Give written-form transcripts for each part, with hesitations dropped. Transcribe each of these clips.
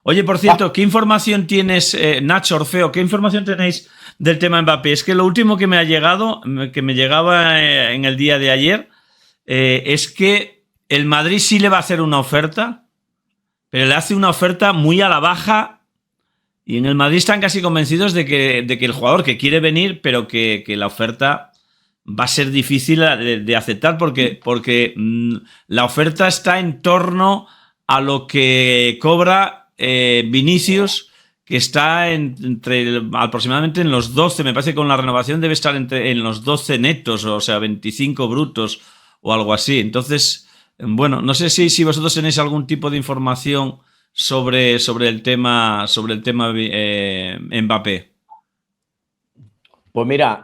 Oye, por cierto, ¿qué información tienes, Nacho, Orfeo, qué información tenéis del tema Mbappé? Es que lo último que me ha llegado, que me llegaba en el día de ayer, es que el Madrid sí le va a hacer una oferta, pero le hace una oferta muy a la baja y en el Madrid están casi convencidos de que el jugador que quiere venir, pero que la oferta va a ser difícil de aceptar porque la oferta está en torno a lo que cobra Vinicius, que está aproximadamente en los 12, me parece que con la renovación debe estar en los 12 netos, o sea, 25 brutos o algo así. Entonces, bueno, no sé si vosotros tenéis algún tipo de información sobre el tema Mbappé. Pues mira,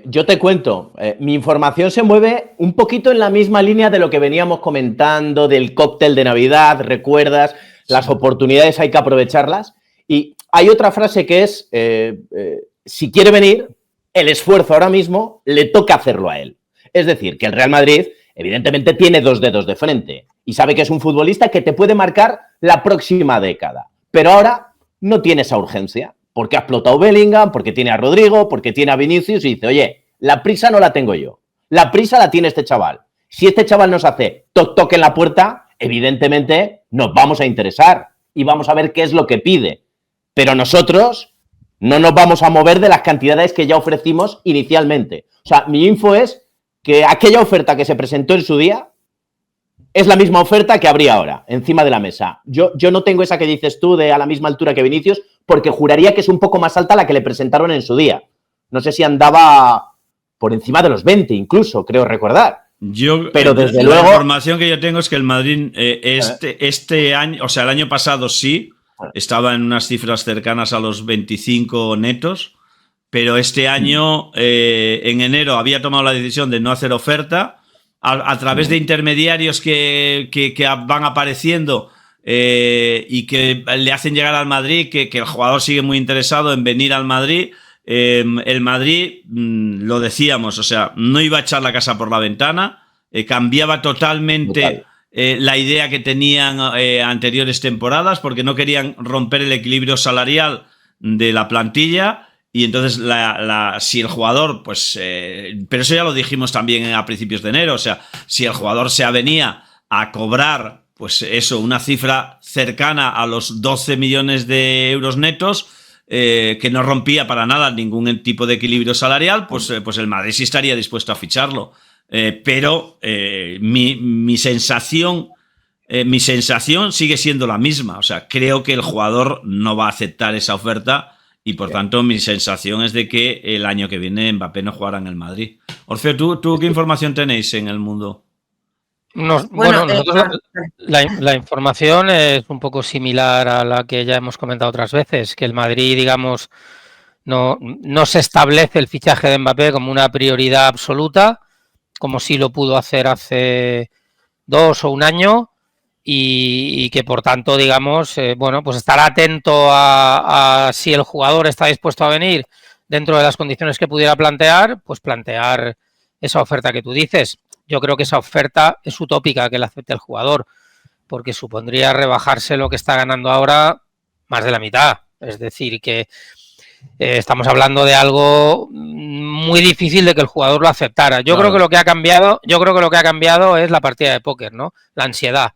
yo te cuento, mi información se mueve un poquito en la misma línea de lo que veníamos comentando del cóctel de Navidad, ¿recuerdas? Las oportunidades hay que aprovecharlas. Y hay otra frase que es, si quiere venir, el esfuerzo ahora mismo le toca hacerlo a él. Es decir, que el Real Madrid evidentemente tiene 2 dedos de frente y sabe que es un futbolista que te puede marcar la próxima década. Pero ahora no tiene esa urgencia, porque ha explotado Bellingham, porque tiene a Rodrigo, porque tiene a Vinicius y dice, oye, la prisa no la tengo yo, la prisa la tiene este chaval. Si este chaval nos hace toc-toc en la puerta, evidentemente nos vamos a interesar y vamos a ver qué es lo que pide. Pero nosotros no nos vamos a mover de las cantidades que ya ofrecimos inicialmente. O sea, mi info es que aquella oferta que se presentó en su día es la misma oferta que habría ahora, encima de la mesa. Yo no tengo esa que dices tú de a la misma altura que Vinicius, porque juraría que es un poco más alta la que le presentaron en su día. No sé si andaba por encima de los 20 incluso, creo recordar. Pero desde luego... La información que yo tengo es que el Madrid este año, o sea, el año pasado sí, estaba en unas cifras cercanas a los 25 netos, pero este año, en enero, había tomado la decisión de no hacer oferta a través de intermediarios que van apareciendo y que le hacen llegar al Madrid que el jugador sigue muy interesado en venir al Madrid. El Madrid, lo decíamos, o sea, no iba a echar la casa por la ventana, cambiaba totalmente la idea que tenían anteriores temporadas porque no querían romper el equilibrio salarial de la plantilla. Y entonces, si el jugador, pues... pero eso ya lo dijimos también a principios de enero. O sea, si el jugador se avenía a cobrar, pues eso, una cifra cercana a los 12 millones de euros netos, que no rompía para nada ningún tipo de equilibrio salarial, pues el Madrid sí estaría dispuesto a ficharlo. Pero mi sensación sigue siendo la misma. O sea, creo que el jugador no va a aceptar esa oferta. Y por tanto, mi sensación es de que el año que viene Mbappé no jugará en el Madrid. Orfeo, ¿tú qué información tenéis en el mundo? Bueno, nosotros la información es un poco similar a la que ya hemos comentado otras veces, que el Madrid, digamos, no se establece el fichaje de Mbappé como una prioridad absoluta, como sí lo pudo hacer hace 2 o un año. Y que por tanto, digamos, bueno, pues estar atento a si el jugador está dispuesto a venir dentro de las condiciones que pudiera plantear, pues plantear esa oferta que tú dices. Yo creo que esa oferta es utópica que la acepte el jugador, porque supondría rebajarse lo que está ganando ahora más de la mitad. Es decir, que estamos hablando de algo muy difícil de que el jugador lo aceptara. Yo creo que lo que ha cambiado es la partida de póker, ¿no? La ansiedad.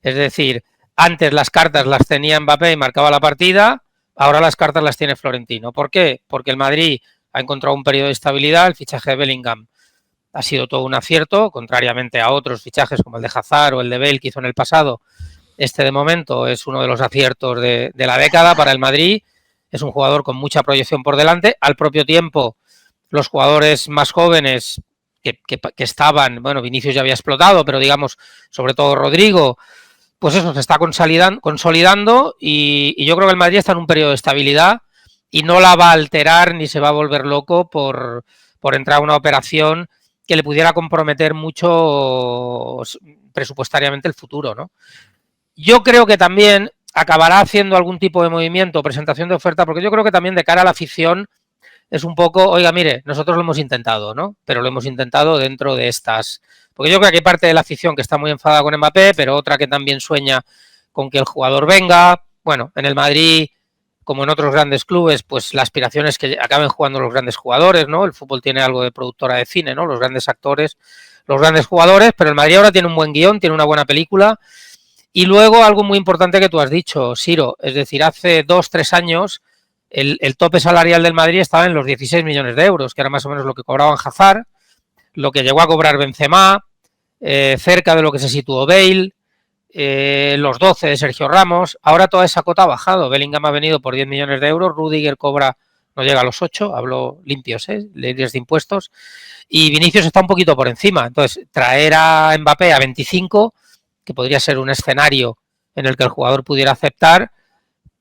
Es decir, antes las cartas las tenía Mbappé y marcaba la partida, ahora las cartas las tiene Florentino. ¿Por qué? Porque el Madrid ha encontrado un periodo de estabilidad, el fichaje de Bellingham ha sido todo un acierto, contrariamente a otros fichajes como el de Hazard o el de Bale que hizo en el pasado. Este de momento es uno de los aciertos de la década para el Madrid, es un jugador con mucha proyección por delante, al propio tiempo los jugadores más jóvenes que estaban, bueno, Vinicius ya había explotado, pero digamos, sobre todo Rodrigo, pues eso se está consolidando y yo creo que el Madrid está en un periodo de estabilidad y no la va a alterar ni se va a volver loco por entrar a una operación que le pudiera comprometer mucho presupuestariamente el futuro, ¿no? Yo creo que también acabará haciendo algún tipo de movimiento, presentación de oferta, porque yo creo que también de cara a la afición es un poco, oiga, mire, nosotros lo hemos intentado, ¿no? Pero lo hemos intentado dentro de estas... Porque yo creo que hay parte de la afición que está muy enfadada con Mbappé, pero otra que también sueña con que el jugador venga. bueno, en el Madrid, como en otros grandes clubes, pues la aspiración es que acaben jugando los grandes jugadores, ¿no? El fútbol tiene algo de productora de cine, ¿no? Los grandes actores, los grandes jugadores, pero el Madrid ahora tiene un buen guión, tiene una buena película. Y luego algo muy importante que tú has dicho, Siro, es decir, hace 2-3 años el tope salarial del Madrid estaba en los 16 millones de euros, que era más o menos lo que cobraban Hazard, lo que llegó a cobrar Benzema, cerca de lo que se situó Bale, los 12 de Sergio Ramos. Ahora toda esa cota ha bajado. Bellingham ha venido por 10 millones de euros, Rudiger cobra, no llega a los 8, hablo limpios, libres de impuestos, y Vinicius está un poquito por encima. Entonces, traer a Mbappé a 25, que podría ser un escenario en el que el jugador pudiera aceptar,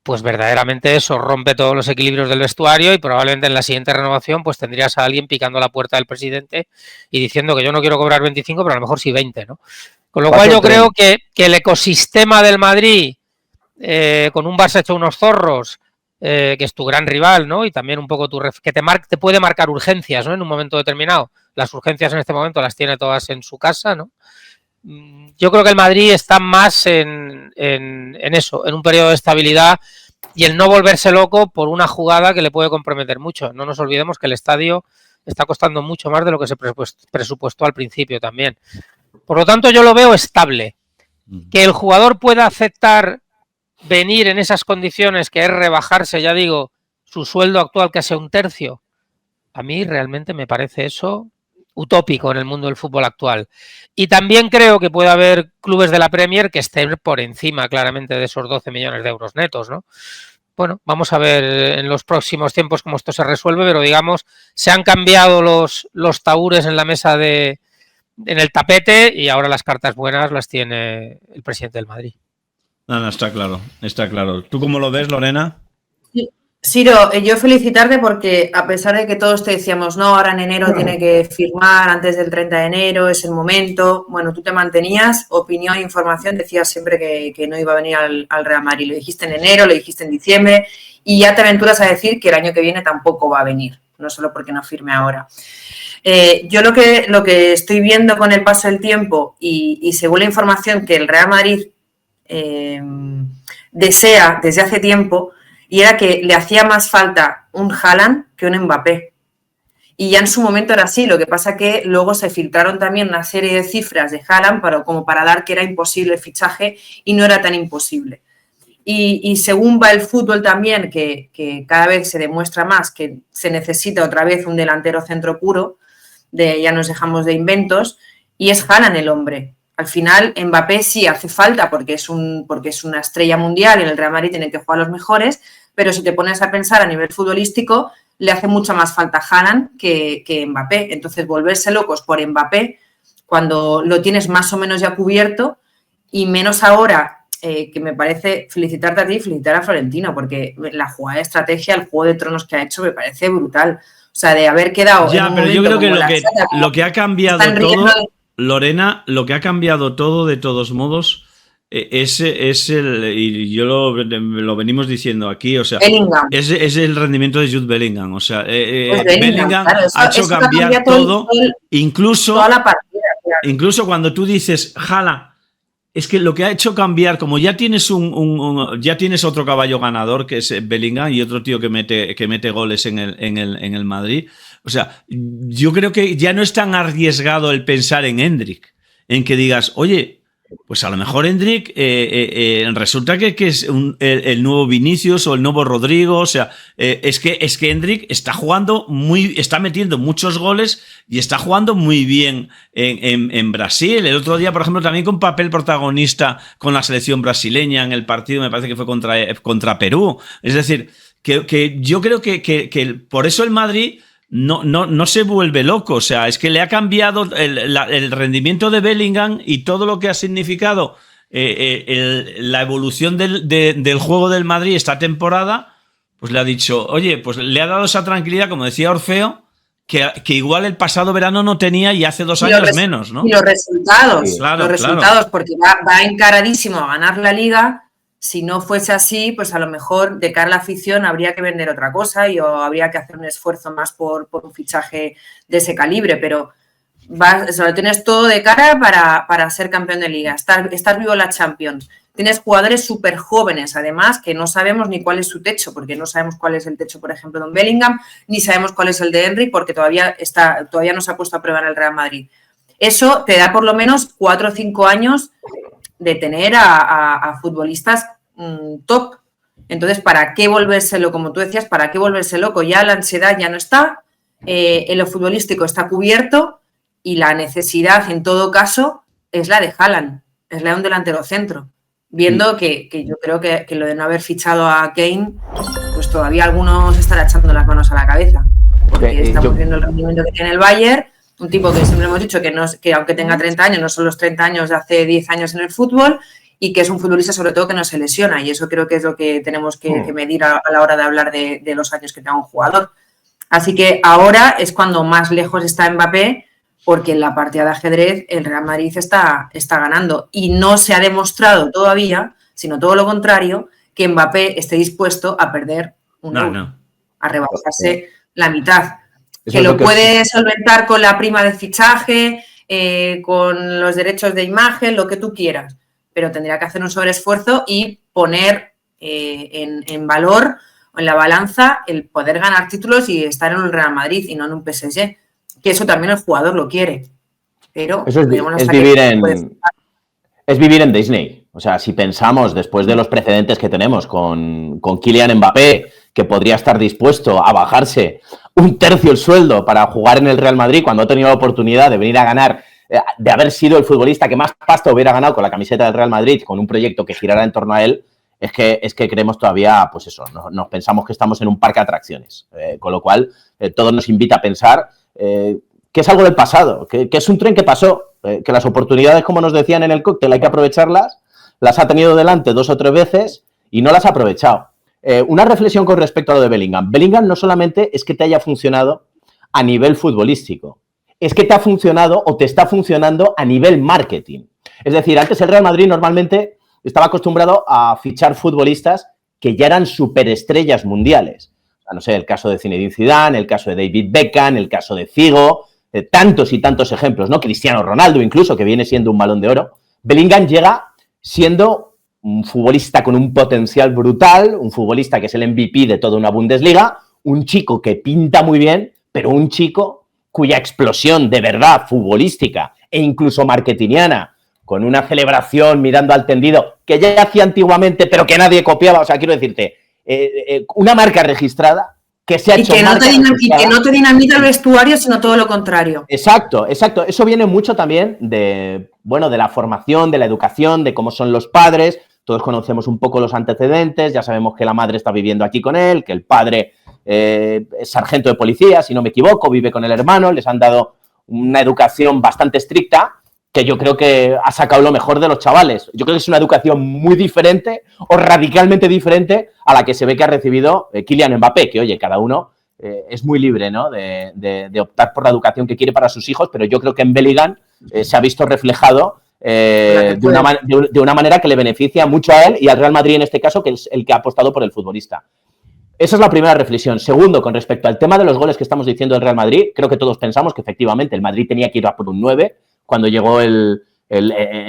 pues verdaderamente eso rompe todos los equilibrios del vestuario y probablemente en la siguiente renovación pues tendrías a alguien picando la puerta del presidente y diciendo que yo no quiero cobrar 25, pero a lo mejor sí 20, ¿no? Con lo cual yo creo que el ecosistema del Madrid, con un Barça hecho unos zorros, que es tu gran rival, ¿no? Y también un poco que te puede marcar urgencias, ¿no? En un momento determinado. Las urgencias en este momento las tiene todas en su casa, ¿no? Yo creo que el Madrid está más en eso, en un periodo de estabilidad y el no volverse loco por una jugada que le puede comprometer mucho. No nos olvidemos que el estadio está costando mucho más de lo que se presupuestó al principio también. Por lo tanto, yo lo veo estable. Que el jugador pueda aceptar venir en esas condiciones, que es rebajarse, ya digo, su sueldo actual casi a 1/3, a mí realmente me parece eso utópico en el mundo del fútbol actual. Y también creo que puede haber clubes de la Premier que estén por encima claramente de esos 12 millones de euros netos, ¿no? Bueno, vamos a ver en los próximos tiempos cómo esto se resuelve, pero digamos, se han cambiado los tahúres en la mesa en el tapete y ahora las cartas buenas las tiene el presidente del Madrid. No, está claro, está claro. ¿Tú cómo lo ves, Lorena? Sí. Siro, yo felicitarte porque a pesar de que todos te decíamos, no, ahora en enero tiene que firmar antes del 30 de enero, es el momento, bueno, tú te mantenías, opinión e información, decías siempre que no iba a venir al Real Madrid, lo dijiste en enero, lo dijiste en diciembre y ya te aventuras a decir que el año que viene tampoco va a venir, no solo porque no firme ahora. Yo lo que estoy viendo con el paso del tiempo y según la información que el Real Madrid desea desde hace tiempo, y era que le hacía más falta un Haaland que un Mbappé. Y ya en su momento era así, lo que pasa que luego se filtraron también una serie de cifras de Haaland como para dar que era imposible el fichaje y no era tan imposible. Y según va el fútbol también, que cada vez se demuestra más que se necesita otra vez un delantero centro puro, ya nos dejamos de inventos, y es Haaland el hombre. Al final, Mbappé sí hace falta porque es una estrella mundial y en el Real Madrid tienen que jugar los mejores, pero si te pones a pensar a nivel futbolístico, le hace mucha más falta Haaland que Mbappé. Entonces, volverse locos por Mbappé cuando lo tienes más o menos ya cubierto y menos ahora, que me parece felicitarte a ti y felicitar a Florentino, porque la jugada de estrategia, el juego de tronos que ha hecho me parece brutal. O sea, de haber quedado... Ya, pero yo creo que lo que ha cambiado todo... Lorena, lo que ha cambiado todo, de todos modos, es y yo lo venimos diciendo aquí, o sea, es el rendimiento de Jude Bellingham. O sea, Bellingham claro, ha hecho cambiar todo, incluso, toda la partida, claro. Incluso cuando tú dices, jala, es que lo que ha hecho cambiar, como ya tienes ya tienes otro caballo ganador, que es Bellingham, y otro tío que mete goles en el Madrid. O sea, yo creo que ya no es tan arriesgado el pensar en Endrick, en que digas, oye, pues a lo mejor Endrick resulta que es el nuevo Vinicius o el nuevo Rodrigo. O sea, es que Endrick está metiendo muchos goles y está jugando muy bien en Brasil. El otro día, por ejemplo, también con papel protagonista con la selección brasileña en el partido, me parece que fue contra Perú. Es decir, que yo creo que por eso el Madrid no se vuelve loco. O sea, es que le ha cambiado el rendimiento de Bellingham y todo lo que ha significado la evolución del juego del Madrid esta temporada, pues le ha dicho, oye, pues le ha dado esa tranquilidad, como decía Orfeo, que igual el pasado verano no tenía y hace 2 años menos, ¿no? Y los resultados, claro. Porque va encaradísimo a ganar la Liga. Si no fuese así, pues a lo mejor de cara a la afición habría que vender otra cosa o habría que hacer un esfuerzo más por un fichaje de ese calibre, pero lo tienes todo de cara para ser campeón de Liga, estar vivo en la Champions, tienes jugadores súper jóvenes, además, que no sabemos ni cuál es su techo, porque no sabemos cuál es el techo, por ejemplo, de Bellingham, ni sabemos cuál es el de Henry, porque todavía no se ha puesto a prueba en el Real Madrid. Eso te da por lo menos 4 o 5 años de tener a futbolistas top. Entonces, ¿para qué volvérselo? Como tú decías, ¿para qué volverse loco? Ya la ansiedad ya no está, en lo futbolístico está cubierto y la necesidad, en todo caso, es la de Haaland, es la de un delantero centro. Viendo que yo creo que lo de no haber fichado a Kane, pues todavía algunos estarán echando las manos a la cabeza. Porque estamos viendo el rendimiento que tiene el Bayern, un tipo que siempre hemos dicho que aunque tenga 30 años, no son los 30 años de hace 10 años en el fútbol, y que es un futbolista sobre todo que no se lesiona, y eso creo que es lo que tenemos que medir a la hora de hablar de los años que tenga un jugador. Así que ahora es cuando más lejos está Mbappé, porque en la partida de ajedrez el Real Madrid está ganando, y no se ha demostrado todavía, sino todo lo contrario, que Mbappé esté dispuesto a perder a rebajarse la mitad. Eso que lo puede solventar con la prima de fichaje, con los derechos de imagen, lo que tú quieras, pero tendría que hacer un sobreesfuerzo y poner en valor o en la balanza el poder ganar títulos y estar en un Real Madrid y no en un PSG, que eso también el jugador lo quiere, pero eso es vivir en Disney. O sea, si pensamos después de los precedentes que tenemos con Kylian Mbappé, que podría estar dispuesto a bajarse 1/3 el sueldo para jugar en el Real Madrid cuando ha tenido la oportunidad de venir a ganar, de haber sido el futbolista que más pasta hubiera ganado con la camiseta del Real Madrid, con un proyecto que girara en torno a él, es que creemos todavía, pues eso, nos pensamos que estamos en un parque de atracciones. Con lo cual, todo nos invita a pensar que es algo del pasado, que es un tren que pasó, que las oportunidades, como nos decían en el cóctel, hay que aprovecharlas, las ha tenido delante 2 o 3 veces y no las ha aprovechado. Una reflexión con respecto a lo de Bellingham. Bellingham no solamente es que te haya funcionado a nivel futbolístico, es que te ha funcionado o te está funcionando a nivel marketing. Es decir, antes el Real Madrid normalmente estaba acostumbrado a fichar futbolistas que ya eran superestrellas mundiales. O sea, no sé, el caso de Zinedine Zidane, el caso de David Beckham, el caso de Figo, tantos y tantos ejemplos, ¿no? Cristiano Ronaldo incluso, que viene siendo un Balón de Oro. Bellingham llega siendo un futbolista con un potencial brutal, un futbolista que es el MVP de toda una Bundesliga, un chico que pinta muy bien, pero un chico cuya explosión de verdad futbolística e incluso marketingiana, con una celebración mirando al tendido, que ya hacía antiguamente, pero que nadie copiaba. O sea, quiero decirte, una marca registrada que se ha hecho y que no te dinamita el vestuario, sino todo lo contrario. Exacto. Eso viene mucho también de la formación, de la educación, de cómo son los padres. Todos conocemos un poco los antecedentes, ya sabemos que la madre está viviendo aquí con él, que el padre es sargento de policía, si no me equivoco, vive con el hermano, les han dado una educación bastante estricta, que yo creo que ha sacado lo mejor de los chavales. Yo creo que es una educación muy diferente o radicalmente diferente a la que se ve que ha recibido Kylian Mbappé, que, oye, cada uno es muy libre, ¿no?, de optar por la educación que quiere para sus hijos, pero yo creo que en Bellingham se ha visto reflejado de una manera que le beneficia mucho a él y al Real Madrid en este caso, que es el que ha apostado por el futbolista. Esa es la primera reflexión. Segundo, con respecto al tema de los goles que estamos diciendo del Real Madrid, creo que todos pensamos que efectivamente el Madrid tenía que ir a por un 9 cuando llegó el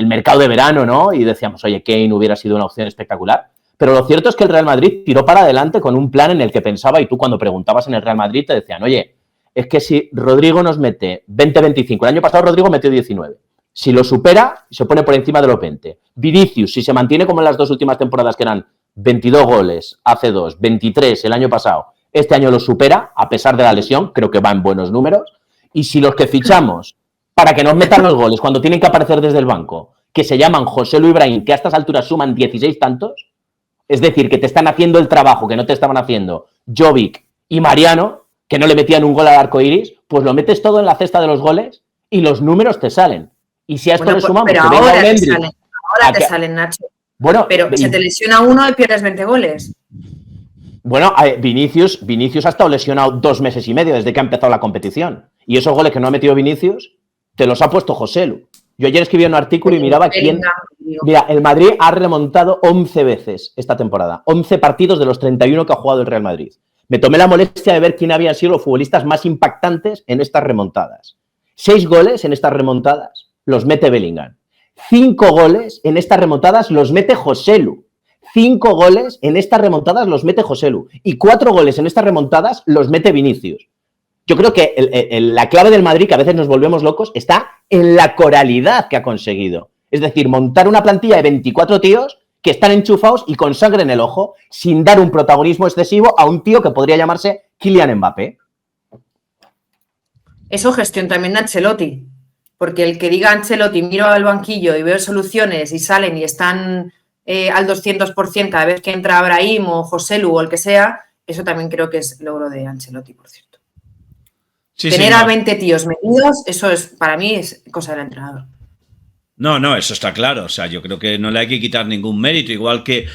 mercado de verano, ¿no? Y decíamos, oye, Kane hubiera sido una opción espectacular. Pero lo cierto es que el Real Madrid tiró para adelante con un plan en el que pensaba, y tú cuando preguntabas en el Real Madrid te decían, oye, es que si Rodrigo nos mete 20-25, el año pasado Rodrigo metió 19, si lo supera, se pone por encima de los 20. Vinicius, si se mantiene como en las 2 últimas temporadas, que eran 22 goles hace 2, 23 el año pasado, este año lo supera, a pesar de la lesión, creo que va en buenos números. Y si los que fichamos para que nos metan los goles cuando tienen que aparecer desde el banco, que se llaman Joselu y Brahim, que a estas alturas suman 16 tantos, es decir, que te están haciendo el trabajo que no te estaban haciendo Jovic y Mariano, que no le metían un gol al arco iris, pues lo metes todo en la cesta de los goles y los números te salen. Y si a esto le sumamos... Pero ahora te salen, Nacho. Bueno, pero se te lesiona uno y pierdes 20 goles. Bueno, Vinicius ha estado lesionado 2 meses y medio desde que ha empezado la competición. Y esos goles que no ha metido Vinicius, te los ha puesto Joselu. Yo ayer escribí un artículo y miraba quién... Mira, el Madrid ha remontado 11 veces esta temporada. 11 partidos de los 31 que ha jugado el Real Madrid. Me tomé la molestia de ver quién habían sido los futbolistas más impactantes en estas remontadas. 6 goles en estas remontadas los mete Bellingham. 5 goles en estas remontadas los mete Joselu. 5 goles en estas remontadas los mete Joselu. Y 4 goles en estas remontadas los mete Vinicius. Yo creo que la clave del Madrid, que a veces nos volvemos locos, está en la coralidad que ha conseguido. Es decir, montar una plantilla de 24 tíos que están enchufados y con sangre en el ojo, sin dar un protagonismo excesivo a un tío que podría llamarse Kylian Mbappé. Eso gestión también de Ancelotti. Porque el que diga Ancelotti, miro al banquillo y veo soluciones y salen y están al 200% cada vez que entra Brahim o Joselu o el que sea, eso también creo que es logro de Ancelotti, por cierto. Sí, tener a 20 tíos metidos, eso es, para mí, es cosa del entrenador. No, eso está claro. O sea, yo creo que no le hay que quitar ningún mérito. Igual que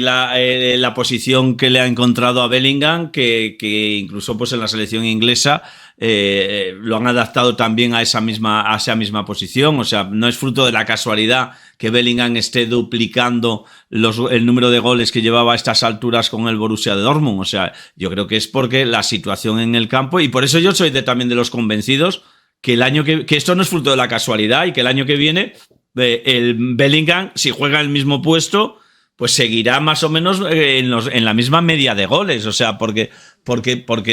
la posición que le ha encontrado a Bellingham, que incluso pues en la selección inglesa lo han adaptado también a esa misma posición. O sea, no es fruto de la casualidad que Bellingham esté duplicando el número de goles que llevaba a estas alturas con el Borussia Dortmund. O sea, yo creo que es porque la situación en el campo, y por eso yo soy también de los convencidos que que esto no es fruto de la casualidad y que el año que viene el Bellingham, si juega el mismo puesto, pues seguirá más o menos en la misma media de goles. O sea, porque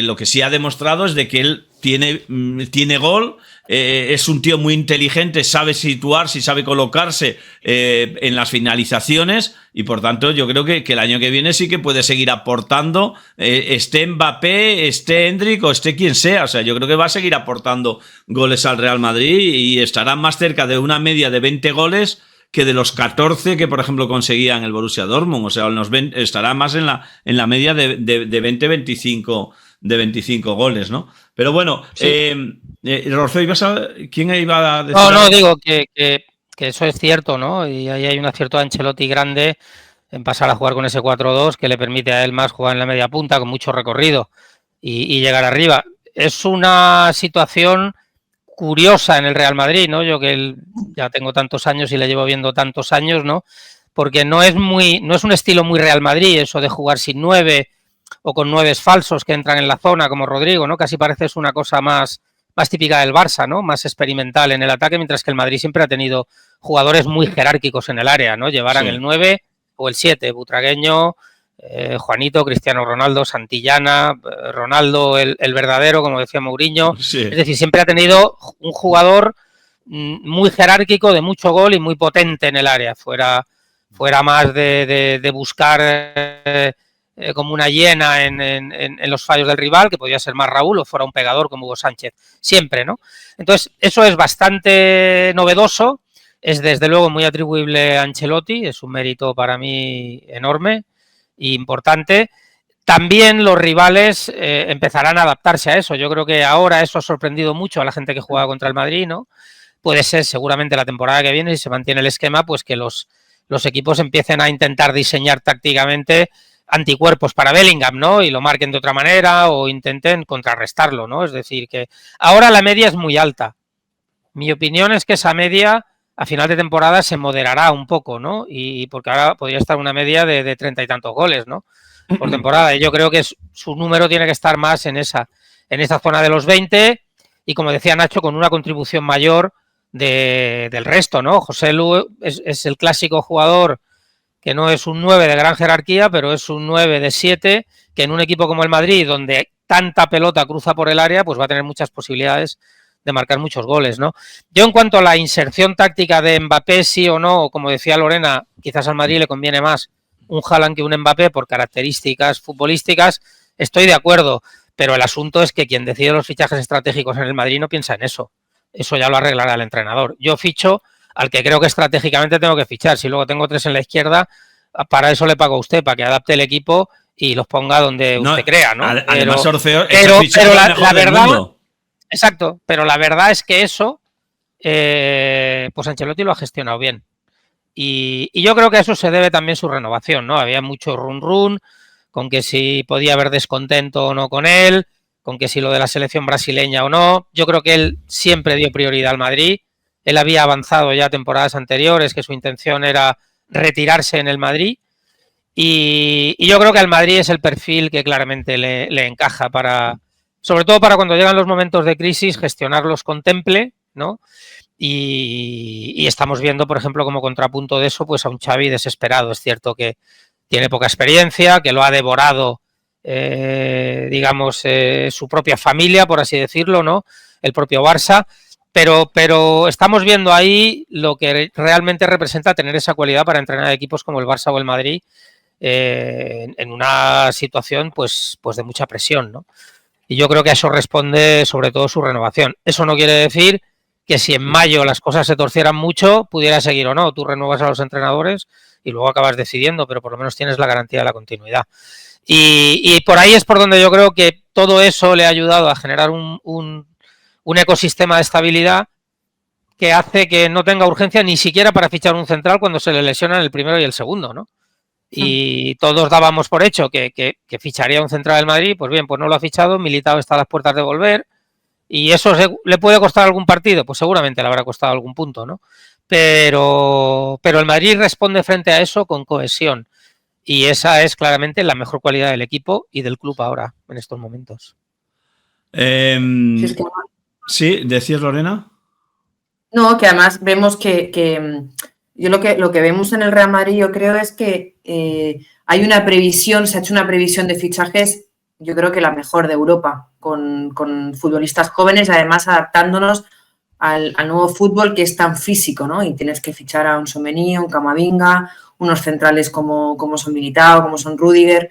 lo que sí ha demostrado es de que él tiene gol, es un tío muy inteligente, sabe situarse y sabe colocarse en las finalizaciones, y por tanto yo creo que el año que viene sí que puede seguir aportando, esté Mbappé, esté Endrick o esté quien sea. O sea, yo creo que va a seguir aportando goles al Real Madrid y estará más cerca de una media de 20 goles que de los 14 que, por ejemplo, conseguía en el Borussia Dortmund. O sea, estará más en la media de 25 goles, ¿no? Pero bueno, sí. Orfeo, ¿quién iba a decir? No, digo que eso es cierto, ¿no? Y ahí hay un acierto de Ancelotti grande en pasar a jugar con ese 4-2 que le permite a él más jugar en la media punta con mucho recorrido y llegar arriba. Es una situación curiosa en el Real Madrid, ¿no? Yo que ya tengo tantos años y le llevo viendo tantos años, ¿no? Porque no es un estilo muy Real Madrid eso de jugar sin 9 o con 9 falsos que entran en la zona como Rodrigo, ¿no? Casi parece es una cosa más típica del Barça, ¿no? Más experimental en el ataque, mientras que el Madrid siempre ha tenido jugadores muy jerárquicos en el área, ¿no? Llevaran el 9 o el 7, Butragueño, Juanito, Cristiano Ronaldo, Santillana, Ronaldo, el verdadero, como decía Mourinho. Sí. Es decir, siempre ha tenido un jugador muy jerárquico, de mucho gol y muy potente en el área. Fuera más de buscar como una hiena en los fallos del rival, que podía ser más Raúl, o fuera un pegador como Hugo Sánchez. Siempre, ¿no? Entonces, eso es bastante novedoso. Es desde luego muy atribuible a Ancelotti. Es un mérito para mí enorme. Importante. También los rivales empezarán a adaptarse a eso. Yo creo que ahora eso ha sorprendido mucho a la gente que juega contra el Madrid, ¿no? Puede ser seguramente la temporada que viene, si se mantiene el esquema, pues que los equipos empiecen a intentar diseñar tácticamente anticuerpos para Bellingham, ¿no? Y lo marquen de otra manera o intenten contrarrestarlo, ¿no? Es decir, que ahora la media es muy alta. Mi opinión es que esa media a final de temporada se moderará un poco, ¿no? Y porque ahora podría estar una media de 30 y tantos goles, ¿no? Por temporada. Y yo creo que su número tiene que estar más en esa zona de los 20 y, como decía Nacho, con una contribución mayor del resto, ¿no? Joselu es el clásico jugador que no es un 9 de gran jerarquía, pero es un 9 de 7 que en un equipo como el Madrid, donde tanta pelota cruza por el área, pues va a tener muchas posibilidades de marcar muchos goles, ¿no? Yo, en cuanto a la inserción táctica de Mbappé, sí o no, como decía Lorena, quizás al Madrid le conviene más un Haaland que un Mbappé por características futbolísticas, estoy de acuerdo, pero el asunto es que quien decide los fichajes estratégicos en el Madrid no piensa en eso. Eso ya lo arreglará el entrenador. Yo ficho al que creo que estratégicamente tengo que fichar. Si luego tengo 3 en la izquierda, para eso le pago a usted, para que adapte el equipo y los ponga donde usted crea, ¿no? Además, Orfeo, pero la verdad... Exacto, pero la verdad es que eso, pues Ancelotti lo ha gestionado bien. Y yo creo que a eso se debe también su renovación, ¿no? Había mucho run con que si podía haber descontento o no con él, con que si lo de la selección brasileña o no. Yo creo que él siempre dio prioridad al Madrid. Él había avanzado ya temporadas anteriores que su intención era retirarse en el Madrid. Y yo creo que al Madrid es el perfil que claramente le encaja sobre todo para cuando llegan los momentos de crisis, gestionarlos con temple, ¿no? y estamos viendo, por ejemplo, como contrapunto de eso, pues a un Xavi desesperado. Es cierto que tiene poca experiencia, que lo ha devorado, digamos, su propia familia, por así decirlo, ¿no? El propio Barça, pero estamos viendo ahí lo que realmente representa tener esa cualidad para entrenar equipos como el Barça o el Madrid en una situación pues de mucha presión, ¿no? Y yo creo que a eso responde sobre todo su renovación. Eso no quiere decir que si en mayo las cosas se torcieran mucho, pudiera seguir o no. Tú renuevas a los entrenadores y luego acabas decidiendo, pero por lo menos tienes la garantía de la continuidad. Y por ahí es por donde yo creo que todo eso le ha ayudado a generar un ecosistema de estabilidad que hace que no tenga urgencia ni siquiera para fichar un central cuando se le lesionan el primero y el segundo, ¿no? Y todos dábamos por hecho que ficharía un central del Madrid, pues bien, pues no lo ha fichado, Militao está a las puertas de volver, y eso le puede costar algún partido, pues seguramente le habrá costado algún punto, ¿no? Pero el Madrid responde frente a eso con cohesión, y esa es claramente la mejor cualidad del equipo y del club ahora, en estos momentos. Sí, ¿decías, Lorena? No, que además vemos que yo lo que vemos en el Real Madrid, yo creo, es que hay una previsión, se ha hecho una previsión de fichajes, yo creo que la mejor de Europa, con futbolistas jóvenes, además adaptándonos al nuevo fútbol que es tan físico, ¿no? Y tienes que fichar a un Tchouaméni, un Camavinga, unos centrales como son Militao, como son Rudiger,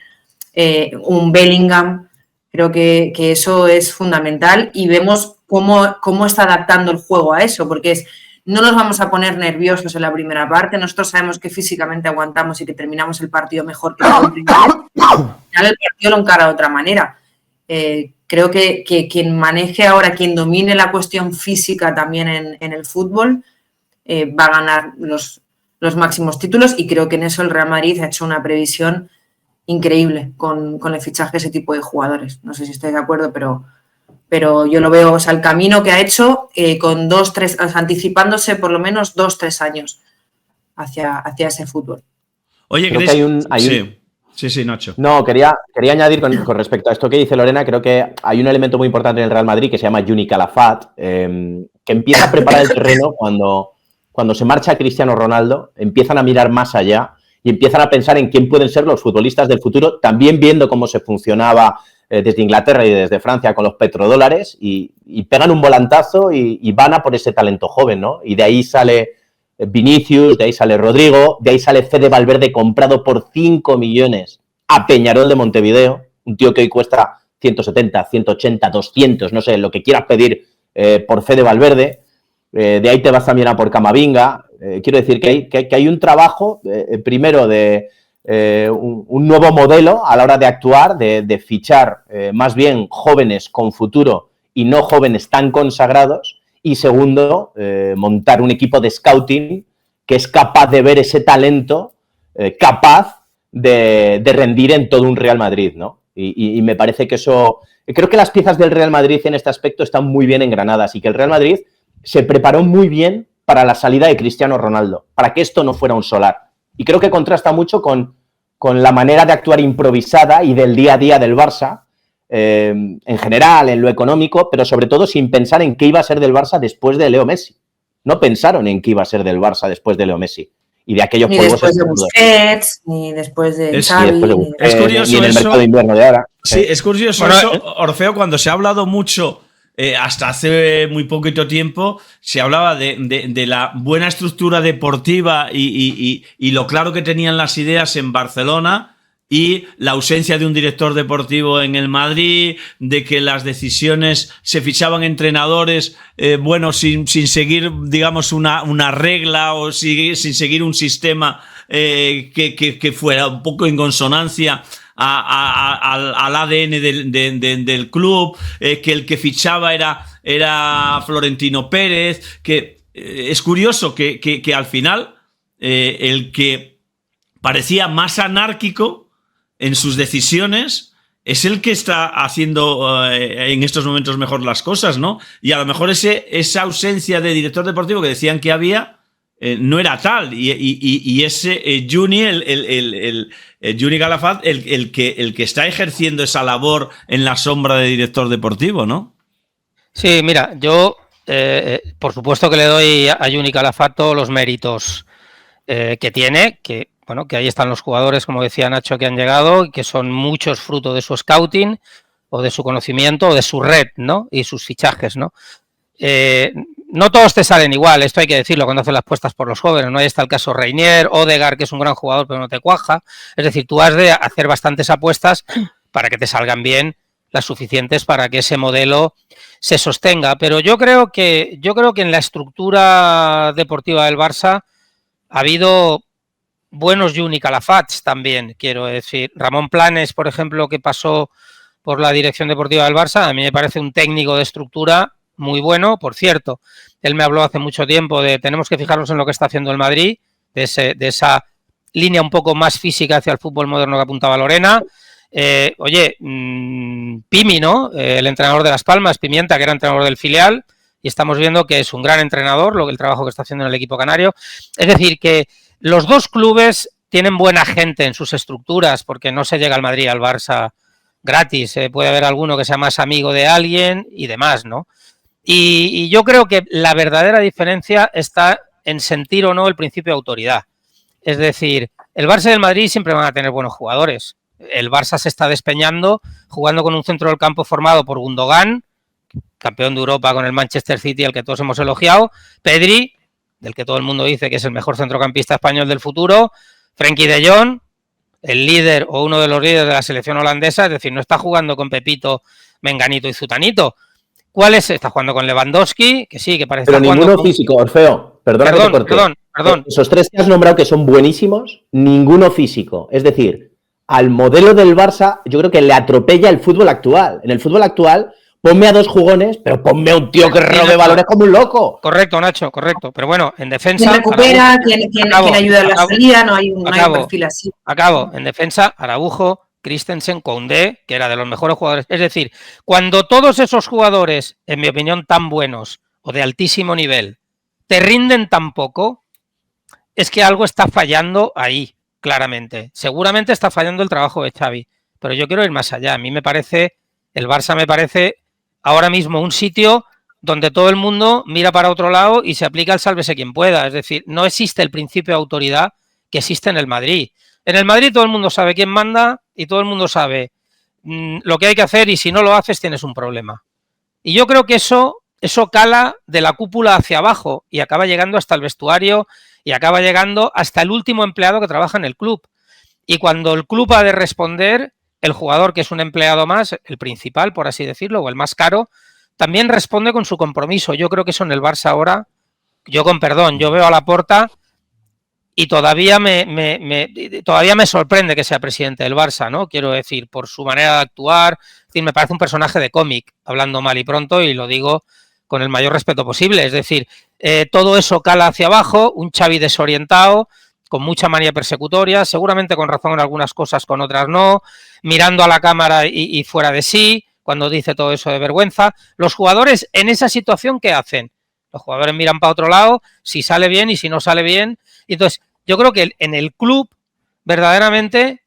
un Bellingham. Creo que eso es fundamental y vemos cómo está adaptando el juego a eso, porque no nos vamos a poner nerviosos en la primera parte, nosotros sabemos que físicamente aguantamos y que terminamos el partido mejor que el primero. Al final el partido lo encara de otra manera. Creo que quien maneje ahora, quien domine la cuestión física también en el fútbol, va a ganar los máximos títulos, y creo que en eso el Real Madrid ha hecho una previsión increíble con el fichaje de ese tipo de jugadores. No sé si estáis de acuerdo, pero yo lo veo, o sea, el camino que ha hecho con 2-3, o sea, anticipándose por lo menos 2-3 años hacia ese fútbol. Oye, creo que Sí, Nacho. No, quería añadir con respecto a esto que dice Lorena, creo que hay un elemento muy importante en el Real Madrid que se llama Juni Calafat, que empieza a preparar el terreno cuando se marcha Cristiano Ronaldo, empiezan a mirar más allá y empiezan a pensar en quién pueden ser los futbolistas del futuro, también viendo cómo se funcionaba desde Inglaterra y desde Francia con los petrodólares, y pegan un volantazo y van a por ese talento joven, ¿no? Y de ahí sale Vinicius, de ahí sale Rodrigo, de ahí sale Fede Valverde comprado por 5 millones a Peñarol de Montevideo, un tío que hoy cuesta 170, 180, 200, no sé, lo que quieras pedir por Fede Valverde. De ahí te vas también a por Camavinga. Quiero decir que hay un trabajo, primero de un nuevo modelo a la hora de actuar, de fichar más bien jóvenes con futuro y no jóvenes tan consagrados, y segundo, montar un equipo de scouting que es capaz de ver ese talento, capaz de rendir en todo un Real Madrid, ¿no? Y me parece que eso... Creo que las piezas del Real Madrid en este aspecto están muy bien engranadas, y que el Real Madrid se preparó muy bien para la salida de Cristiano Ronaldo, para que esto no fuera un solar. Y creo que contrasta mucho con la manera de actuar improvisada y del día a día del Barça, en general, en lo económico, pero sobre todo sin pensar en qué iba a ser del Barça después de Leo Messi. No pensaron en qué iba a ser del Barça después de Leo Messi. Y de aquellos juegos... Ni después de Busquets, ni después de Xavi. Es curioso ni en el mercado de invierno de ahora. Sí, es curioso eso, Orfeo, cuando se ha hablado mucho... hasta hace muy poquito tiempo se hablaba de la buena estructura deportiva y lo claro que tenían las ideas en Barcelona, y la ausencia de un director deportivo en el Madrid, de que las decisiones se fichaban entrenadores sin seguir, digamos, una regla, o sin seguir un sistema que fuera un poco en consonancia al ADN del club, que el que fichaba era Florentino Pérez, que es curioso que al final el que parecía más anárquico en sus decisiones es el que está haciendo en estos momentos mejor las cosas, ¿no? Y a lo mejor esa ausencia de director deportivo que decían que había no era tal, y ese Juni, Juni Calafat, el que está ejerciendo esa labor en la sombra de director deportivo, ¿no? Sí, mira, yo por supuesto que le doy a Juni Calafat todos los méritos que tiene, que ahí están los jugadores, como decía Nacho, que han llegado y que son muchos fruto de su scouting o de su conocimiento o de su red, ¿no? Y sus fichajes, ¿no? No todos te salen igual, esto hay que decirlo cuando haces las puestas por los jóvenes, ¿no? Ahí está el caso Reinier, Odegaard, que es un gran jugador pero no te cuaja, es decir, tú has de hacer bastantes apuestas para que te salgan bien, las suficientes para que ese modelo se sostenga, pero yo creo que en la estructura deportiva del Barça ha habido buenos Juni Calafats también, quiero decir, Ramón Planes, por ejemplo, que pasó por la dirección deportiva del Barça, a mí me parece un técnico de estructura muy bueno, por cierto, él me habló hace mucho tiempo de tenemos que fijarnos en lo que está haciendo el Madrid, de esa línea un poco más física hacia el fútbol moderno que apuntaba Lorena. Pimi, ¿no? El entrenador de Las Palmas, Pimienta, que era entrenador del filial, y estamos viendo que es un gran entrenador, el trabajo que está haciendo en el equipo canario. Es decir, que los dos clubes tienen buena gente en sus estructuras, porque no se llega al Madrid y al Barça gratis, puede haber alguno que sea más amigo de alguien y demás, ¿no? Y yo creo que la verdadera diferencia está en sentir o no el principio de autoridad. Es decir, el Barça y el Madrid siempre van a tener buenos jugadores. El Barça se está despeñando jugando con un centro del campo formado por Gundogan, campeón de Europa con el Manchester City, al que todos hemos elogiado, Pedri, del que todo el mundo dice que es el mejor centrocampista español del futuro, Frenkie de Jong, el líder o uno de los líderes de la selección holandesa, es decir, no está jugando con Pepito, Menganito y Zutanito. ¿Cuál es? Está jugando con Lewandowski, que sí, que parece... Pero ninguno físico, Orfeo. Perdón. Esos tres que has nombrado que son buenísimos, ninguno físico. Es decir, al modelo del Barça yo creo que le atropella el fútbol actual. En el fútbol actual, ponme a dos jugones, pero ponme a un tío que robe balones como un loco. Correcto, Nacho, correcto. Pero bueno, en defensa... ¿Quién recupera? ¿Quién ayuda en la salida? No hay un perfil así. En defensa, Araujo, Christensen, Koundé, que era de los mejores jugadores. Es decir, cuando todos esos jugadores, en mi opinión, tan buenos o de altísimo nivel, te rinden tan poco, es que algo está fallando ahí, claramente. Seguramente está fallando el trabajo de Xavi, pero yo quiero ir más allá. A mí me parece, el Barça me parece ahora mismo un sitio donde todo el mundo mira para otro lado y se aplica el sálvese quien pueda. Es decir, no existe el principio de autoridad que existe en el Madrid. En el Madrid todo el mundo sabe quién manda y todo el mundo sabe lo que hay que hacer y si no lo haces tienes un problema. Y yo creo que eso cala de la cúpula hacia abajo y acaba llegando hasta el vestuario y acaba llegando hasta el último empleado que trabaja en el club. Y cuando el club ha de responder, el jugador, que es un empleado más, el principal, por así decirlo, o el más caro, también responde con su compromiso. Yo creo que eso en el Barça ahora, yo veo a Laporta y todavía me sorprende que sea presidente del Barça, ¿no? Quiero decir, por su manera de actuar, es decir, me parece un personaje de cómic, hablando mal y pronto, y lo digo con el mayor respeto posible. Es decir, todo eso cala hacia abajo, un Xavi desorientado, con mucha manía persecutoria, seguramente con razón en algunas cosas, con otras no, mirando a la cámara y fuera de sí, cuando dice todo eso de vergüenza. Los jugadores en esa situación, ¿qué hacen? Los jugadores miran para otro lado, si sale bien y si no sale bien. Y entonces, yo creo que en el club, verdaderamente,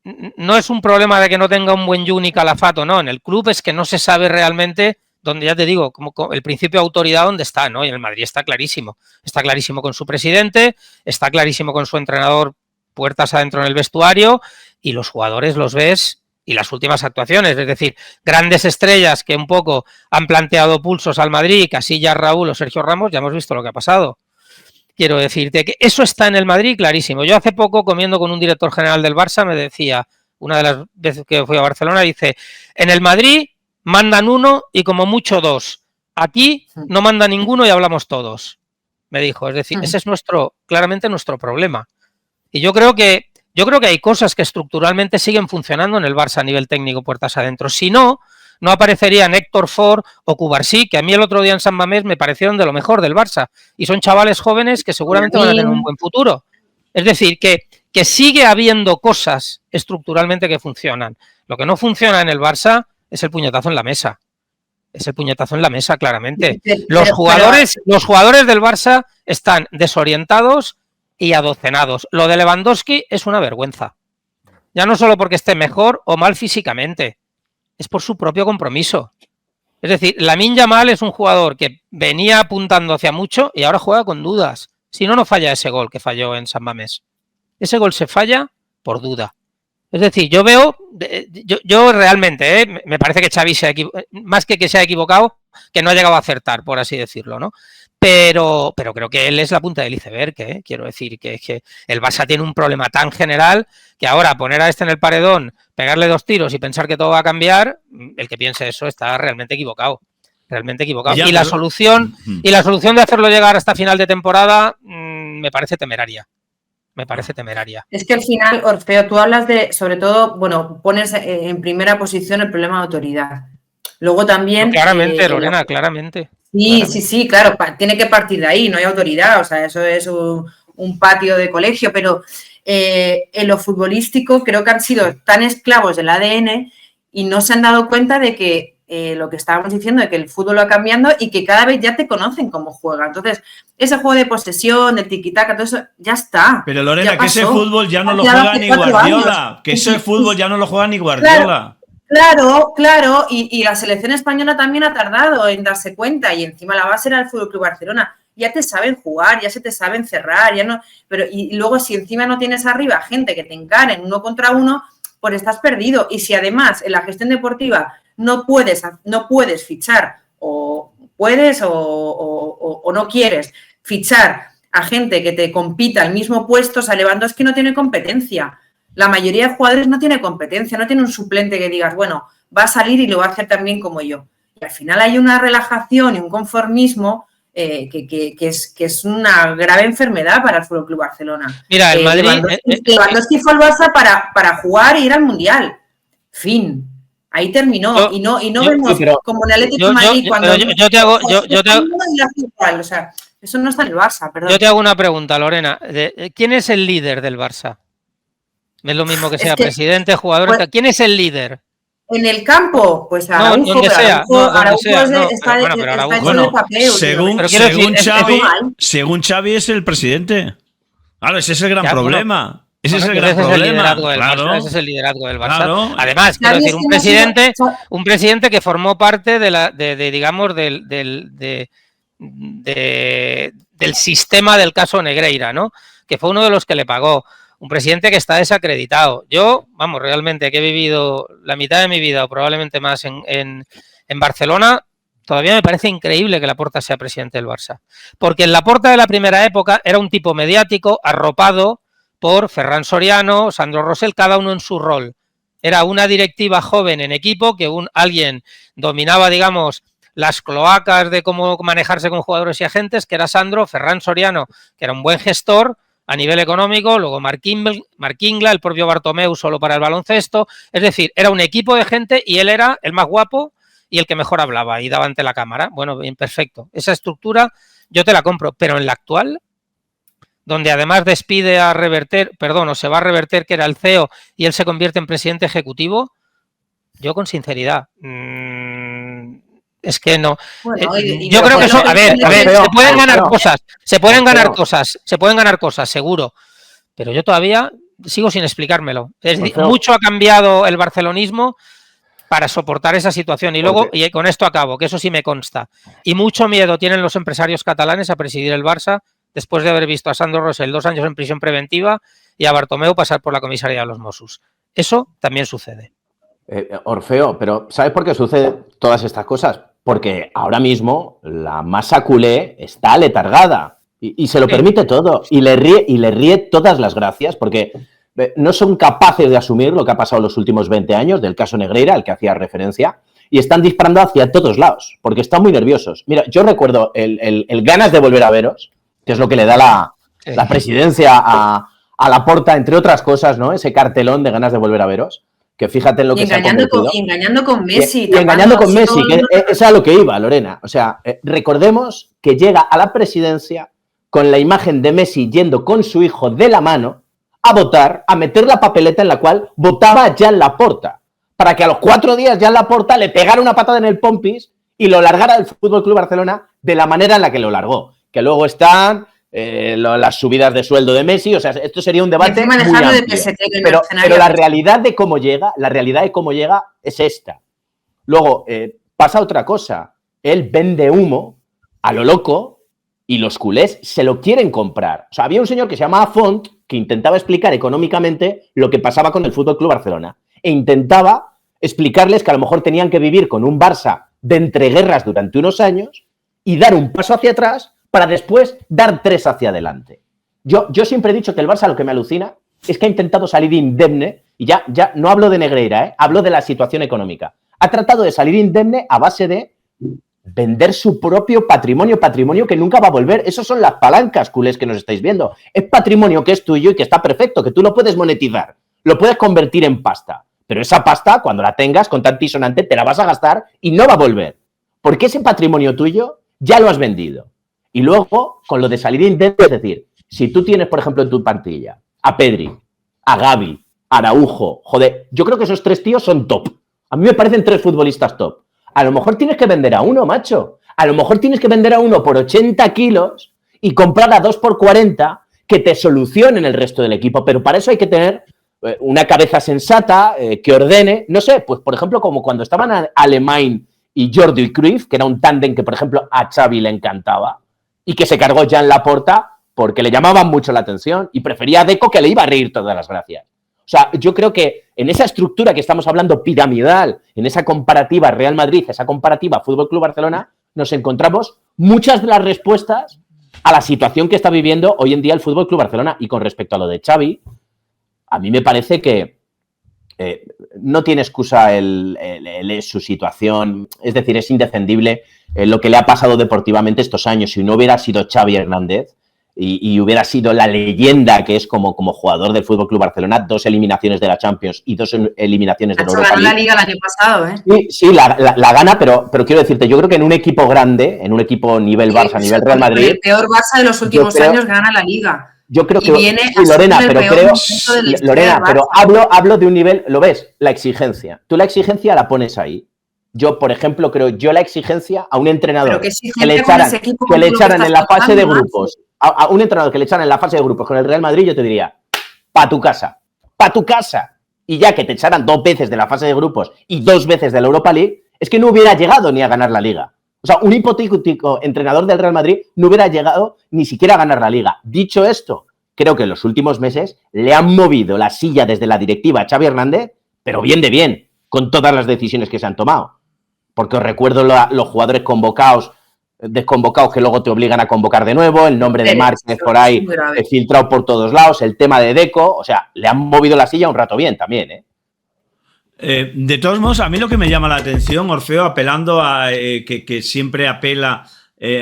no es un problema de que no tenga un buen Juni Calafat o no. En el club es que no se sabe realmente, donde ya te digo, como el principio de autoridad donde está, ¿no? Y en el Madrid está clarísimo. Está clarísimo con su presidente, está clarísimo con su entrenador puertas adentro en el vestuario y los jugadores los ves y las últimas actuaciones, es decir, grandes estrellas que un poco han planteado pulsos al Madrid, Casillas, Raúl o Sergio Ramos, ya hemos visto lo que ha pasado. Quiero decirte que eso está en el Madrid clarísimo. Yo hace poco, comiendo con un director general del Barça, me decía, una de las veces que fui a Barcelona, dice, en el Madrid mandan uno y como mucho dos. Aquí no manda ninguno y hablamos todos, me dijo. Es decir, ese es claramente nuestro problema. Y yo creo que hay cosas que estructuralmente siguen funcionando en el Barça a nivel técnico puertas adentro. Si no, no aparecerían Héctor Ford o Cubarsí, que a mí el otro día en San Mamés me parecieron de lo mejor del Barça. Y son chavales jóvenes que seguramente van a tener un buen futuro. Es decir, que sigue habiendo cosas estructuralmente que funcionan. Lo que no funciona en el Barça es el puñetazo en la mesa. Es el puñetazo en la mesa, claramente. Los jugadores del Barça están desorientados y adocenados. Lo de Lewandowski es una vergüenza. Ya no solo porque esté mejor o mal físicamente, es por su propio compromiso. Es decir, Lamine Yamal es un jugador que venía apuntando hacia mucho y ahora juega con dudas. Si no, no falla ese gol que falló en San Mamés. Ese gol se falla por duda. Es decir, yo veo, yo realmente, me parece que Xavi más que se ha equivocado, que no ha llegado a acertar, por así decirlo, ¿no? Pero creo que él es la punta del iceberg, ¿eh? Quiero decir que el Barça tiene un problema tan general que ahora poner a este en el paredón, pegarle 2 tiros y pensar que todo va a cambiar, el que piense eso está realmente equivocado. Realmente equivocado. Ya, y la solución de hacerlo llegar hasta final de temporada me parece temeraria. Es que al final, Orfeo, tú hablas de, sobre todo, bueno, pones en primera posición el problema de autoridad. Luego también... No, claramente, Lorena, claramente. Sí, claro, tiene que partir de ahí, no hay autoridad, o sea, eso es un patio de colegio, pero en lo futbolístico creo que han sido tan esclavos del ADN y no se han dado cuenta de que lo que estábamos diciendo, de que el fútbol va cambiando y que cada vez ya te conocen cómo juega. Entonces, ese juego de posesión, de tiquitaca, todo eso, ya está. Pero Lorena, que ese fútbol ya no lo juega ni Guardiola. Que ese fútbol ya no lo juega ni Guardiola. Claro, y la selección española también ha tardado en darse cuenta y encima la base era el FC Barcelona. Ya te saben jugar, ya se te saben cerrar, ya no. Y luego si encima no tienes arriba gente que te encaren 1 contra 1, pues estás perdido. Y si además en la gestión deportiva no puedes fichar o puedes o no quieres fichar a gente que te compita al mismo puesto, o sea, Lewandowski no tiene competencia. La mayoría de jugadores no tiene competencia, no tiene un suplente que digas, bueno, va a salir y lo va a hacer tan bien como yo. Y al final hay una relajación y un conformismo que es una grave enfermedad para el FC Barcelona. Mira, el Madrid... Lewandowski fue al Barça para jugar e ir al Mundial. Fin. Ahí terminó. Y no vemos como en el Atlético de Madrid cuando... Yo te hago... O sea, eso no está en el Barça, perdón. Yo te hago una pregunta, Lorena. ¿Quién es el líder del Barça? Es lo mismo que sea presidente, jugador... Pues, ¿quién es el líder? En el campo, pues Araujo, no, donde sea, pero Araujo según Xavi es el presidente. Claro, ese es el gran problema. Ese es el liderazgo del Barça. Claro. Además, quiero decir, un presidente que formó parte digamos, del sistema del caso Negreira, ¿no? Que fue uno de los que le pagó. Un presidente que está desacreditado. Yo, vamos, realmente que he vivido la mitad de mi vida o probablemente más en Barcelona, todavía me parece increíble que Laporta sea presidente del Barça. Porque en Laporta de la primera época era un tipo mediático arropado por Ferran Soriano, Sandro Rosell, cada uno en su rol. Era una directiva joven en equipo que alguien dominaba, digamos, las cloacas de cómo manejarse con jugadores y agentes, que era Sandro, Ferran Soriano, que era un buen gestor a nivel económico, luego Marc Ingla, el propio Bartomeu solo para el baloncesto, es decir, era un equipo de gente y él era el más guapo y el que mejor hablaba y daba ante la cámara. Bueno, bien, perfecto. Esa estructura yo te la compro, pero en la actual, donde además despide se va a Reverter, que era el CEO, y él se convierte en presidente ejecutivo, yo con sinceridad... es que no. Bueno, yo creo que eso, a ver, se pueden ganar cosas, seguro, pero yo todavía sigo sin explicármelo. Es decir, mucho ha cambiado el barcelonismo para soportar esa situación. Y luego, y con esto acabo, que eso sí me consta, y mucho miedo tienen los empresarios catalanes a presidir el Barça después de haber visto a Sandro Rosell 2 años en prisión preventiva y a Bartomeu pasar por la comisaría de los Mossos. Eso también sucede. Orfeo, pero ¿sabes por qué suceden todas estas cosas? Porque ahora mismo la masa culé está letargada y se lo permite todo y le ríe todas las gracias porque no son capaces de asumir lo que ha pasado los últimos 20 años del caso Negreira, al que hacía referencia, y están disparando hacia todos lados porque están muy nerviosos. Mira, yo recuerdo el ganas de volver a veros, que es lo que le da la presidencia a Laporta, entre otras cosas, ¿no? Ese cartelón de ganas de volver a veros. Que fíjate en lo que se ha convertido. Y engañando con Messi. Y engañando con Messi, que es a lo que iba, Lorena. O sea, recordemos que llega a la presidencia con la imagen de Messi yendo con su hijo de la mano a votar, a meter la papeleta en la cual votaba a Joan Laporta, para que a los 4 días Joan Laporta le pegara una patada en el pompis y lo largara del FC Barcelona de la manera en la que lo largó. Que luego están... las subidas de sueldo de Messi, o sea, esto sería un debate muy amplio, pero la realidad de cómo llega es esta. Luego, pasa otra cosa. Él vende humo a lo loco y los culés se lo quieren comprar. O sea, había un señor que se llamaba Font que intentaba explicar económicamente lo que pasaba con el FC Barcelona e intentaba explicarles que a lo mejor tenían que vivir con un Barça de entreguerras durante unos años y dar un paso hacia atrás para después dar 3 hacia adelante. Yo siempre he dicho que el Barça lo que me alucina es que ha intentado salir indemne, y ya no hablo de Negreira, hablo de la situación económica. Ha tratado de salir indemne a base de vender su propio patrimonio que nunca va a volver. Esas son las palancas, culés, que nos estáis viendo. Es patrimonio que es tuyo y que está perfecto, que tú lo puedes monetizar, lo puedes convertir en pasta. Pero esa pasta, cuando la tengas con tan tisonante, te la vas a gastar y no va a volver. Porque ese patrimonio tuyo ya lo has vendido. Y luego, con lo de salir indemne, es decir, si tú tienes, por ejemplo, en tu plantilla a Pedri, a Gavi, a Araujo, joder, yo creo que esos 3 tíos son top. A mí me parecen 3 futbolistas top. A lo mejor tienes que vender a uno, macho. A lo mejor tienes que vender a uno por 80 kilos y comprar a 2 por 40 que te solucionen el resto del equipo. Pero para eso hay que tener una cabeza sensata que ordene, no sé, pues por ejemplo como cuando estaban Alemán y Jordi Cruyff, que era un tándem que por ejemplo a Xavi le encantaba y que se cargó Joan Laporta porque le llamaban mucho la atención y prefería a Deco, que le iba a reír todas las gracias. O sea, yo creo que en esa estructura que estamos hablando piramidal, en esa comparativa Real Madrid, esa comparativa Fútbol Club Barcelona, nos encontramos muchas de las respuestas a la situación que está viviendo hoy en día el Fútbol Club Barcelona. Y con respecto a lo de Xavi, a mí me parece que no tiene excusa su situación. Es decir, es indefendible lo que le ha pasado deportivamente estos años. Si no hubiera sido Xavi Hernández y hubiera sido la leyenda que es como jugador del FC Barcelona, 2 eliminaciones de la Champions y 2 eliminaciones de la Europa League. Ganó la Liga el año pasado, ¿eh? Sí, la gana, pero quiero decirte, yo creo que en un equipo grande, en un equipo nivel Barça, nivel Real Madrid... El peor Barça de los últimos años gana la Liga. Yo creo que viene Lorena, pero hablo de un nivel, ¿lo ves? La exigencia. Tú la exigencia la pones ahí. Yo, por ejemplo, la exigencia a un entrenador que le echaran en la fase de grupos, a un entrenador que le echaran en la fase de grupos con el Real Madrid, yo te diría, pa' tu casa. Y ya que te echaran 2 veces de la fase de grupos y 2 veces de la Europa League, es que no hubiera llegado ni a ganar la Liga. O sea, un hipotético entrenador del Real Madrid no hubiera llegado ni siquiera a ganar la Liga. Dicho esto, creo que en los últimos meses le han movido la silla desde la directiva a Xavi Hernández, pero bien de bien, con todas las decisiones que se han tomado. Porque os recuerdo los jugadores desconvocados que luego te obligan a convocar de nuevo, el nombre de Márquez por ahí filtrado por todos lados, el tema de Deco, o sea, le han movido la silla un rato bien también, ¿eh? De todos modos, a mí lo que me llama la atención, Orfeo, apelando a que siempre apela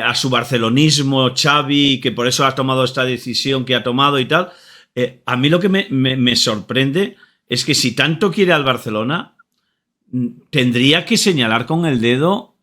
a su barcelonismo, Xavi, que por eso ha tomado esta decisión que ha tomado y tal, a mí lo que me sorprende es que si tanto quiere al Barcelona, tendría que señalar con el dedo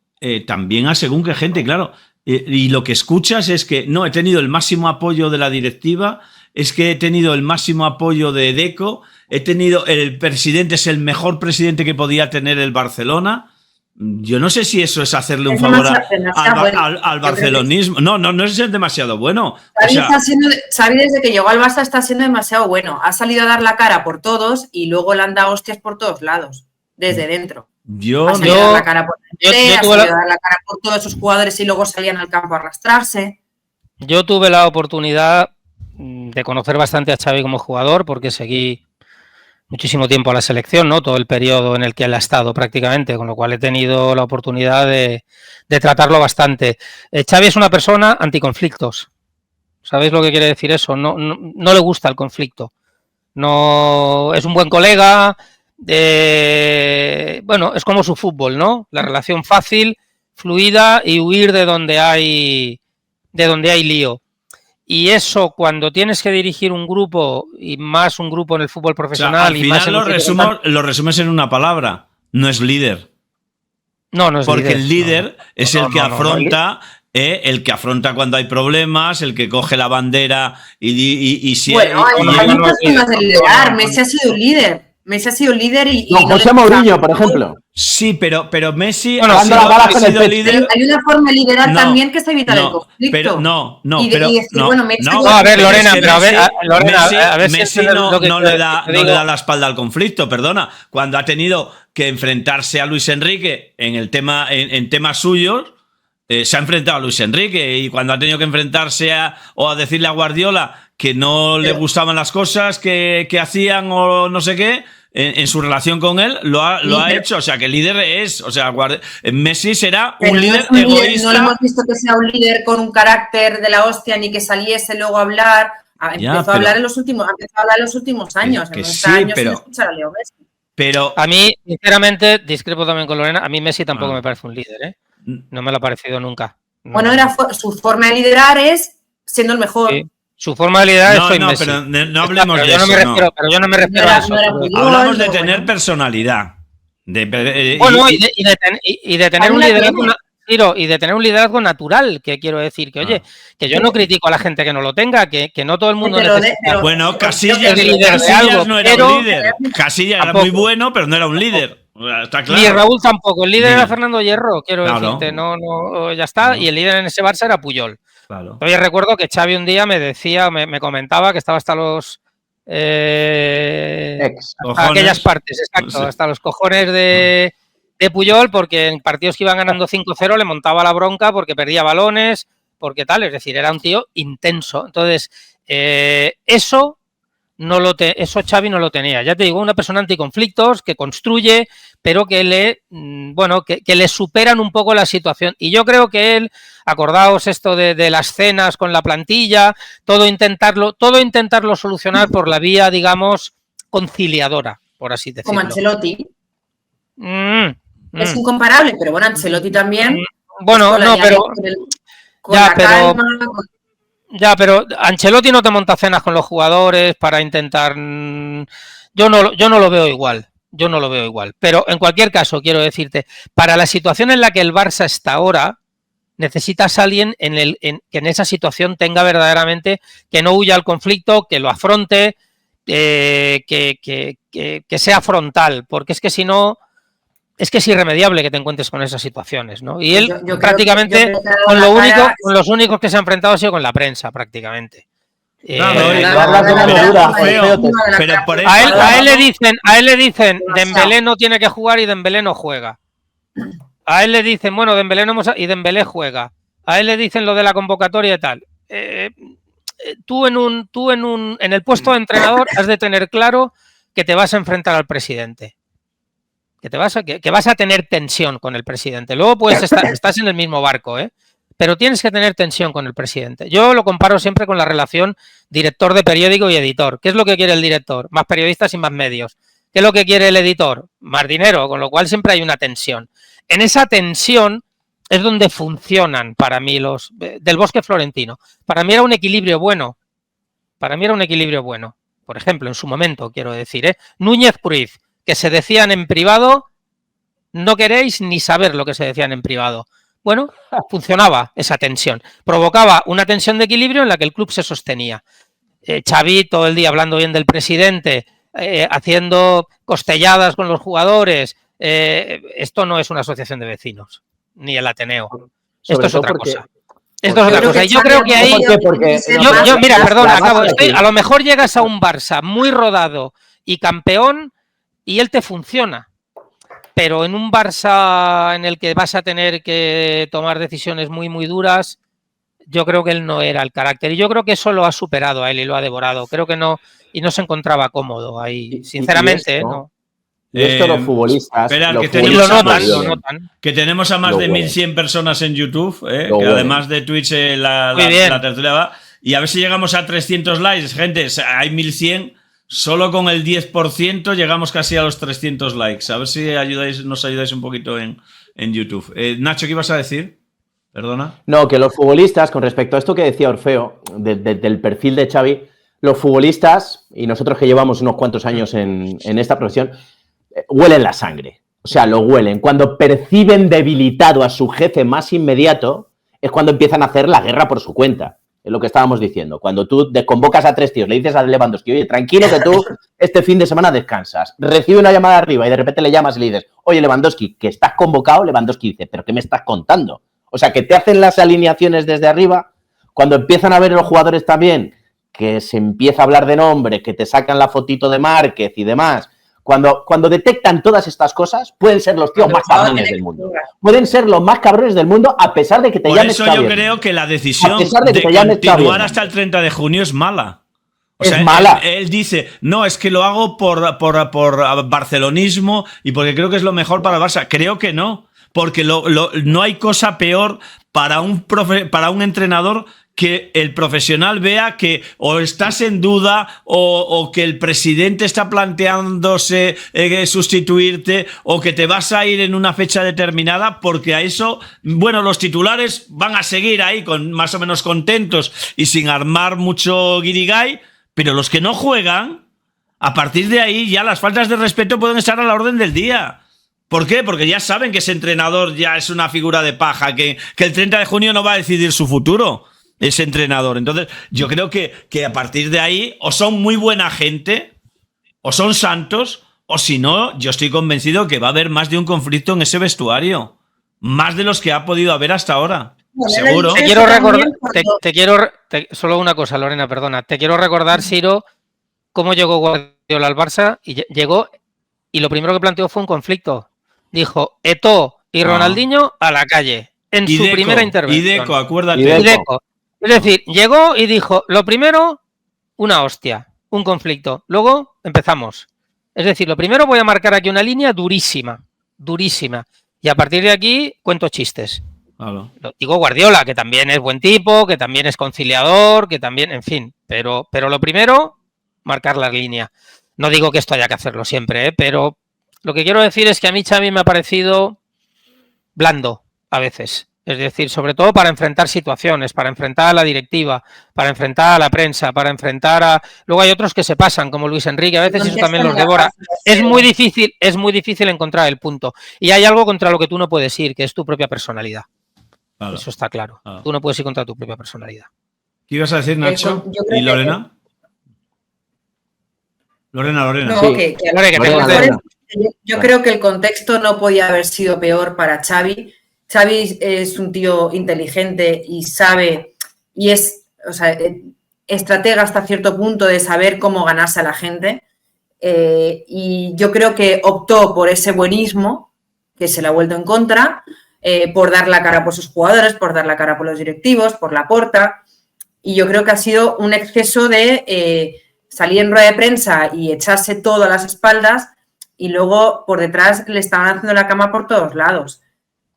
también a según qué gente, claro. Y lo que escuchas es que no, he tenido el máximo apoyo de la directiva, es que he tenido el máximo apoyo de Deco, el presidente es el mejor presidente que podía tener el Barcelona. Yo no sé si eso es hacerle un favor al barcelonismo. No es demasiado bueno. Xavi desde que llegó al Barça está siendo demasiado bueno. Ha salido a dar la cara por todos y luego le han dado hostias por todos lados, desde dentro. Ha salido a dar la cara por todos esos jugadores y luego salían al campo a arrastrarse. Yo tuve la oportunidad de conocer bastante a Xavi como jugador porque seguí muchísimo tiempo a la selección, ¿no? Todo el periodo en el que él ha estado prácticamente, con lo cual he tenido la oportunidad de tratarlo bastante. Xavi es una persona anticonflictos. ¿Sabéis lo que quiere decir eso? No le gusta el conflicto. No es un buen colega. Bueno, es como su fútbol, ¿no? La relación fácil, fluida y huir de donde hay lío. Y eso, cuando tienes que dirigir un grupo, y más un grupo en el fútbol profesional... O sea, al final lo resumes en una palabra. No es líder. No es líder. Porque el líder es el que afronta... el que afronta cuando hay problemas, el que coge la bandera y Bueno, hay muchas formas de liderar. Messi ha sido un líder. Messi ha sido líder y Don José Mourinho, por ejemplo. Sí, pero Messi Bueno, ha sido líder. Hay una forma de liderar también que es evitar el conflicto. Y decir, a ver, Lorena, pero a ver Messi no le da la espalda al conflicto, perdona. Cuando ha tenido que enfrentarse a Luis Enrique en temas suyos, se ha enfrentado a Luis Enrique, y cuando ha tenido que enfrentarse a decirle a Guardiola que no le gustaban las cosas que hacían o no sé qué, en su relación con él, lo ha hecho. O sea, que el líder es... O sea, Messi será un líder egoísta. No lo hemos visto que sea un líder con un carácter de la hostia, ni que saliese luego a hablar. Empezó a hablar en los últimos años. Que en sí, años pero... sin escuchar a Leo Messi. Pero... A mí, sinceramente, discrepo también con Lorena, a mí Messi tampoco me parece un líder, ¿eh? No me lo ha parecido nunca. No. Bueno, su forma de liderar es siendo el mejor. Sí. Su forma de liderar es soy Messi. Pero no hablemos de eso. Pero yo no me refiero a eso. Hablamos de tener personalidad. Y de tener un liderazgo... Y de tener un liderazgo natural, que quiero decir, que oye, que yo no critico a la gente que no lo tenga, que no todo el mundo necesita. Bueno, Casillas no era un líder. Casillas era muy bueno, pero no era un líder. Está claro. Y Raúl tampoco. El líder era Fernando Hierro, quiero decirte. No, ya está. Y el líder en ese Barça era Puyol. Claro. Todavía recuerdo que Xavi un día me decía, me comentaba que estaba hasta los aquellas partes, exacto, sí. Hasta los cojones de Puyol, porque en partidos que iban ganando 5-0 le montaba la bronca porque perdía balones, porque tal, es decir, era un tío intenso. Entonces, eso Xavi no lo tenía. Ya te digo, una persona anticonflictos, que construye, pero que le superan un poco la situación. Y yo creo que él, acordaos esto de las cenas con la plantilla, todo intentarlo solucionar por la vía, digamos, conciliadora, por así decirlo. Como Ancelotti. Es incomparable, pero bueno, Ancelotti también. Bueno, no, pero... pero Ancelotti no te monta cenas con los jugadores para intentar... Yo no lo veo igual. Pero en cualquier caso, quiero decirte, para la situación en la que el Barça está ahora, necesitas a alguien que en esa situación tenga verdaderamente, que no huya al conflicto, que lo afronte, que sea frontal, porque es que si no... Es que es irremediable que te encuentres con esas situaciones, ¿no? Y él yo prácticamente con los únicos que se ha enfrentado ha sido con la prensa, prácticamente. A él le dicen Dembélé no tiene que jugar y Dembélé no juega. A él le dicen, bueno, Dembélé y Dembélé juega. A él le dicen lo de la convocatoria y tal. Tú en el puesto de entrenador has de tener claro que te vas a enfrentar al presidente. Que vas a tener tensión con el presidente. Luego puedes estás en el mismo barco, pero tienes que tener tensión con el presidente. Yo lo comparo siempre con la relación director de periódico y editor. ¿Qué es lo que quiere el director? Más periodistas y más medios. ¿Qué es lo que quiere el editor? Más dinero, con lo cual siempre hay una tensión. En esa tensión es donde funcionan para mí los del Bosque Florentino. Para mí era un equilibrio bueno. Por ejemplo, en su momento, quiero decir, Núñez Cruz, que se decían en privado, no queréis ni saber lo que se decían en privado. Bueno, funcionaba esa tensión. Provocaba una tensión de equilibrio en la que el club se sostenía. Xavi todo el día hablando bien del presidente, haciendo costelladas con los jugadores. Esto no es una asociación de vecinos, ni el Ateneo. Esto es otra cosa. Esto es otra cosa. Y yo creo que ahí... Mira, perdón, acabo. A lo mejor llegas a un Barça muy rodado y campeón, y él te funciona, pero en un Barça en el que vas a tener que tomar decisiones muy, muy duras, yo creo que él no era el carácter. Y yo creo que eso lo ha superado a él y lo ha devorado. Creo que no, y no se encontraba cómodo ahí, sinceramente. ¿No? Y esto los futbolistas... lo notan. Que tenemos a más de 1.100 personas en YouTube, que además de Twitch la tertulia va. Y a ver si llegamos a 300 likes. Gente, hay 1.100... Solo con el 10% llegamos casi a los 300 likes. A ver si nos ayudáis un poquito en YouTube. Nacho, ¿qué ibas a decir? Perdona. No, que los futbolistas, con respecto a esto que decía Orfeo, del perfil de Xavi, los futbolistas, y nosotros que llevamos unos cuantos años en esta profesión, huelen la sangre. O sea, lo huelen. Cuando perciben debilitado a su jefe más inmediato, es cuando empiezan a hacer la guerra por su cuenta. Es lo que estábamos diciendo. Cuando tú desconvocas a 3 tíos, le dices a Lewandowski, oye, tranquilo que tú este fin de semana descansas. Recibe una llamada arriba y de repente le llamas y le dices, oye, Lewandowski, que estás convocado. Lewandowski dice, ¿pero qué me estás contando? O sea, que te hacen las alineaciones desde arriba. Cuando empiezan a ver los jugadores también, que se empieza a hablar de nombre, que te sacan la fotito de Márquez y demás. Cuando detectan todas estas cosas, pueden ser los tíos más cabrones del mundo. Pueden ser los más cabrones del mundo a pesar de que te llames Xavi. Por eso yo creo que la decisión de continuar hasta el 30 de junio es mala. O sea, es mala. Él dice, no, es que lo hago por barcelonismo y porque creo que es lo mejor para el Barça. Creo que no, porque no hay cosa peor para un entrenador que el profesional vea que o estás en duda o que el presidente está planteándose sustituirte o que te vas a ir en una fecha determinada, porque a eso, bueno, los titulares van a seguir ahí con más o menos contentos y sin armar mucho guirigay, pero los que no juegan, a partir de ahí ya las faltas de respeto pueden estar a la orden del día. ¿Por qué? Porque ya saben que ese entrenador ya es una figura de paja, que el 30 de junio no va a decidir su futuro ese entrenador. Entonces, yo creo que a partir de ahí o son muy buena gente, o son santos, o si no, yo estoy convencido que va a haber más de un conflicto en ese vestuario. Más de los que ha podido haber hasta ahora. Seguro. Te quiero recordar, solo una cosa, Lorena, perdona. Te quiero recordar, Siro, cómo llegó Guardiola al Barça y llegó y lo primero que planteó fue un conflicto. Dijo, Eto'o y Ronaldinho a la calle en su primera intervención. Y Deco, acuérdate. Y Deco. Es decir, llegó y dijo, lo primero, una hostia, un conflicto. Luego empezamos. Es decir, lo primero voy a marcar aquí una línea durísima, durísima. Y a partir de aquí cuento chistes. Claro. Digo Guardiola, que también es buen tipo, que también es conciliador, que también, en fin. Pero lo primero, marcar la línea. No digo que esto haya que hacerlo siempre, pero lo que quiero decir es que a mí Xavi me ha parecido blando a veces. Es decir, sobre todo para enfrentar situaciones, para enfrentar a la directiva, para enfrentar a la prensa, para enfrentar a... Luego hay otros que se pasan, como Luis Enrique, a veces eso también los devora. Es muy difícil encontrar el punto. Y hay algo contra lo que tú no puedes ir, que es tu propia personalidad. Claro. Eso está claro. Tú no puedes ir contra tu propia personalidad. ¿Qué ibas a decir, Nacho? ¿Y Lorena? Lorena. No, sí. Yo creo que el contexto no podía haber sido peor para Xavi. Xavi es un tío inteligente y sabe, y es, o sea, estratega hasta cierto punto de saber cómo ganarse a la gente. Y yo creo que optó por ese buenismo, que se le ha vuelto en contra, por dar la cara por sus jugadores, por dar la cara por los directivos, por Laporta. Y yo creo que ha sido un exceso de salir en rueda de prensa y echarse todo a las espaldas y luego por detrás le estaban haciendo la cama por todos lados.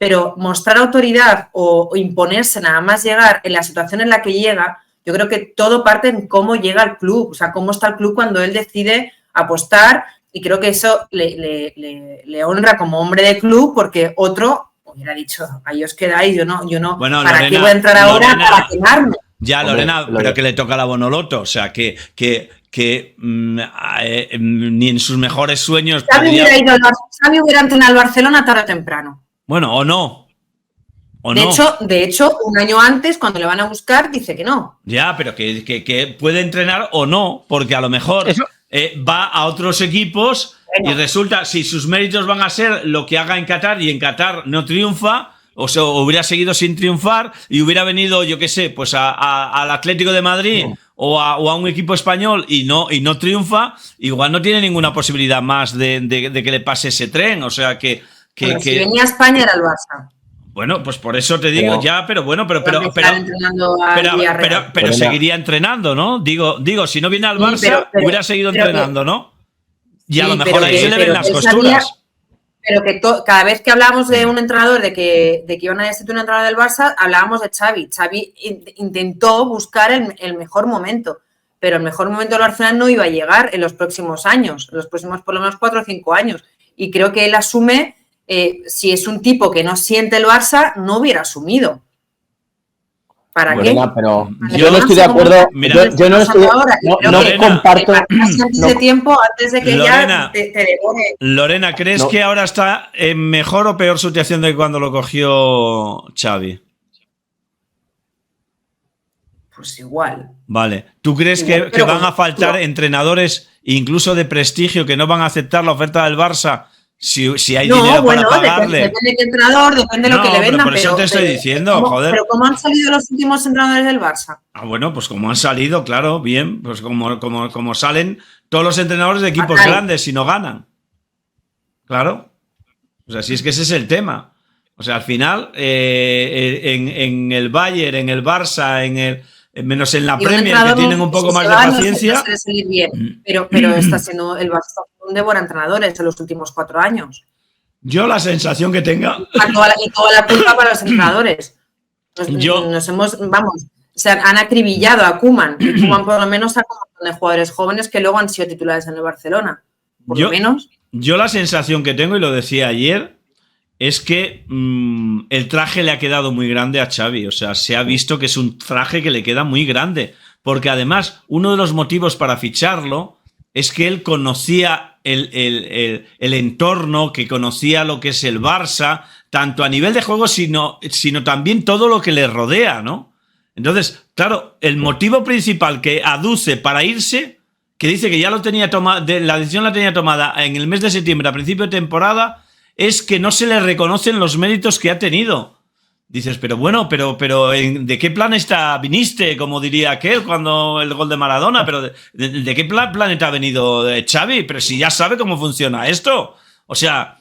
Pero mostrar autoridad o imponerse nada más llegar en la situación en la que llega, yo creo que todo parte en cómo llega al club, o sea, cómo está el club cuando él decide apostar, y creo que eso le honra como hombre de club, porque otro hubiera dicho, ahí os quedáis, yo no, bueno, ¿para Lorena, qué voy a entrar ahora para quemarme? Ya, Lorena, pero que le toca la Bonoloto, o sea, que ni en sus mejores sueños... Xavi hubiera entrenado al Barcelona tarde o temprano. Bueno, o no. De hecho, un año antes, cuando le van a buscar, dice que no. Ya, pero que puede entrenar o no, porque a lo mejor va a otros equipos y resulta, si sus méritos van a ser lo que haga en Qatar y en Qatar no triunfa, o sea, hubiera seguido sin triunfar y hubiera venido, yo qué sé, pues al Atlético de Madrid o a un equipo español y no triunfa, igual no tiene ninguna posibilidad más de que le pase ese tren, o sea que... Si venía a España era el Barça. Bueno, pues por eso te digo, pero seguiría entrenando, ¿no? Digo, si no viene al Barça, hubiera seguido entrenando, ¿no? Y a lo mejor ahí se le ven las costuras. Pero que cada vez que hablábamos de un entrenador, de que iban a destituir un entrenador del Barça, hablábamos de Xavi. Xavi intentó buscar el mejor momento, pero el mejor momento del Barcelona no iba a llegar en los próximos años, en los próximos por lo menos 4 o 5 años. Y creo que él asume... si es un tipo que no siente el Barça, no hubiera asumido. ¿Para qué? Pero yo no estoy de acuerdo. Mira, yo no estoy. No comparto. Antes de tiempo, antes de que Lorena, ya te devore. Lorena, ¿crees que ahora está en mejor o peor situación de cuando lo cogió Xavi? pues igual. Vale. ¿Tú crees Igual, que van a faltar entrenadores incluso de prestigio que no van a aceptar la oferta del Barça si hay dinero para pagarle? Depende de qué entrenador, depende de lo que le vendan. Por eso te estoy diciendo, joder. Pero ¿cómo han salido los últimos entrenadores del Barça? Bueno, pues como han salido, claro, bien, pues como salen todos los entrenadores de equipos grandes si no ganan. Claro. O sea, si es que ese es el tema. O sea, al final, en el Bayern, en el Barça, menos en la Premier, que tienen un poco más de paciencia. No salir bien, pero está siendo el Barça un devora entrenadores en los últimos 4 años. Yo la sensación que tenga... Y toda la culpa para los entrenadores. Han acribillado a Koeman. Y Koeman por lo menos ha un montón de jugadores jóvenes que luego han sido titulares en el Barcelona. Por lo menos. Yo la sensación que tengo, y lo decía ayer, es que el traje le ha quedado muy grande a Xavi. O sea, se ha visto que es un traje que le queda muy grande. Porque además, uno de los motivos para ficharlo es que él conocía el entorno, que conocía lo que es el Barça, tanto a nivel de juego, sino también todo lo que le rodea, ¿no? Entonces, claro, el motivo principal que aduce para irse, que dice que ya lo tenía tomado, la decisión la tenía tomada en el mes de septiembre, a principio de temporada, es que no se le reconocen los méritos que ha tenido. Dices, pero bueno, pero ¿de qué planeta viniste? Como diría aquel cuando el gol de Maradona, pero ¿de qué planeta ha venido Xavi? Pero si ya sabe cómo funciona esto. O sea,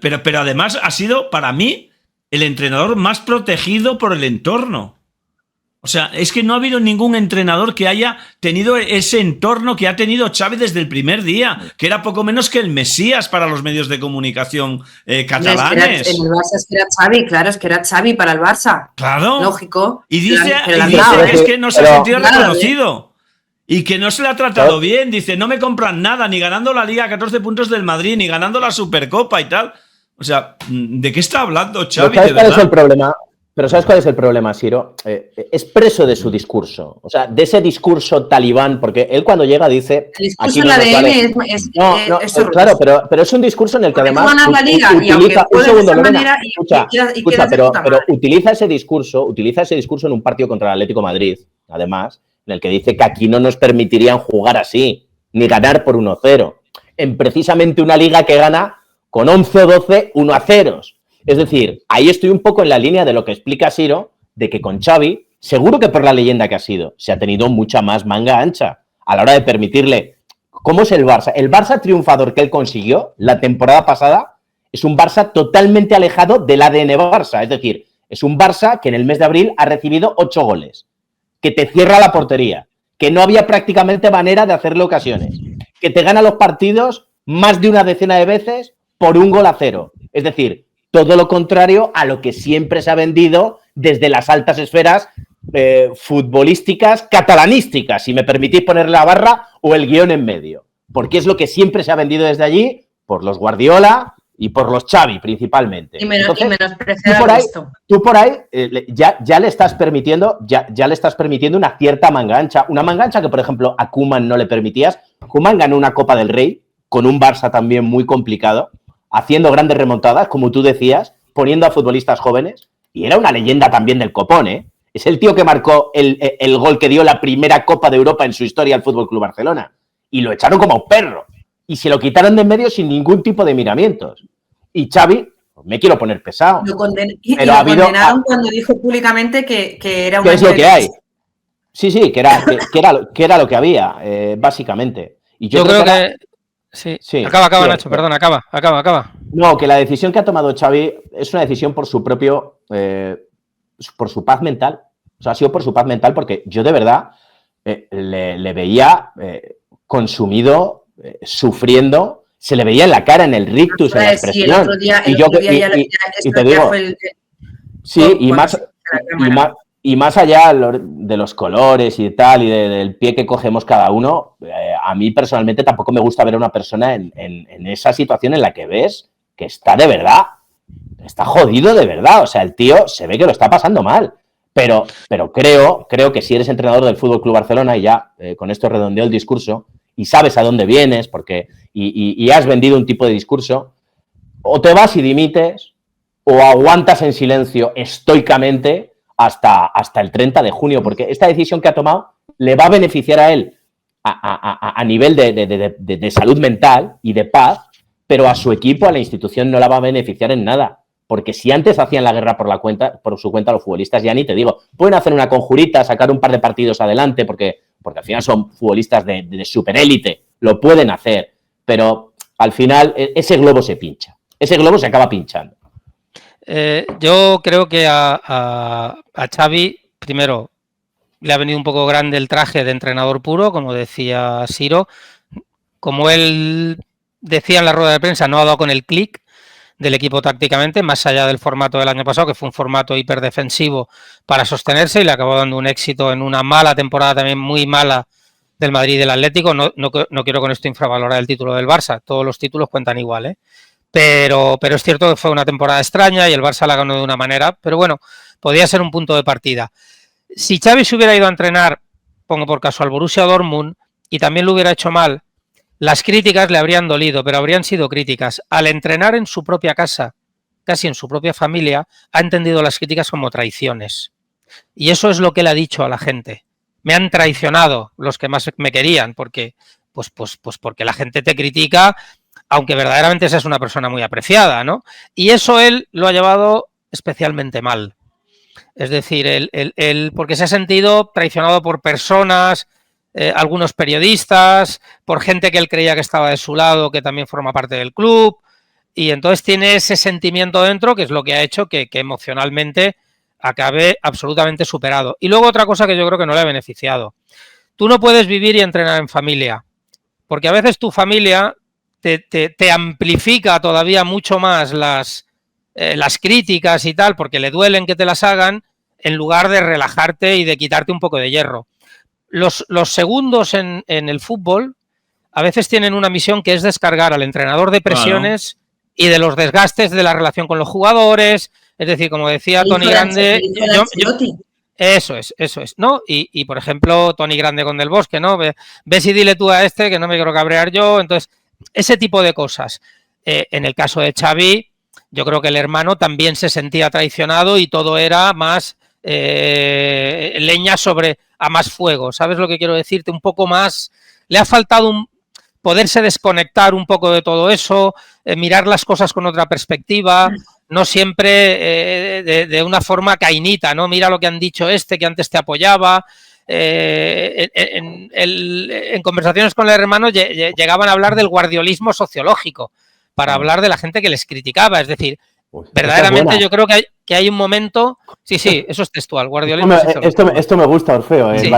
pero además ha sido, para mí, el entrenador más protegido por el entorno. O sea, es que no ha habido ningún entrenador que haya tenido ese entorno que ha tenido Xavi desde el primer día, que era poco menos que el Mesías para los medios de comunicación catalanes. En el Barça es que era Xavi, claro, es que era Xavi para el Barça. Claro. Lógico. Y dice que es que no se ha sentido reconocido. Y que no se le ha tratado bien. Dice, no me compran nada, ni ganando la Liga a 14 puntos del Madrid, ni ganando la Supercopa y tal. O sea, ¿de qué está hablando Xavi? ¿Sabes cuál es el problema? Pero ¿sabes cuál es el problema, Siro? Es preso de su discurso. O sea, de ese discurso talibán, porque él cuando llega dice... El discurso del ADN es claro, pero es un discurso en el que además... La liga, utiliza, y un segundo, Lorena, escucha, pero utiliza ese discurso en un partido contra el Atlético de Madrid, además, en el que dice que aquí no nos permitirían jugar así, ni ganar por 1-0. En precisamente una liga que gana con 11 o 12 1-0. Es decir, ahí estoy un poco en la línea de lo que explica Siro, de que con Xavi, seguro que por la leyenda que ha sido, se ha tenido mucha más manga ancha a la hora de permitirle... ¿Cómo es el Barça? El Barça triunfador que él consiguió la temporada pasada es un Barça totalmente alejado del ADN Barça. Es decir, es un Barça que en el mes de abril ha recibido 8 goles, que te cierra la portería, que no había prácticamente manera de hacerle ocasiones, que te gana los partidos más de una decena de veces por 1-0. Es decir, todo lo contrario a lo que siempre se ha vendido desde las altas esferas futbolísticas catalanísticas, si me permitís poner la barra o el guión en medio. Porque es lo que siempre se ha vendido desde allí por los Guardiola y por los Xavi principalmente. Tú por ahí ya le estás permitiendo una cierta manga ancha. Una manga ancha que, por ejemplo, a Koeman no le permitías. Koeman ganó una Copa del Rey con un Barça también muy complicado, haciendo grandes remontadas, como tú decías, poniendo a futbolistas jóvenes, y era una leyenda también del copón, ¿eh? Es el tío que marcó el gol que dio la primera Copa de Europa en su historia al FC Barcelona, y lo echaron como un perro, y se lo quitaron de en medio sin ningún tipo de miramientos. Y Xavi, pues me quiero poner pesado. Lo condenaron cuando dijo públicamente que era una... ¿Qué es lo que hay? Sí, que era lo que había, básicamente. Y yo creo que... Sí. Acaba, Nacho, perdón, acaba. No, que la decisión que ha tomado Xavi es una decisión por su propio, por su paz mental. O sea, ha sido por su paz mental porque yo de verdad le veía consumido, sufriendo, se le veía en la cara, en el rictus, en la expresión. Sí, el otro día y te digo, y más allá de los colores y tal, y del pie que cogemos cada uno, a mí personalmente tampoco me gusta ver a una persona en esa situación en la que ves que está de verdad, está jodido de verdad. O sea, el tío se ve que lo está pasando mal. Pero creo que si eres entrenador del FC Barcelona, y ya con esto redondeo el discurso, y sabes a dónde vienes, porque y has vendido un tipo de discurso, o te vas y dimites, o aguantas en silencio estoicamente hasta el 30 de junio, porque esta decisión que ha tomado le va a beneficiar a él a nivel de salud mental y de paz, pero a su equipo, a la institución, no la va a beneficiar en nada. Porque si antes hacían la guerra por su cuenta los futbolistas, ya ni te digo, pueden hacer una conjurita, sacar un par de partidos adelante, porque al final son futbolistas de superélite, lo pueden hacer, pero al final ese globo se pincha, ese globo se acaba pinchando. Yo creo que a Xavi, primero, le ha venido un poco grande el traje de entrenador puro, como decía Siro. Como él decía en la rueda de prensa, no ha dado con el clic del equipo tácticamente, más allá del formato del año pasado, que fue un formato hiperdefensivo para sostenerse, y le acabó dando un éxito en una mala temporada también muy mala del Madrid y del Atlético. No quiero con esto infravalorar el título del Barça, todos los títulos cuentan igual, ¿eh? Pero es cierto que fue una temporada extraña y el Barça la ganó de una manera, pero bueno, podía ser un punto de partida. Si Xavi se hubiera ido a entrenar, pongo por caso al Borussia Dortmund, y también lo hubiera hecho mal, las críticas le habrían dolido, pero habrían sido críticas. Al entrenar en su propia casa, casi en su propia familia, ha entendido las críticas como traiciones. Y eso es lo que él ha dicho a la gente. Me han traicionado los que más me querían, porque porque la gente te critica, aunque verdaderamente seas una persona muy apreciada, ¿no? Y eso él lo ha llevado especialmente mal. Es decir, él porque se ha sentido traicionado por personas, algunos periodistas, por gente que él creía que estaba de su lado, que también forma parte del club, y entonces tiene ese sentimiento dentro, que es lo que ha hecho que emocionalmente acabe absolutamente superado. Y luego otra cosa que yo creo que no le ha beneficiado. Tú no puedes vivir y entrenar en familia, porque a veces tu familia te amplifica todavía mucho más las críticas y tal, porque le duelen que te las hagan, en lugar de relajarte y de quitarte un poco de hierro. Los segundos en el fútbol a veces tienen una misión que es descargar al entrenador de presiones, claro, y de los desgastes de la relación con los jugadores. Es decir, como decía Tony Grande, eso es, ¿no? Y por ejemplo, Tony Grande con Del Bosque, ¿no? Ves y dile tú a este que no me quiero cabrear yo. Entonces, ese tipo de cosas. En el caso de Xavi, yo creo que el hermano también se sentía traicionado y todo era más leña a más fuego. ¿Sabes lo que quiero decirte? Un poco más, le ha faltado poderse desconectar un poco de todo eso, mirar las cosas con otra perspectiva, no siempre de una forma cainita, ¿no? Mira lo que han dicho que antes te apoyaba. En conversaciones con el hermano llegaban a hablar del guardiolismo sociológico, para hablar de la gente que les criticaba. Es decir, verdaderamente yo creo que hay un momento... Sí, eso es textual, guardiolismo sociológico. Esto me gusta, Orfeo, sí.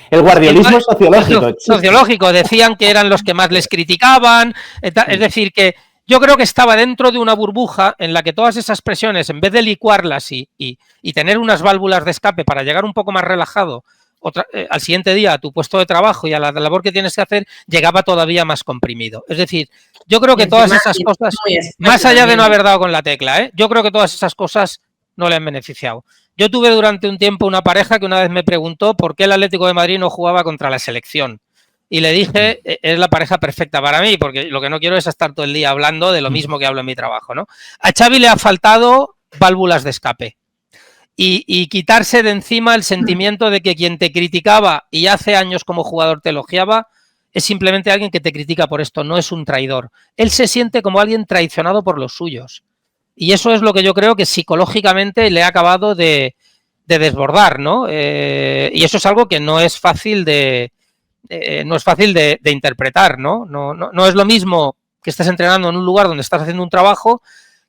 El guardiolismo sociológico. Sociológico, decían que eran los que más les criticaban, es decir, que yo creo que estaba dentro de una burbuja en la que todas esas presiones, en vez de licuarlas y tener unas válvulas de escape para llegar un poco más relajado al siguiente día a tu puesto de trabajo y a la labor que tienes que hacer, llegaba todavía más comprimido. Es decir, yo creo que todas esas cosas, más allá de no haber dado con la tecla, yo creo que todas esas cosas no le han beneficiado. Yo tuve durante un tiempo una pareja que una vez me preguntó por qué el Atlético de Madrid no jugaba contra la selección. Y le dije, es la pareja perfecta para mí, porque lo que no quiero es estar todo el día hablando de lo mismo que hablo en mi trabajo, ¿no? A Xavi le ha faltado válvulas de escape. Y quitarse de encima el sentimiento de que quien te criticaba y hace años como jugador te elogiaba es simplemente alguien que te critica por esto, no es un traidor. Él se siente como alguien traicionado por los suyos. Y eso es lo que yo creo que psicológicamente le ha acabado de desbordar, ¿no? Y eso es algo que no es fácil de interpretar, ¿no? No es lo mismo que estés entrenando en un lugar donde estás haciendo un trabajo,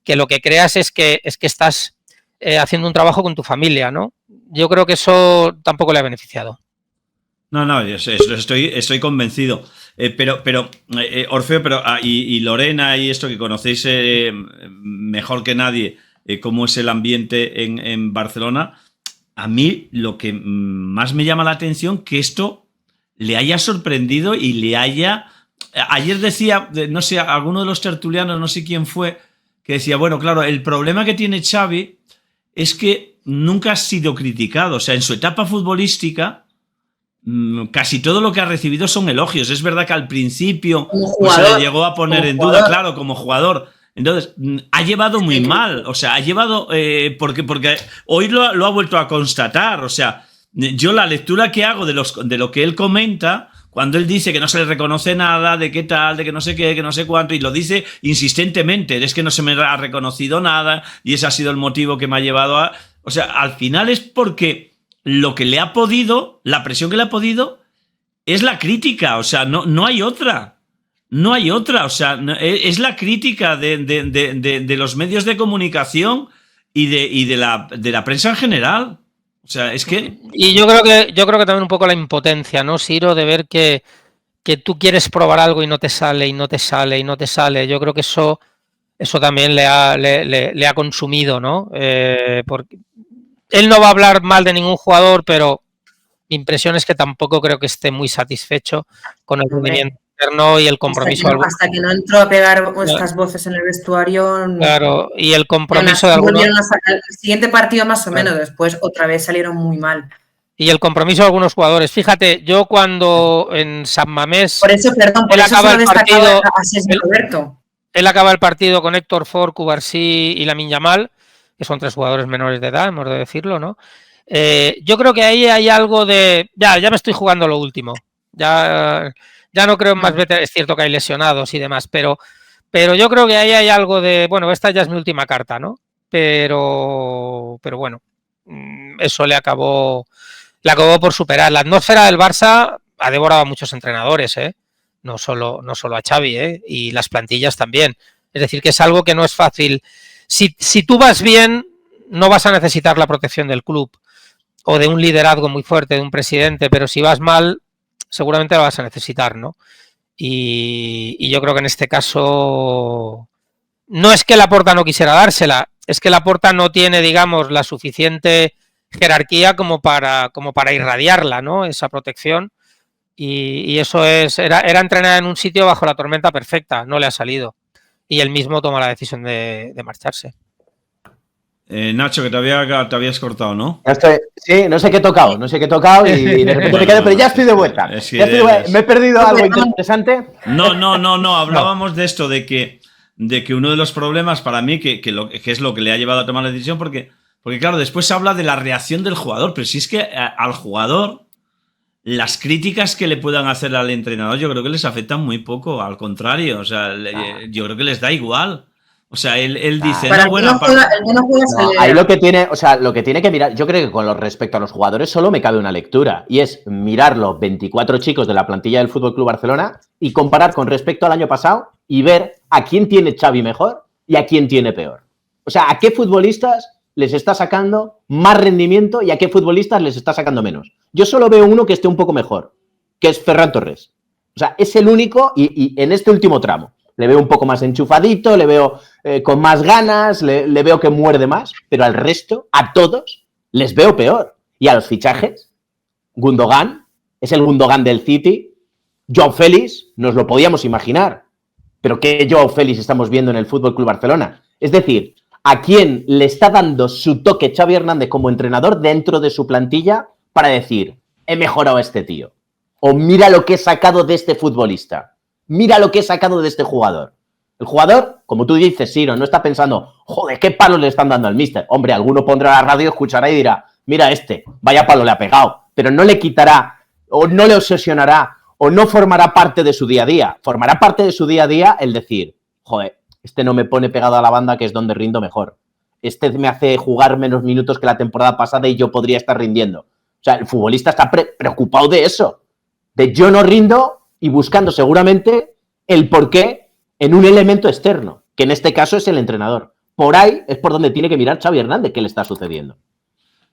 que lo que creas es que estás haciendo un trabajo con tu familia, ¿no? Yo creo que eso tampoco le ha beneficiado. No, yo estoy convencido. Pero Orfeo, y Lorena y esto que conocéis mejor que nadie, cómo es el ambiente en Barcelona, a mí lo que más me llama la atención que esto le haya sorprendido y le haya... Ayer decía, no sé, alguno de los tertulianos, no sé quién fue, que decía, bueno, claro, el problema que tiene Xavi es que nunca ha sido criticado. O sea, en su etapa futbolística, casi todo lo que ha recibido son elogios. Es verdad que al principio se le llegó a poner en duda, claro, como jugador. Entonces, ha llevado muy mal, o sea, ha llevado, porque hoy lo ha vuelto a constatar, o sea, yo la lectura que hago de lo que él comenta, cuando él dice que no se le reconoce nada, de qué tal, de que no sé qué, que no sé cuánto, y lo dice insistentemente, es que no se me ha reconocido nada, y ese ha sido el motivo que me ha llevado a... O sea, al final es porque lo que le ha podido, la presión que le ha podido, es la crítica, o sea, no hay otra. No hay otra, o sea, es la crítica de los medios de comunicación y de la prensa en general. O sea, es que... Y yo creo que también un poco la impotencia, ¿no, Siro? De ver que tú quieres probar algo y no te sale, y no te sale, y no te sale. Yo creo que eso también le ha consumido, ¿no? Porque él no va a hablar mal de ningún jugador, pero mi impresión es que tampoco creo que esté muy satisfecho con el rendimiento interno y el compromiso. Hasta que no entró a pegar estas voces en el vestuario. Claro, y el compromiso de algunos... El siguiente partido más o menos, después otra vez salieron muy mal. Y el compromiso de algunos jugadores. Fíjate, yo cuando en San Mamés... Por eso acaba el partido, él acaba el partido con Héctor Ford, Cubarsí y Lamine Yamal, que son 3 jugadores menores de edad, hemos de decirlo, ¿no? Yo creo que ahí hay algo de... Ya me estoy jugando lo último. Ya no creo en más veces, es cierto que hay lesionados y demás, pero yo creo que ahí hay algo de, bueno, esta ya es mi última carta, ¿no? Pero bueno, eso le acabó por superar. La atmósfera del Barça ha devorado a muchos entrenadores, no solo a Xavi, y las plantillas también. Es decir, que es algo que no es fácil. Si tú vas bien, no vas a necesitar la protección del club o de un liderazgo muy fuerte, de un presidente, pero si vas mal, seguramente lo vas a necesitar, ¿no? Y yo creo que en este caso no es que Laporta no quisiera dársela, es que Laporta no tiene, digamos, la suficiente jerarquía como para irradiarla, ¿no? Esa protección. Y eso era entrenar en un sitio bajo la tormenta perfecta, no le ha salido. Y él mismo toma la decisión de marcharse. Nacho, que te habías cortado, ¿no? Sí, no sé qué he tocado y de repente me quedé, pero ya estoy de vuelta. ¿Me he perdido algo interesante? No, hablábamos de esto, de que uno de los problemas para mí, que es lo que le ha llevado a tomar la decisión, porque claro, después se habla de la reacción del jugador, pero si es que al jugador las críticas que le puedan hacer al entrenador yo creo que les afectan muy poco, al contrario, o sea, yo creo que les da igual. O sea, él dice, ahí lo que tiene que mirar, yo creo que con respecto a los jugadores solo me cabe una lectura, y es mirar los 24 chicos de la plantilla del FC Barcelona y comparar con respecto al año pasado y ver a quién tiene Xavi mejor y a quién tiene peor. O sea, a qué futbolistas les está sacando más rendimiento y a qué futbolistas les está sacando menos. Yo solo veo uno que esté un poco mejor, que es Ferran Torres. O sea, es el único y en este último tramo. Le veo un poco más enchufadito, le veo con más ganas, le veo que muerde más, pero al resto, a todos, les veo peor. Y a los fichajes, Gundogan, es el Gundogan del City, Joao Félix, nos lo podíamos imaginar, pero ¿qué Joao Félix estamos viendo en el FC Barcelona? Es decir, ¿a quién le está dando su toque Xavi Hernández como entrenador dentro de su plantilla para decir, he mejorado a este tío? O mira lo que he sacado de este futbolista. Mira lo que he sacado de este jugador. El jugador, como tú dices, Siro, no está pensando, joder, ¿qué palos le están dando al míster? Hombre, alguno pondrá la radio, escuchará y dirá, mira vaya palo le ha pegado. Pero no le quitará, o no le obsesionará, o no formará parte de su día a día. Formará parte de su día a día el decir, joder, no me pone pegado a la banda, que es donde rindo mejor. Me hace jugar menos minutos que la temporada pasada y yo podría estar rindiendo. O sea, el futbolista está preocupado de eso. De yo no rindo y buscando seguramente el porqué en un elemento externo, que en este caso es el entrenador. Por ahí es por donde tiene que mirar Xavi Hernández qué le está sucediendo.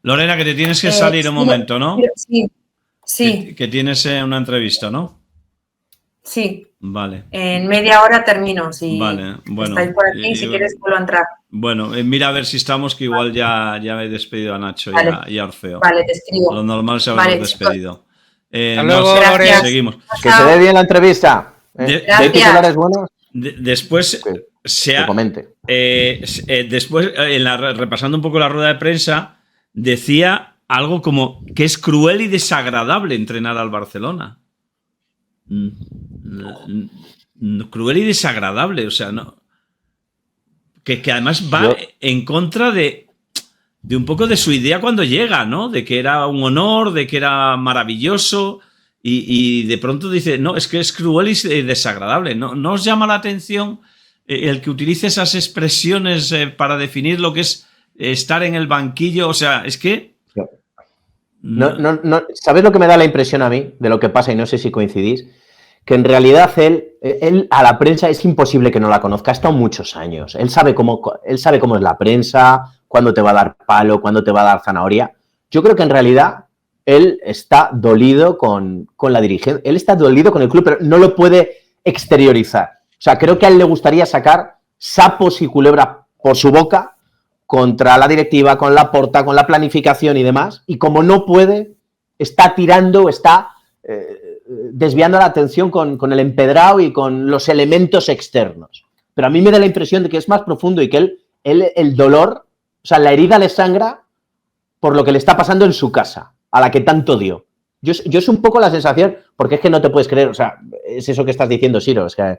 Lorena, que te tienes que salir un momento, ¿no? Sí. Que tienes una entrevista, ¿no? Sí. Vale. En media hora termino. Si vale, bueno. Estáis por aquí, si quieres vuelvo a entrar. Bueno, mira a ver si estamos, que igual ya he despedido a Nacho y a Orfeo. Vale, te escribo. Lo normal es haberlos despedido. Luego, seguimos. Que se dé bien la entrevista. Gracias. ¿Hay titulares buenos? Después después, repasando un poco la rueda de prensa, decía algo como que es cruel y desagradable entrenar al Barcelona. Cruel y desagradable, o sea, no. que además va en contra de un poco de su idea cuando llega, ¿no? De que era un honor, de que era maravilloso, y de pronto dice, no, es que es cruel y desagradable. ¿No os llama la atención el que utilice esas expresiones para definir lo que es estar en el banquillo? O sea, es que... No, ¿sabes lo que me da la impresión a mí de lo que pasa? Y no sé si coincidís. Que en realidad él a la prensa es imposible que no la conozca. Ha estado muchos años. Él sabe cómo es la prensa, cuándo te va a dar palo, cuándo te va a dar zanahoria. Yo creo que en realidad él está dolido con la dirigencia. Él está dolido con el club, pero no lo puede exteriorizar. O sea, creo que a él le gustaría sacar sapos y culebras por su boca contra la directiva, con Laporta, con la planificación y demás. Y como no puede, está tirando, desviando la atención con el empedrado y con los elementos externos. Pero a mí me da la impresión de que es más profundo y que él el dolor, o sea, la herida le sangra por lo que le está pasando en su casa, a la que tanto dio. Yo es un poco la sensación, porque es que no te puedes creer, o sea, es eso que estás diciendo, Siro, es que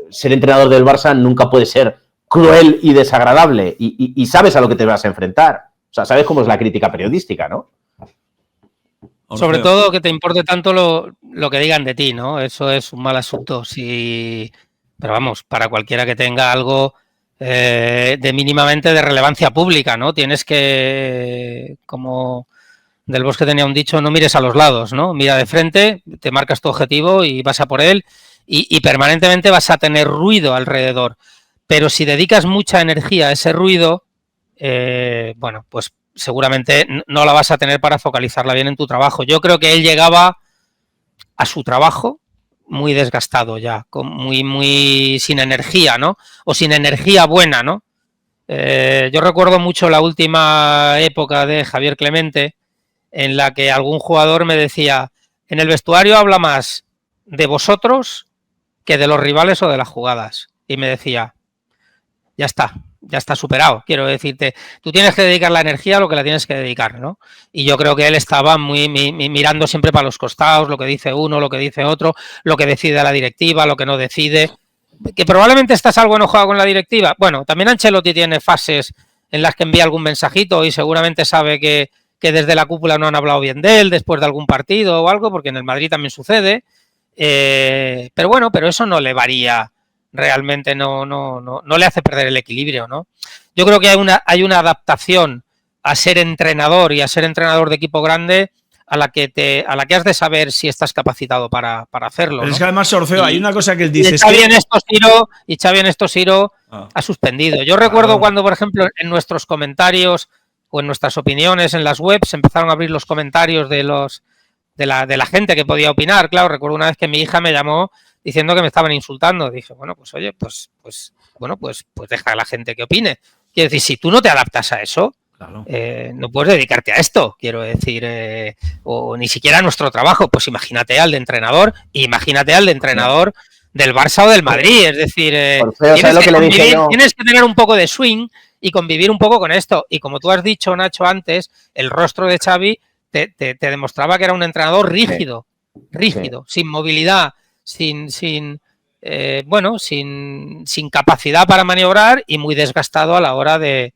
ser entrenador del Barça nunca puede ser cruel y desagradable y sabes a lo que te vas a enfrentar. O sea, sabes cómo es la crítica periodística, ¿no? Sobre todo que te importe tanto lo que digan de ti, ¿no? Eso es un mal asunto. Pero vamos, para cualquiera que tenga algo de mínimamente de relevancia pública, ¿no? Tienes que, como Del Bosque tenía un dicho, no mires a los lados, ¿no? Mira de frente, te marcas tu objetivo y vas a por él y permanentemente vas a tener ruido alrededor. Pero si dedicas mucha energía a ese ruido, bueno, pues seguramente no la vas a tener para focalizarla bien en tu trabajo. Yo creo que él llegaba a su trabajo muy desgastado ya, muy sin energía, ¿no? O sin energía buena, ¿no? Yo recuerdo mucho la última época de Javier Clemente, en la que algún jugador me decía, en el vestuario habla más de vosotros que de los rivales o de las jugadas. Y me decía, ya está superado. Quiero decirte, tú tienes que dedicar la energía a lo que la tienes que dedicar, ¿no? Y yo creo que él estaba mirando siempre para los costados, lo que dice uno, lo que dice otro, lo que decide la directiva, lo que no decide. Que probablemente estás algo enojado con la directiva. Bueno, también Ancelotti tiene fases en las que envía algún mensajito y seguramente sabe que desde la cúpula no han hablado bien de él después de algún partido o algo, porque en el Madrid también sucede. Pero bueno, pero eso no le varía. Realmente no le hace perder el equilibrio, ¿no? Yo creo que hay una adaptación a ser entrenador y a ser entrenador de equipo grande a la que has de saber si estás capacitado para hacerlo, ¿no? Es que además, Orfeo, hay una cosa que él dice. Xavi Ernesto Siro ha suspendido. Yo recuerdo cuando, por ejemplo, en nuestros comentarios o en nuestras opiniones en las webs empezaron a abrir los comentarios de la gente que podía opinar. Claro, recuerdo una vez que mi hija me llamó diciendo que me estaban insultando. Dije, bueno, pues oye, pues deja a la gente que opine. Quiero decir, si tú no te adaptas a eso, claro, no puedes dedicarte a esto, quiero decir, o ni siquiera a nuestro trabajo. Pues imagínate al de entrenador, del Barça o del Madrid. Es decir, tienes que tener un poco de swing y convivir un poco con esto. Y como tú has dicho, Nacho, antes, el rostro de Xavi te demostraba que era un entrenador rígido, sin movilidad, sin capacidad para maniobrar y muy desgastado a la hora de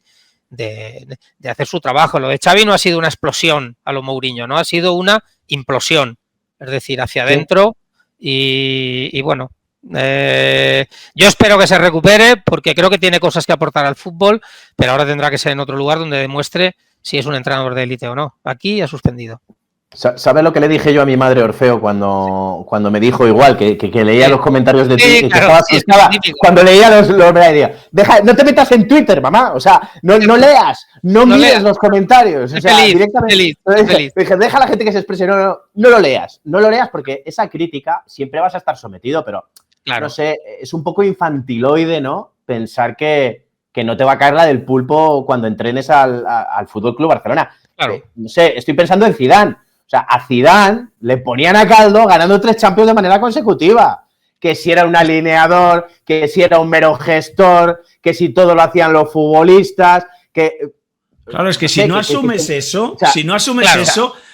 hacer su trabajo. Lo de Xavi no ha sido una explosión a lo Mourinho, no ha sido una implosión, es decir, hacia adentro y bueno, yo espero que se recupere porque creo que tiene cosas que aportar al fútbol, pero ahora tendrá que ser en otro lugar donde demuestre si es un entrenador de élite o no. Aquí ha suspendido. ¿Sabes lo que le dije yo a mi madre, Orfeo, cuando me dijo igual, que leía los comentarios de Twitter y que estaba asustada? Cuando leía los deja, no te metas en Twitter, mamá, o sea, no leas, no mires los comentarios, o sea, directamente. Dije, deja a la gente que se exprese, no lo leas porque esa crítica siempre vas a estar sometido, pero claro, no sé, es un poco infantiloide, ¿no? Pensar que no te va a caer la del pulpo cuando entrenes al Fútbol Club Barcelona. Claro. No sé, estoy pensando en Zidane. O sea, a Zidane le ponían a caldo ganando 3 Champions de manera consecutiva. Que si era un alineador, que si era un mero gestor, que si todo lo hacían los futbolistas, que... Claro, es que si no asumes eso,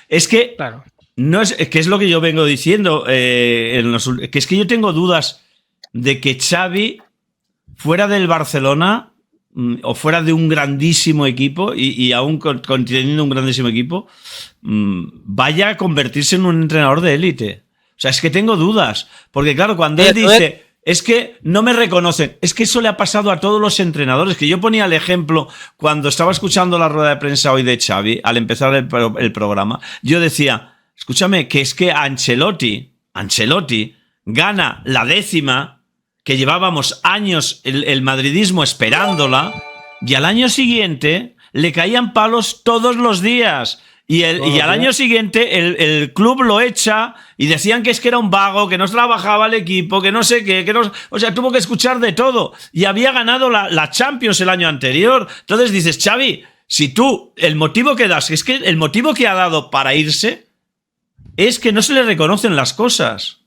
es que... Claro. No es que es lo que yo vengo diciendo. Que es que yo tengo dudas de que Xavi, fuera del Barcelona, o fuera de un grandísimo equipo y aún teniendo un grandísimo equipo, vaya a convertirse en un entrenador de élite. O sea, es que tengo dudas. Porque claro, cuando él dice, es que no me reconocen, es que eso le ha pasado a todos los entrenadores, que yo ponía el ejemplo cuando estaba escuchando la rueda de prensa hoy de Xavi, al empezar el programa, yo decía, escúchame, que es que Ancelotti gana la 10ª, que llevábamos años el madridismo esperándola, y al año siguiente le caían palos todos los días. Y al año siguiente el club lo echa y decían que es que era un vago, que no trabajaba el equipo, que no sé qué, o sea, tuvo que escuchar de todo. Y había ganado la Champions el año anterior. Entonces dices, Xavi, si tú, el motivo que das, es que el motivo que ha dado para irse es que no se le reconocen las cosas.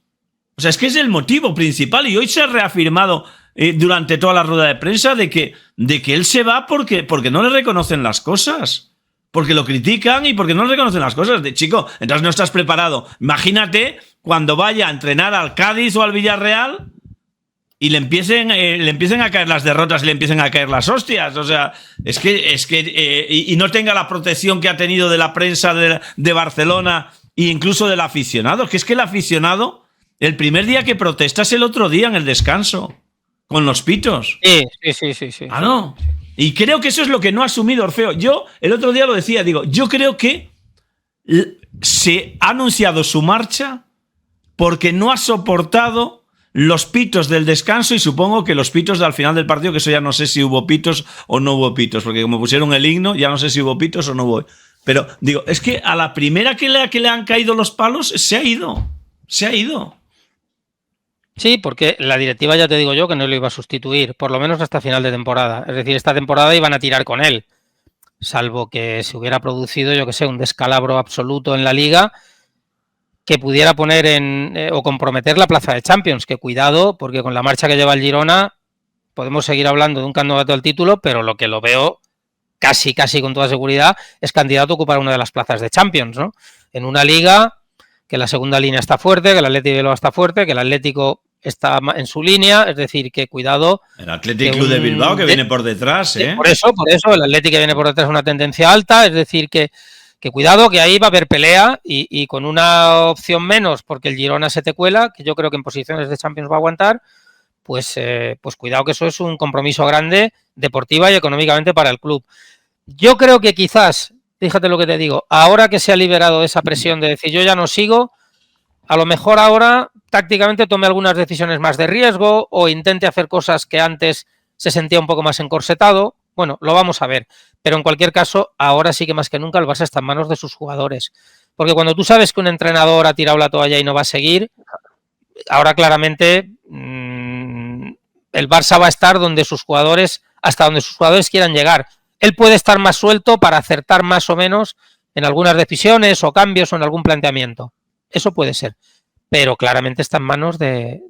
O sea, es que es el motivo principal y hoy se ha reafirmado durante toda la rueda de prensa de que él se va porque no le reconocen las cosas. Porque lo critican y porque no le reconocen las cosas. Chico, entonces no estás preparado. Imagínate cuando vaya a entrenar al Cádiz o al Villarreal y le empiecen a caer las derrotas y le empiecen a caer las hostias. O sea, es que y no tenga la protección que ha tenido de la prensa de Barcelona e incluso del aficionado. Que es que el aficionado, el primer día que protesta es el otro día en el descanso, con los pitos. Sí. Ah, no. Y creo que eso es lo que no ha asumido Orfeo. Yo el otro día lo decía, digo, yo creo que se ha anunciado su marcha porque no ha soportado los pitos del descanso y supongo que los pitos al final del partido, que eso ya no sé si hubo pitos o no hubo pitos, porque como pusieron el himno, ya no sé si hubo pitos o no hubo. Pero digo, es que a la primera que le han caído los palos, se ha ido. Sí, porque la directiva ya te digo yo que no lo iba a sustituir, por lo menos hasta final de temporada. Es decir, esta temporada iban a tirar con él, salvo que se hubiera producido, yo que sé, un descalabro absoluto en la Liga que pudiera poner o comprometer la plaza de Champions. Que cuidado, porque con la marcha que lleva el Girona podemos seguir hablando de un candidato al título, pero lo que lo veo casi con toda seguridad es candidato a ocupar una de las plazas de Champions, ¿no? En una Liga que la segunda línea está fuerte, que el Athletic Bilbao está fuerte, que el Atlético está en su línea, es decir, que cuidado. El Athletic Club de Bilbao que viene por detrás, ¿eh? Por eso, el Athletic que viene por detrás es una tendencia alta, es decir, que cuidado, que ahí va a haber pelea y con una opción menos, porque el Girona se te cuela, que yo creo que en posiciones de Champions va a aguantar, pues cuidado, que eso es un compromiso grande deportiva y económicamente para el club. Yo creo que quizás, fíjate lo que te digo, ahora que se ha liberado esa presión de decir yo ya no sigo, a lo mejor ahora tácticamente tome algunas decisiones más de riesgo o intente hacer cosas que antes se sentía un poco más encorsetado. Bueno, lo vamos a ver. Pero en cualquier caso, ahora sí que más que nunca el Barça está en manos de sus jugadores. Porque cuando tú sabes que un entrenador ha tirado la toalla y no va a seguir, ahora claramente el Barça va a estar donde sus jugadores, hasta donde sus jugadores quieran llegar. Él puede estar más suelto para acertar más o menos en algunas decisiones o cambios o en algún planteamiento. Eso puede ser, pero claramente está en manos de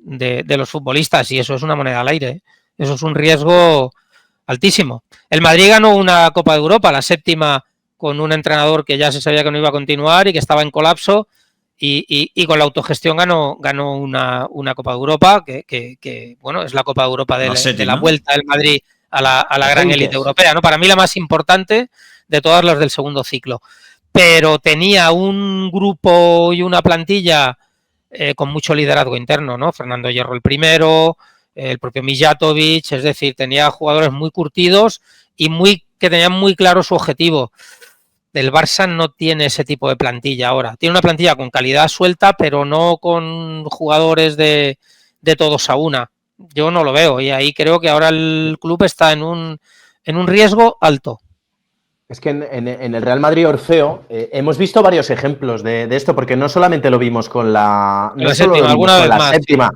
los futbolistas y eso es una moneda al aire, ¿eh? Eso es un riesgo altísimo. El Madrid ganó una Copa de Europa, la 7ª, con un entrenador que ya se sabía que no iba a continuar y que estaba en colapso y con la autogestión ganó una Copa de Europa que bueno, es la Copa de Europa de la vuelta del Madrid a la gran élite europea, ¿no? Para mí la más importante de todas las del segundo ciclo. Pero tenía un grupo y una plantilla con mucho liderazgo interno, ¿no? Fernando Hierro el primero, el propio Mijatovic, es decir, tenía jugadores muy curtidos y que tenían muy claro su objetivo. El Barça no tiene ese tipo de plantilla ahora. Tiene una plantilla con calidad suelta, pero no con jugadores de todos a una. Yo no lo veo y ahí creo que ahora el club está en un riesgo alto. Es que en el Real Madrid, Orfeo, hemos visto varios ejemplos de esto, porque no solamente lo vimos con la séptima,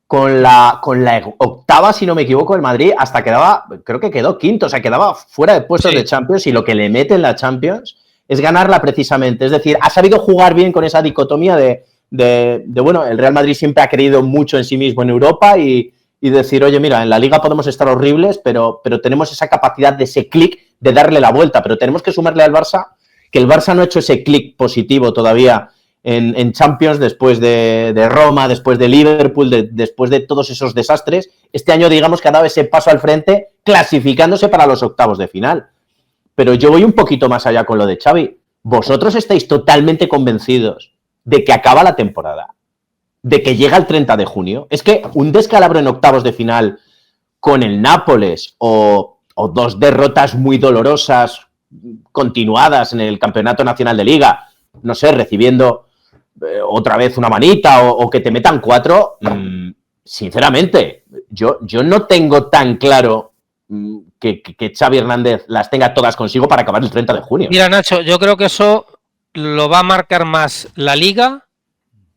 con la 8ª, si no me equivoco, el Madrid hasta creo que quedó quinto, o sea, quedaba fuera de puestos de Champions y lo que le mete en la Champions es ganarla precisamente. Es decir, ha sabido jugar bien con esa dicotomía de bueno, el Real Madrid siempre ha creído mucho en sí mismo en Europa y decir, oye, mira, en la Liga podemos estar horribles, pero tenemos esa capacidad de ese clic de darle la vuelta, pero tenemos que sumarle al Barça que el Barça no ha hecho ese clic positivo todavía en Champions después de Roma, después de Liverpool, después de todos esos desastres. Este año, digamos, que ha dado ese paso al frente clasificándose para los octavos de final. Pero yo voy un poquito más allá con lo de Xavi. ¿Vosotros estáis totalmente convencidos de que acaba la temporada? ¿De que llega el 30 de junio? Es que un descalabro en octavos de final con el Nápoles o 2 derrotas muy dolorosas continuadas en el Campeonato Nacional de Liga, no sé, recibiendo otra vez una manita o que te metan 4, sinceramente, yo no tengo tan claro que Xavi Hernández las tenga todas consigo para acabar el 30 de junio. Mira, Nacho, yo creo que eso lo va a marcar más la Liga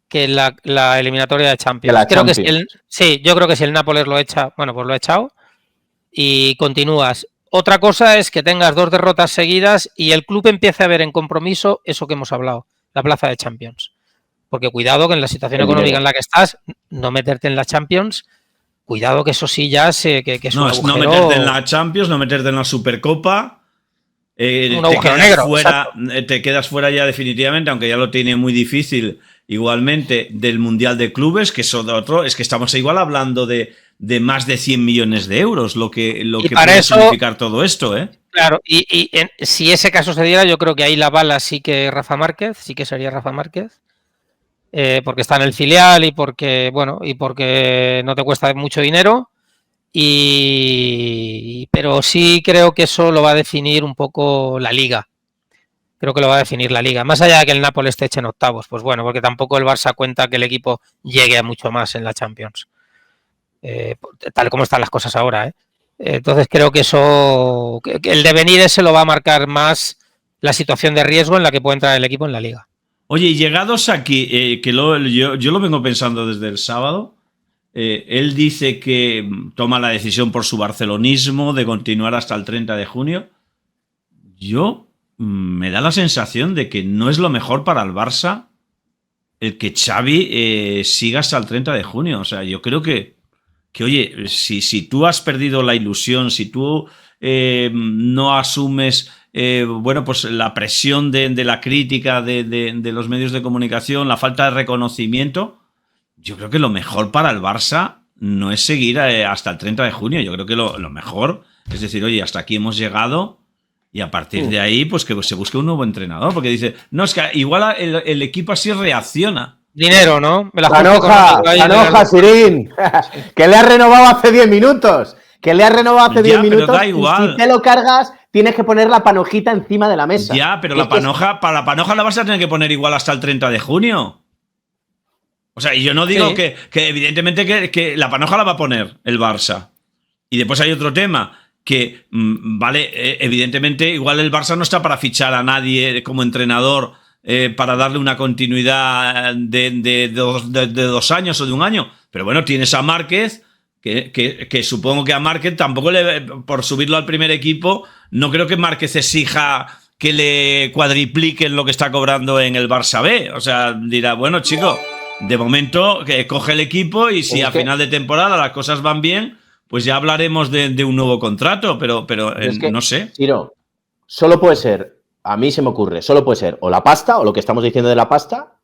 que la eliminatoria de Champions. Yo creo que si el Nápoles lo echa, bueno, pues lo ha echado y continúas. Otra cosa es que tengas 2 derrotas seguidas y el club empiece a ver en compromiso eso que hemos hablado, la plaza de Champions. Porque cuidado que en la situación económica en la que estás, no meterte en la Champions, cuidado que eso sí ya es un agujero. No meterte en la Champions, no meterte en la Supercopa. Un agujero negro. Te quedas fuera ya definitivamente, aunque ya lo tiene muy difícil igualmente, del Mundial de Clubes, que eso de otro, es que estamos igual hablando de más de 100 millones de euros, lo que puede significar todo esto, ¿eh? Claro, si ese caso se diera, yo creo que ahí la bala sí que sería Rafa Márquez, porque está en el filial y porque no te cuesta mucho dinero, pero sí creo que eso lo va a definir un poco la Liga. Creo que lo va a definir la Liga. Más allá de que el Nápoles te eche en octavos, pues bueno, porque tampoco el Barça cuenta que el equipo llegue a mucho más en la Champions. Tal como están las cosas ahora, ¿eh? Entonces creo que eso, que el devenir ese lo va a marcar más la situación de riesgo en la que puede entrar el equipo en la Liga. Oye, y llegados aquí, que yo lo vengo pensando desde el sábado, él dice que toma la decisión por su barcelonismo de continuar hasta el 30 de junio. Me da la sensación de que no es lo mejor para el Barça el que Xavi siga hasta el 30 de junio. O sea, yo creo que oye, si tú has perdido la ilusión, si tú no asumes pues la presión de la crítica de los medios de comunicación, la falta de reconocimiento, yo creo que lo mejor para el Barça no es seguir hasta el 30 de junio. Yo creo que lo mejor es decir, oye, hasta aquí hemos llegado y a partir de ahí pues que se busque un nuevo entrenador, porque dice, no, es que igual el equipo así reacciona. Dinero, ¿no? Panoja, Sirín, que le ha renovado hace 10 minutos. Que le ha renovado hace 10 minutos. Da igual. Y si te lo cargas, tienes que poner la panojita encima de la mesa. Ya, pero para la panoja la vas a tener que poner igual hasta el 30 de junio. O sea, y yo no digo que evidentemente que la panoja la va a poner el Barça. Y después hay otro tema, que, evidentemente igual el Barça no está para fichar a nadie como entrenador para darle una continuidad de 2 años o de 1 año. Pero bueno, tienes a Márquez, que supongo que a Márquez tampoco por subirlo al primer equipo, no creo que Márquez exija que le cuadripliquen lo que está cobrando en el Barça B. O sea, dirá, bueno, chico, de momento que coge el equipo y si a final de temporada las cosas van bien, pues ya hablaremos de un nuevo contrato, pero no sé. Ciro, solo puede ser, a mí se me ocurre, solo puede ser o la pasta, o lo que estamos diciendo de la pasta,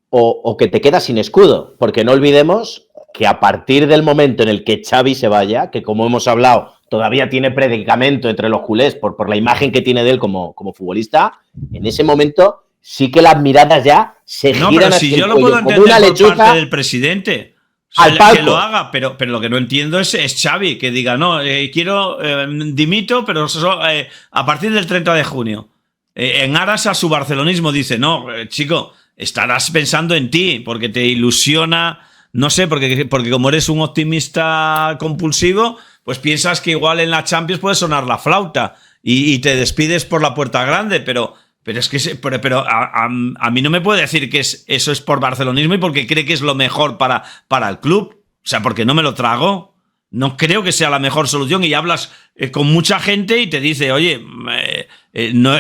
o que te quedas sin escudo, porque no olvidemos que a partir del momento en el que Xavi se vaya, que como hemos hablado, todavía tiene predicamento entre los culés por la imagen que tiene de él como futbolista, en ese momento sí que las miradas ya se giran pero hacia si el yo lo cuello, puedo entender como una por lechuza parte del presidente. al palco. Que lo haga, pero lo que no entiendo es Xavi, que diga, no, dimito, pero a partir del 30 de junio. En aras a su barcelonismo dice, no, chico, estarás pensando en ti, porque te ilusiona, no sé, porque como eres un optimista compulsivo, pues piensas que igual en la Champions puede sonar la flauta y te despides por la puerta grande, pero es que a mí no me puede decir que eso es por barcelonismo y porque cree que es lo mejor para el club. O sea, porque no me lo trago. No creo que sea la mejor solución y hablas con mucha gente y te dice, oye,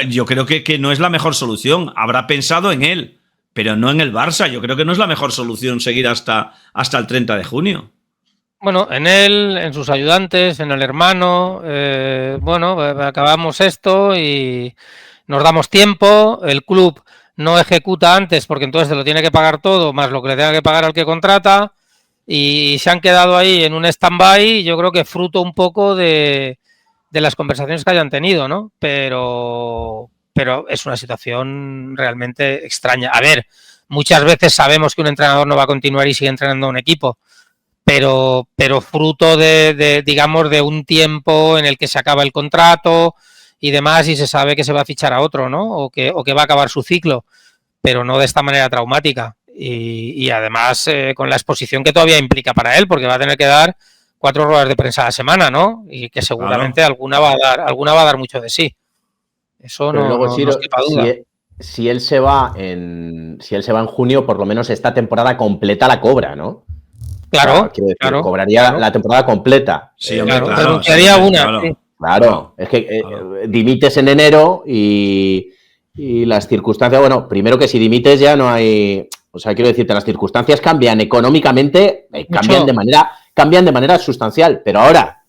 yo creo que no es la mejor solución. Habrá pensado en él, pero no en el Barça. Yo creo que no es la mejor solución seguir hasta el 30 de junio. Bueno, en él, en sus ayudantes, en el hermano, acabamos esto y nos damos tiempo, el club no ejecuta antes porque entonces te lo tiene que pagar todo, más lo que le tenga que pagar al que contrata, y se han quedado ahí en un stand-by, yo creo que fruto un poco de de las conversaciones que hayan tenido, ¿no? Pero es una situación realmente extraña. A ver, muchas veces sabemos que un entrenador no va a continuar y sigue entrenando a un equipo, pero fruto digamos, de un tiempo en el que se acaba el contrato y demás y se sabe que se va a fichar a otro, ¿no? O que va a acabar su ciclo, pero no de esta manera traumática. Y además con la exposición que todavía implica para él, porque va a tener que dar 4 ruedas de prensa a la semana, ¿no? Y que seguramente alguna va a dar mucho de sí. Eso pero no, luego, no, Ciro, no quepa duda. si él se va en junio, por lo menos esta temporada completa la cobra, ¿no? Claro, o sea, quiero decir, cobraría la temporada completa. Sí, claro, claro, denunciaría una. Claro, sí. Claro, es que dimites en enero y las circunstancias, bueno, primero que si dimites ya no hay, o sea, quiero decirte, las circunstancias cambian económicamente, cambian de manera sustancial, pero ahora,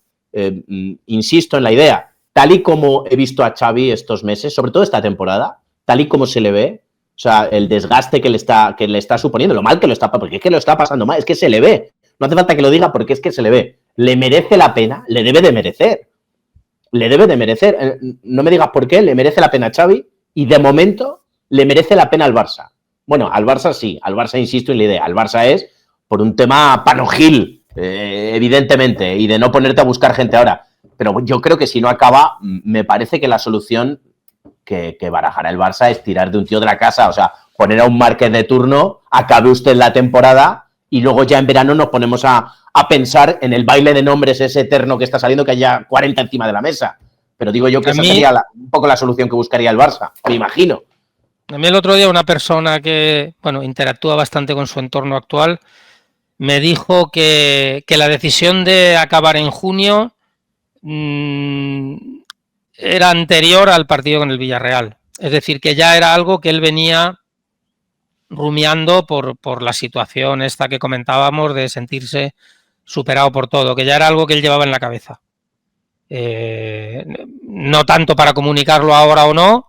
insisto en la idea, tal y como he visto a Xavi estos meses, sobre todo esta temporada, tal y como se le ve, o sea, el desgaste que le está suponiendo, lo mal que lo está, porque es que lo está pasando mal, es que se le ve, no hace falta que lo diga porque es que se le ve, le merece la pena, le debe de merecer. No me digas por qué, le merece la pena a Xavi y de momento le merece la pena al Barça. Bueno, al Barça sí, al Barça insisto en la idea, al Barça es por un tema panojil, evidentemente, y de no ponerte a buscar gente ahora. Pero yo creo que si no acaba, me parece que la solución que barajará el Barça es tirar de un tío de la casa, o sea, poner a un Márquez de turno, acabe usted la temporada y luego ya en verano nos ponemos a pensar en el baile de nombres ese eterno que está saliendo, que haya 40 encima de la mesa. Pero digo yo que esa sería un poco la solución que buscaría el Barça, me imagino. A mí el otro día una persona que, bueno, interactúa bastante con su entorno actual, me dijo que la decisión de acabar en junio era anterior al partido con el Villarreal. Es decir, que ya era algo que él venía rumiando por la situación esta que comentábamos de sentirse superado por todo, que ya era algo que él llevaba en la cabeza. No tanto para comunicarlo ahora o no,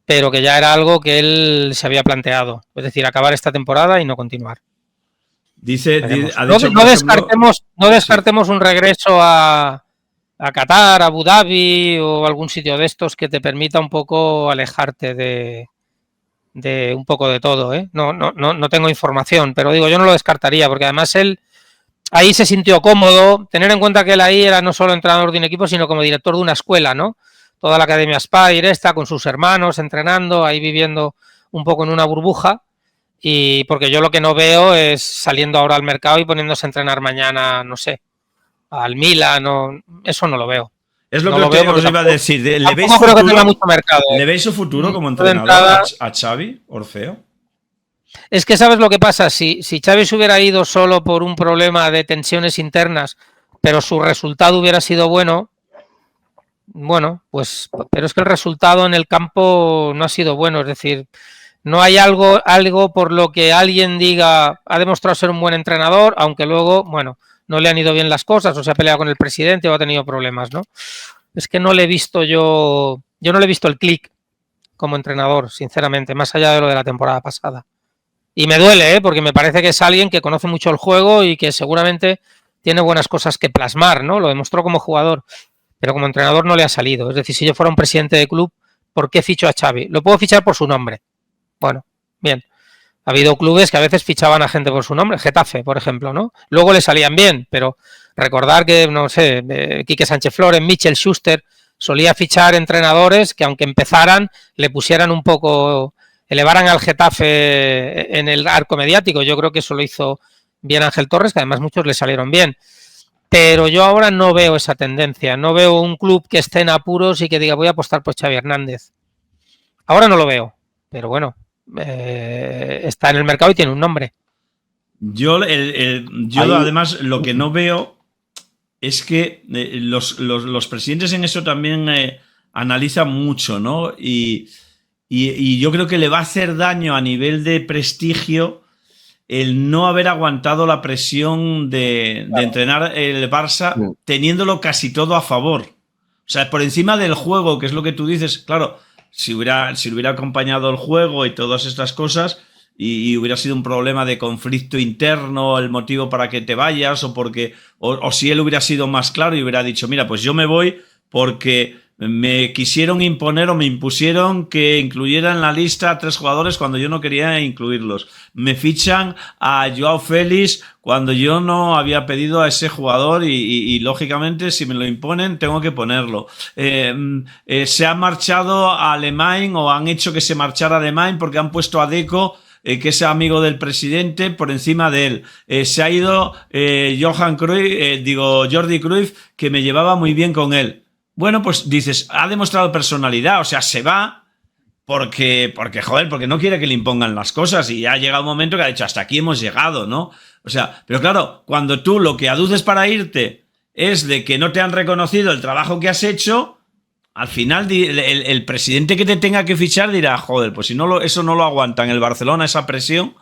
pero que ya era algo que él se había planteado. Es decir, acabar esta temporada y no continuar. No descartemos un regreso a Qatar, a Abu Dhabi o algún sitio de estos que te permita un poco alejarte de un poco de todo, ¿eh? No tengo información, pero digo, yo no lo descartaría, porque además él ahí se sintió cómodo. Tener en cuenta que él ahí era no solo entrenador de un equipo, sino como director de una escuela, ¿no? Toda la Academia Spire está con sus hermanos entrenando, ahí viviendo un poco en una burbuja. Y porque yo lo que no veo es saliendo ahora al mercado y poniéndose a entrenar mañana, no sé, al Milan, eso no lo veo. Es lo que os iba a decir. ¿Le veis su futuro como entrenador a Xavi Orfeo? Es que ¿sabes lo que pasa? Si Xavi se hubiera ido solo por un problema de tensiones internas, pero su resultado hubiera sido bueno, pues, pero es que el resultado en el campo no ha sido bueno, es decir, no hay algo por lo que alguien diga ha demostrado ser un buen entrenador, aunque luego, bueno, no le han ido bien las cosas, o se ha peleado con el presidente o ha tenido problemas, ¿no? Es que no le he visto yo no le he visto el clic como entrenador, sinceramente, más allá de lo de la temporada pasada. Y me duele, porque me parece que es alguien que conoce mucho el juego y que seguramente tiene buenas cosas que plasmar, ¿no? Lo demostró como jugador, pero como entrenador no le ha salido. Es decir, si yo fuera un presidente de club, ¿por qué ficho a Xavi? Lo puedo fichar por su nombre. Bueno, bien. Ha habido clubes que a veces fichaban a gente por su nombre, Getafe, por ejemplo, ¿no? Luego le salían bien, pero recordar que, no sé, Quique Sánchez Flores, Michel Schuster, solía fichar entrenadores que aunque empezaran, le pusieran un poco, elevaran al Getafe en el arco mediático. Yo creo que eso lo hizo bien Ángel Torres, que además muchos le salieron bien. Pero yo ahora no veo esa tendencia, no veo un club que esté en apuros y que diga voy a apostar por Xavi Hernández. Ahora no lo veo, pero bueno, está en el mercado y tiene un nombre. Yo además lo que no veo es que los presidentes en eso también analizan mucho, ¿no? Y yo creo que le va a hacer daño a nivel de prestigio el no haber aguantado la presión de entrenar el Barça teniéndolo casi todo a favor. O sea, por encima del juego, que es lo que tú dices, claro, si hubiera acompañado el juego y todas estas cosas y hubiera sido un problema de conflicto interno, el motivo para que te vayas o si él hubiera sido más claro y hubiera dicho, mira, pues yo me voy porque me quisieron imponer o me impusieron que incluyera en la lista a 3 jugadores cuando yo no quería incluirlos. Me fichan a Joao Félix cuando yo no había pedido a ese jugador y lógicamente si me lo imponen tengo que ponerlo. Se ha marchado a Alemán o han hecho que se marchara a Alemán porque han puesto a Deco, que es amigo del presidente, por encima de él. Se ha ido Jordi Cruyff, que me llevaba muy bien con él. Bueno, pues dices, ha demostrado personalidad, o sea, se va porque no quiere que le impongan las cosas y ha llegado un momento que ha dicho, hasta aquí hemos llegado, ¿no? O sea, pero claro, cuando tú lo que aduces para irte es de que no te han reconocido el trabajo que has hecho, al final el presidente que te tenga que fichar dirá, joder, pues si no eso no lo aguanta en el Barcelona, esa presión,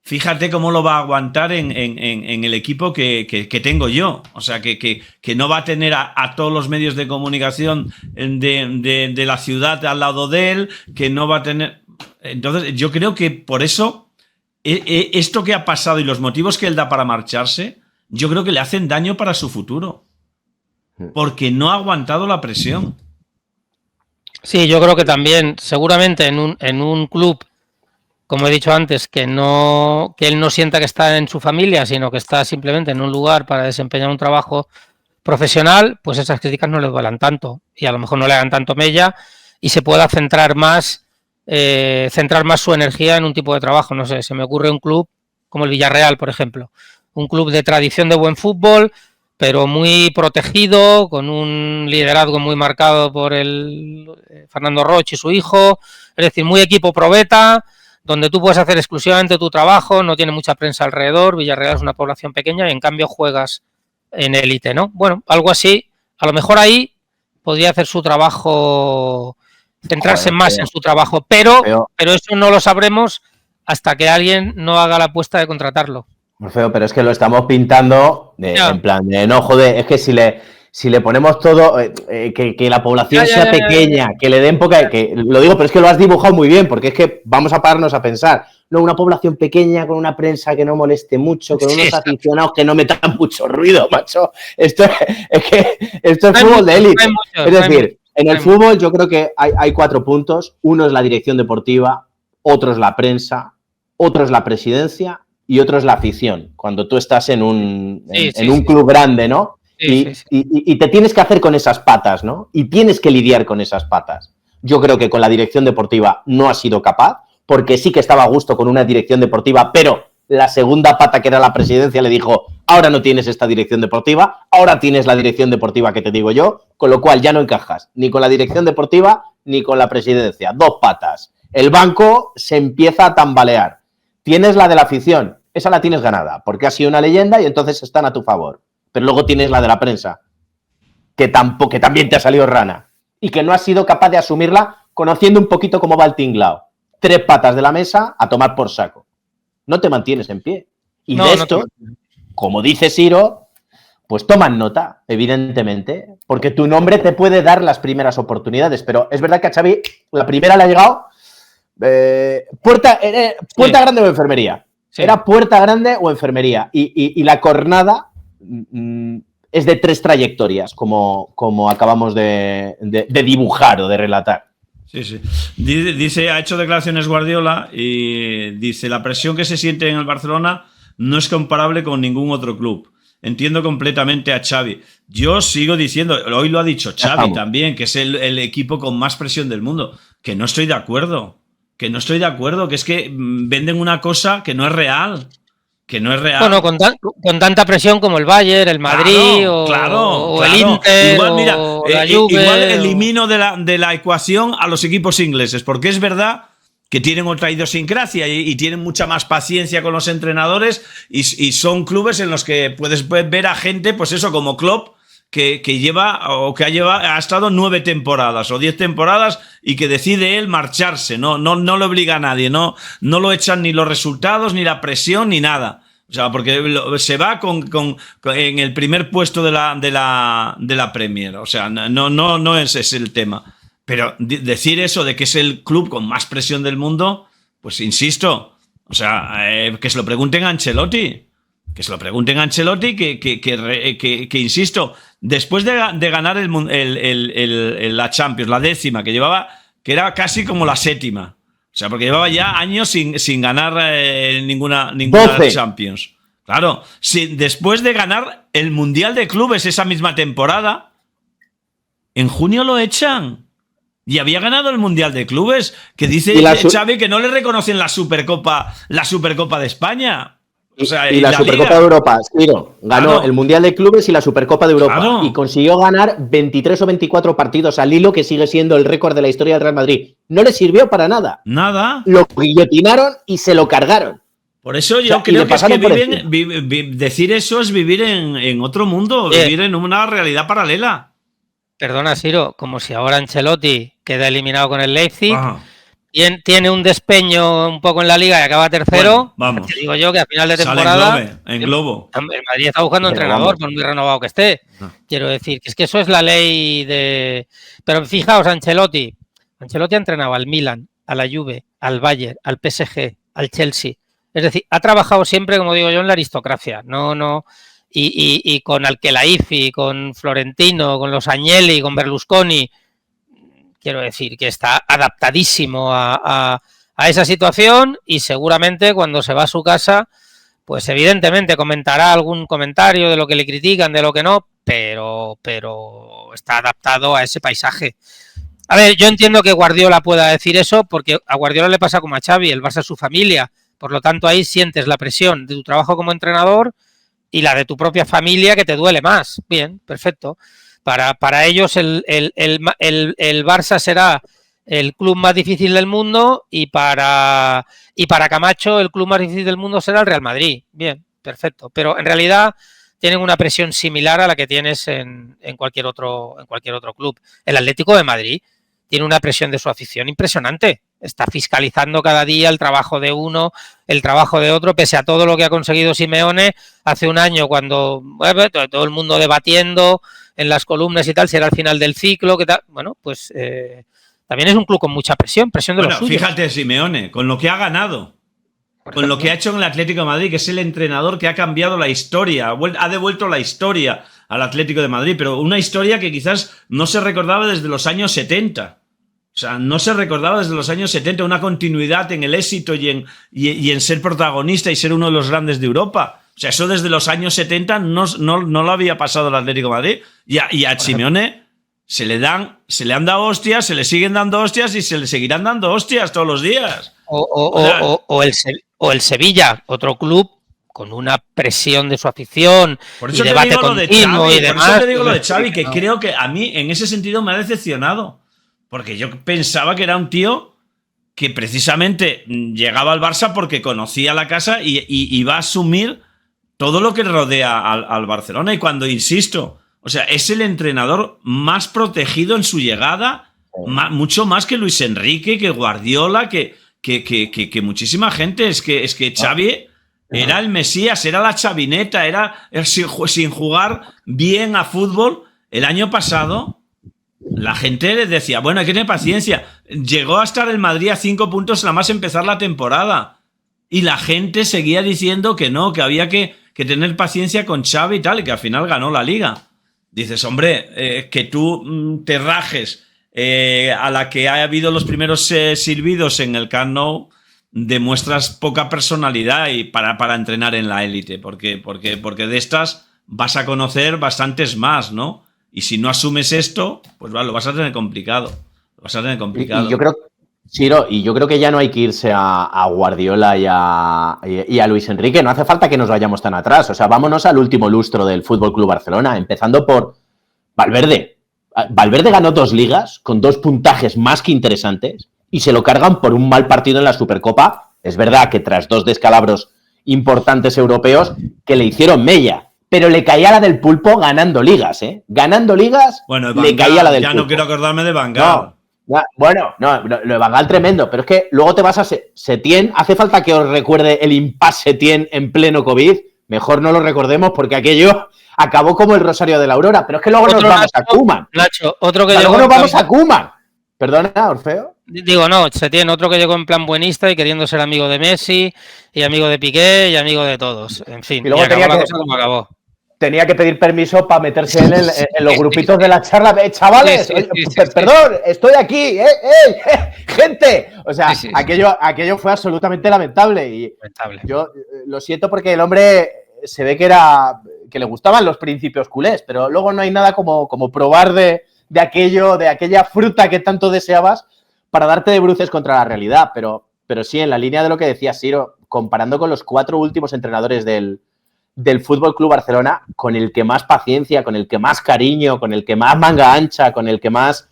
fíjate cómo lo va a aguantar en el equipo que tengo yo. O sea, que no va a tener a todos los medios de comunicación de la ciudad al lado de él, que no va a tener... Entonces, yo creo que por eso, esto que ha pasado y los motivos que él da para marcharse, yo creo que le hacen daño para su futuro. Porque no ha aguantado la presión. Sí, yo creo que también, seguramente en un club, como he dicho antes, que él no sienta que está en su familia, sino que está simplemente en un lugar para desempeñar un trabajo profesional, pues esas críticas no le duelan tanto y a lo mejor no le hagan tanto mella y se pueda centrar más su energía en un tipo de trabajo. No sé, se me ocurre un club como el Villarreal, por ejemplo, un club de tradición de buen fútbol, pero muy protegido, con un liderazgo muy marcado por el Fernando Roch y su hijo, es decir, muy equipo probeta, donde tú puedes hacer exclusivamente tu trabajo, no tiene mucha prensa alrededor, Villarreal es una población pequeña y en cambio juegas en élite, ¿no? Bueno, algo así, a lo mejor ahí podría hacer su trabajo, centrarse más en su trabajo, pero eso no lo sabremos hasta que alguien no haga la apuesta de contratarlo. Morfeo, pero es que lo estamos pintando en plan de, no, joder, es que si le ponemos todo, que la población sea pequeña, que le den poca... que lo digo, pero es que lo has dibujado muy bien, porque es que vamos a pararnos a pensar. No, una población pequeña con una prensa que no moleste mucho, con unos aficionados que no metan mucho ruido, macho. Esto es fútbol de élite. Es decir, en el fútbol yo creo que hay 4 puntos. Uno es la dirección deportiva, otro es la prensa, otro es la presidencia y otro es la afición. Cuando tú estás en un club grande, ¿no? Y te tienes que hacer con esas patas, ¿no? Y tienes que lidiar con esas patas. Yo creo que con la dirección deportiva no ha sido capaz, porque sí que estaba a gusto con una dirección deportiva, pero la segunda pata, que era la presidencia, le dijo, ahora no tienes esta dirección deportiva, ahora tienes la dirección deportiva que te digo yo, con lo cual ya no encajas ni con la dirección deportiva ni con la presidencia. 2 patas. El banco se empieza a tambalear. Tienes la de la afición, esa la tienes ganada, porque ha sido una leyenda y entonces están a tu favor. Pero luego tienes la de la prensa, que también te ha salido rana y que no has sido capaz de asumirla conociendo un poquito cómo va el tinglao. 3 patas de la mesa a tomar por saco. No te mantienes en pie. Y de esto, como dice Siro, pues toman nota, evidentemente, porque tu nombre te puede dar las primeras oportunidades. Pero es verdad que a Xavi la primera le ha llegado puerta grande o enfermería. Sí. Era puerta grande o enfermería. Y la cornada es de 3 trayectorias, como acabamos de dibujar o de relatar. Sí. Dice, ha hecho declaraciones Guardiola y dice, la presión que se siente en el Barcelona no es comparable con ningún otro club. Entiendo completamente a Xavi. Yo sigo diciendo, hoy lo ha dicho Xavi también, que es el equipo con más presión del mundo, que no estoy de acuerdo. Que es que venden una cosa que no es real. Bueno, con tanta presión como el Bayern, el Madrid o el Inter, igual, mira, o la Juve, igual elimino de la ecuación a los equipos ingleses, porque es verdad que tienen otra idiosincrasia y tienen mucha más paciencia con los entrenadores y son clubes en los que puedes ver a gente, pues eso, como Klopp, que ha estado 9 temporadas o 10 temporadas y que decide él marcharse, no le obliga a nadie, no lo echan ni los resultados, ni la presión, ni nada. O sea, porque se va en el primer puesto de la Premier. O sea, no ese es el tema. Pero decir eso de que es el club con más presión del mundo, pues insisto, o sea, que se lo pregunten a Ancelotti. Que se lo pregunten a Ancelotti, que insisto, después de ganar la Champions, la 10ª, que llevaba, que era casi como la 7ª. O sea, porque llevaba ya años sin ganar ninguna Champions. Claro, después de ganar el Mundial de Clubes esa misma temporada, en junio lo echan. Y había ganado el Mundial de Clubes, que dice Xavi que no le reconocen la Supercopa de España. O sea, y la Supercopa de Europa, Ciro, ganó el Mundial de Clubes y la Supercopa de Europa. Y consiguió ganar 23 o 24 partidos al hilo, que sigue siendo el récord de la historia del Real Madrid. No le sirvió para nada. Nada. Lo guillotinaron y se lo cargaron. Por eso yo creo que es que decir eso es vivir en otro mundo, vivir en una realidad paralela. Perdona, Ciro, como si ahora Ancelotti queda eliminado con el Leipzig, tiene un despeño un poco en la liga y acaba tercero. Bueno, vamos. Te digo yo que a final de temporada en globo. El Madrid está buscando entrenador, por muy renovado que esté. Quiero decir, que es que eso es la ley de... Pero fijaos, Ancelotti ha entrenado al Milan, a la Juve, al Bayern, al PSG, al Chelsea. Es decir, ha trabajado siempre, como digo yo, en la aristocracia. Y con Al-Khelaifi, con Florentino, con los Agnelli, con Berlusconi. Quiero decir que está adaptadísimo a esa situación, y seguramente cuando se va a su casa, pues evidentemente comentará algún comentario de lo que le critican, de lo que no, pero está adaptado a ese paisaje. A ver, yo entiendo que Guardiola pueda decir eso, porque a Guardiola le pasa como a Xavi, el Barça es su familia. Por lo tanto, ahí sientes la presión de tu trabajo como entrenador y la de tu propia familia, que te duele más. Bien, perfecto. Para ellos el Barça será el club más difícil del mundo, y para Camacho el club más difícil del mundo será el Real Madrid. Bien, perfecto. Pero en realidad tienen una presión similar a la que tienes en cualquier otro club. El Atlético de Madrid tiene una presión de su afición impresionante. Está fiscalizando cada día el trabajo de uno, el trabajo de otro, pese a todo lo que ha conseguido Simeone hace un año, cuando todo el mundo debatiendo en las columnas y tal, si era el final del ciclo, ¿qué tal? Bueno, pues también es un club con mucha presión de los suyos. Fíjate, Simeone, con lo que ha ganado, con lo que ha hecho en el Atlético de Madrid, que es el entrenador que ha cambiado la historia, ha devuelto la historia al Atlético de Madrid, pero una historia que quizás no se recordaba desde los años 70. O sea, no se recordaba desde los años 70 una continuidad en el éxito y en ser protagonista y ser uno de los grandes de Europa. O sea, eso desde los años 70 no lo había pasado al Atlético de Madrid. Y a Simeone se le han dado hostias, se le siguen dando hostias y se le seguirán dando hostias todos los días. O el Sevilla, otro club con una presión de su afición y debate continuo y demás. Por eso te digo lo de Xavi, que creo que a mí en ese sentido me ha decepcionado. Porque yo pensaba que era un tío que precisamente llegaba al Barça porque conocía la casa y iba a asumir todo lo que rodea al Barcelona. Y cuando, insisto, o sea, es el entrenador más protegido en su llegada, mucho más que Luis Enrique, que Guardiola, que muchísima gente. Es que Xavi era el Mesías, era la chavineta, era sin jugar bien a fútbol. El año pasado la gente les decía, bueno, hay que tener paciencia. Llegó a estar el Madrid a 5 puntos nada más empezar la temporada. Y la gente seguía diciendo que no, que había que tener paciencia con Xavi y tal, y que al final ganó la Liga. Dices, hombre, que tú te rajes a la que ha habido los primeros silbidos en el Camp Nou, demuestras poca personalidad y para entrenar en la élite, porque de estas vas a conocer bastantes más, ¿no? Y si no asumes esto, pues lo vas a tener complicado. Y yo creo, Ciro, que ya no hay que irse a Guardiola y a Luis Enrique. No hace falta que nos vayamos tan atrás. O sea, vámonos al último lustro del FC Barcelona, empezando por Valverde. Valverde ganó 2 ligas con 2 puntajes más que interesantes y se lo cargan por un mal partido en la Supercopa. Es verdad que tras 2 descalabros importantes europeos que le hicieron mella. Pero le caía la del Pulpo ganando ligas, ¿eh? Ganando ligas, bueno, le caía la del Pulpo. Ya no quiero acordarme de Van Gaal. No, lo de Van Gaal tremendo. Pero es que luego te vas a Setién. Hace falta que os recuerde el impasse Setién en pleno COVID. Mejor no lo recordemos porque aquello acabó como el Rosario de la Aurora. Pero es que luego nos vamos a Koeman. Nacho, otro que luego nos vamos a Koeman. Perdona, Orfeo. Digo, no, Setién, otro que llegó en plan buenista y queriendo ser amigo de Messi y amigo de Piqué y amigo de todos. En fin, y luego acabó la cosa como acabó. tenía que pedir permiso para meterse en los grupitos de la charla. Chavales, perdón, estoy aquí, gente. O sea, aquello fue absolutamente lamentable. Y yo lo siento porque el hombre se ve que le gustaban los principios culés, pero luego no hay nada como probar de aquella fruta que tanto deseabas para darte de bruces contra la realidad. Pero sí, en la línea de lo que decía Siro, comparando con los 4 últimos entrenadores del Fútbol Club Barcelona, con el que más paciencia, con el que más cariño, con el que más manga ancha, con el que más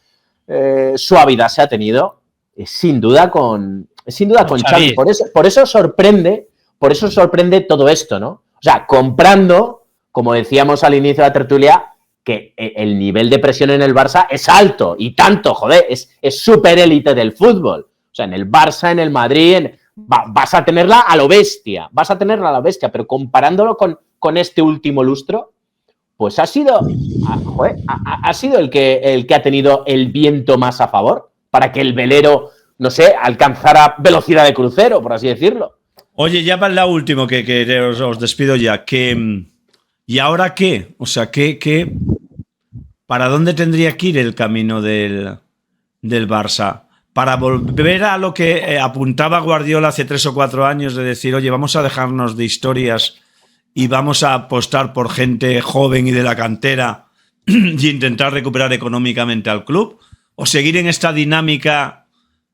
suavidad se ha tenido, es sin duda con Xavi. Por eso sorprende todo esto, ¿no? O sea, comprando, como decíamos al inicio de la tertulia, que el nivel de presión en el Barça es alto y tanto, joder, es súper élite del fútbol. O sea, en el Barça, en el Madrid, vas a tenerla a lo bestia, pero comparándolo con este último lustro, pues ha sido el que ha tenido el viento más a favor para que el velero, no sé, alcanzara velocidad de crucero, por así decirlo. Oye, ya va la última que os despido ya. ¿Y ahora qué? O sea, ¿para dónde tendría que ir el camino del Barça? Para volver a lo que apuntaba Guardiola hace 3 o 4 años, de decir, oye, vamos a dejarnos de historias y vamos a apostar por gente joven y de la cantera y intentar recuperar económicamente al club, o seguir en esta dinámica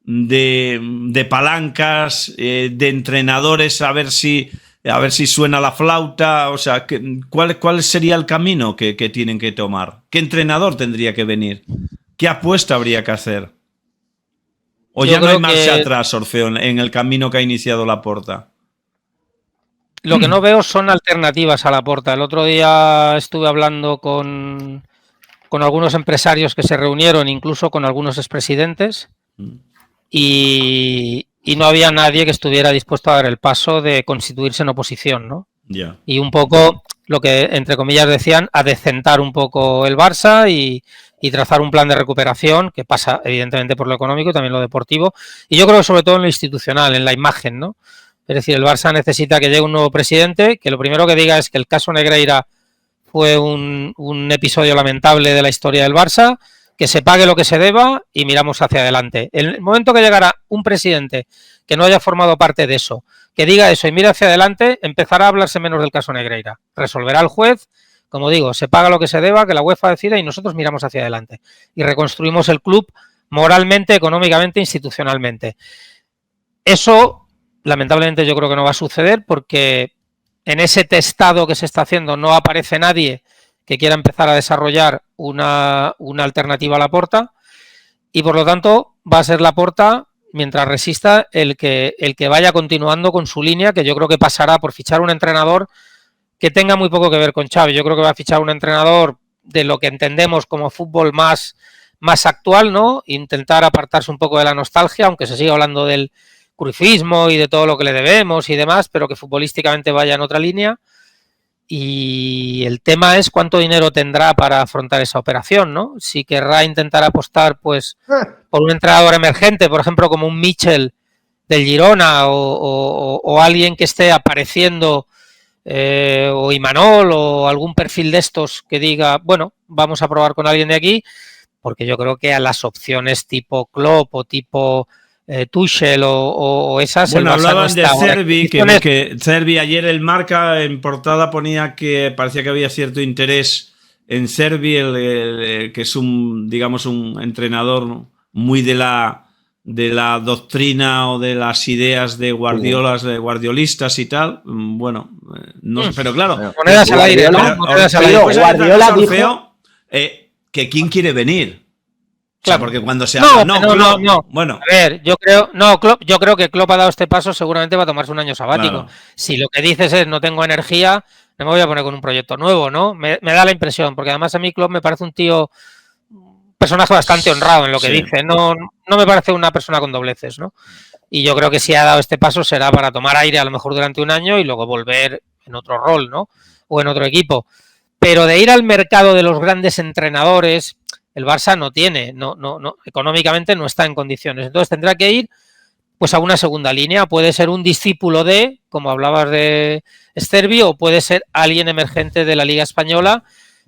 de palancas, de entrenadores, a ver si suena la flauta. O sea, ¿cuál sería el camino que tienen que tomar? ¿Qué entrenador tendría que venir? ¿Qué apuesta habría que hacer? ¿O ya no hay marcha atrás, Orfeo, en el camino que ha iniciado Laporta? Lo que no veo son alternativas a Laporta. El otro día estuve hablando con algunos empresarios que se reunieron, incluso con algunos expresidentes, y no había nadie que estuviera dispuesto a dar el paso de constituirse en oposición, ¿no? Yeah. Y un poco lo que, entre comillas, decían, a decentar un poco el Barça y trazar un plan de recuperación que pasa, evidentemente, por lo económico y también lo deportivo. Y yo creo que sobre todo en lo institucional, en la imagen, ¿no? Es decir, el Barça necesita que llegue un nuevo presidente, que lo primero que diga es que el caso Negreira fue un episodio lamentable de la historia del Barça, que se pague lo que se deba y miramos hacia adelante. En el momento que llegara un presidente que no haya formado parte de eso, que diga eso y mire hacia adelante, empezará a hablarse menos del caso Negreira. Resolverá el juez, como digo, se paga lo que se deba, que la UEFA decida y nosotros miramos hacia adelante. Y reconstruimos el club moralmente, económicamente, institucionalmente. Eso, lamentablemente, yo creo que no va a suceder porque en ese testado que se está haciendo no aparece nadie que quiera empezar a desarrollar una alternativa a Laporta y, por lo tanto, va a ser Laporta, mientras resista, el que vaya continuando con su línea, que yo creo que pasará por fichar un entrenador que tenga muy poco que ver con Xavi. Yo creo que va a fichar un entrenador de lo que entendemos como fútbol más actual, ¿no? Intentar apartarse un poco de la nostalgia, aunque se siga hablando del cruifismo y de todo lo que le debemos y demás, pero que futbolísticamente vaya en otra línea. Y el tema es cuánto dinero tendrá para afrontar esa operación, ¿no? Si querrá intentar apostar, pues, por un entrenador emergente, por ejemplo, como un Michel del Girona o alguien que esté apareciendo, o Imanol o algún perfil de estos que diga, bueno, vamos a probar con alguien de aquí, porque yo creo que a las opciones tipo Klopp o tipo Tuchel o esas... Bueno, hablaban de Cervi, que Cervi ayer el Marca en portada ponía que parecía que había cierto interés en Cervi, que es un entrenador muy de la doctrina o de las ideas de guardiolistas y tal. Bueno, no sé, pero claro. Monedas al aire, ¿no? Guardiola dijo que quién quiere venir. Claro, porque cuando se habla, no. Bueno, a ver, yo creo que Klopp ha dado este paso, seguramente va a tomarse un año sabático. Claro. Si lo que dices es no tengo energía, no me voy a poner con un proyecto nuevo, ¿no? Me da la impresión, porque además a mí Klopp me parece un personaje bastante honrado en lo que dice. No me parece una persona con dobleces, ¿no? Y yo creo que si ha dado este paso será para tomar aire a lo mejor durante un año y luego volver en otro rol, ¿no? O en otro equipo. Pero de ir al mercado de los grandes entrenadores, el Barça no tiene, no, económicamente no está en condiciones. Entonces tendrá que ir pues a una segunda línea. Puede ser un discípulo de, como hablabas de Stervi, o puede ser alguien emergente de la Liga Española,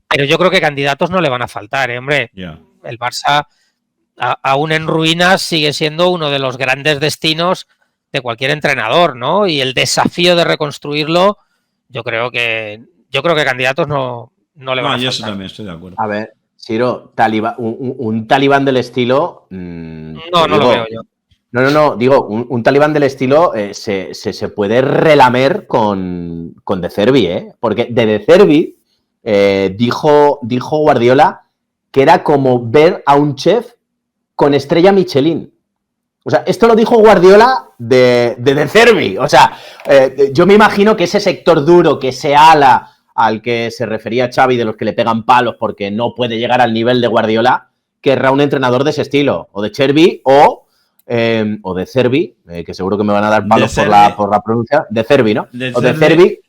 pero yo creo que candidatos no le van a faltar, hombre. Yeah. El Barça, aún en ruinas, sigue siendo uno de los grandes destinos de cualquier entrenador, ¿no? Y el desafío de reconstruirlo, yo creo que candidatos no le van a faltar. Yo eso también estoy de acuerdo. A ver, Siro, un talibán del estilo... no lo veo yo. No, digo, un talibán del estilo se puede relamer con De Zerbi, ¿eh? Porque De Zerbi dijo Guardiola que era como ver a un chef con estrella Michelin. O sea, esto lo dijo Guardiola de Zerbi. O sea, yo me imagino que ese sector duro, que ese ala al que se refería Xavi, de los que le pegan palos porque no puede llegar al nivel de Guardiola, querrá un entrenador de ese estilo, o de Chervi o de Zerbi, que seguro que me van a dar palos por la pronuncia, de Zerbi, ¿no? O de Zerbi,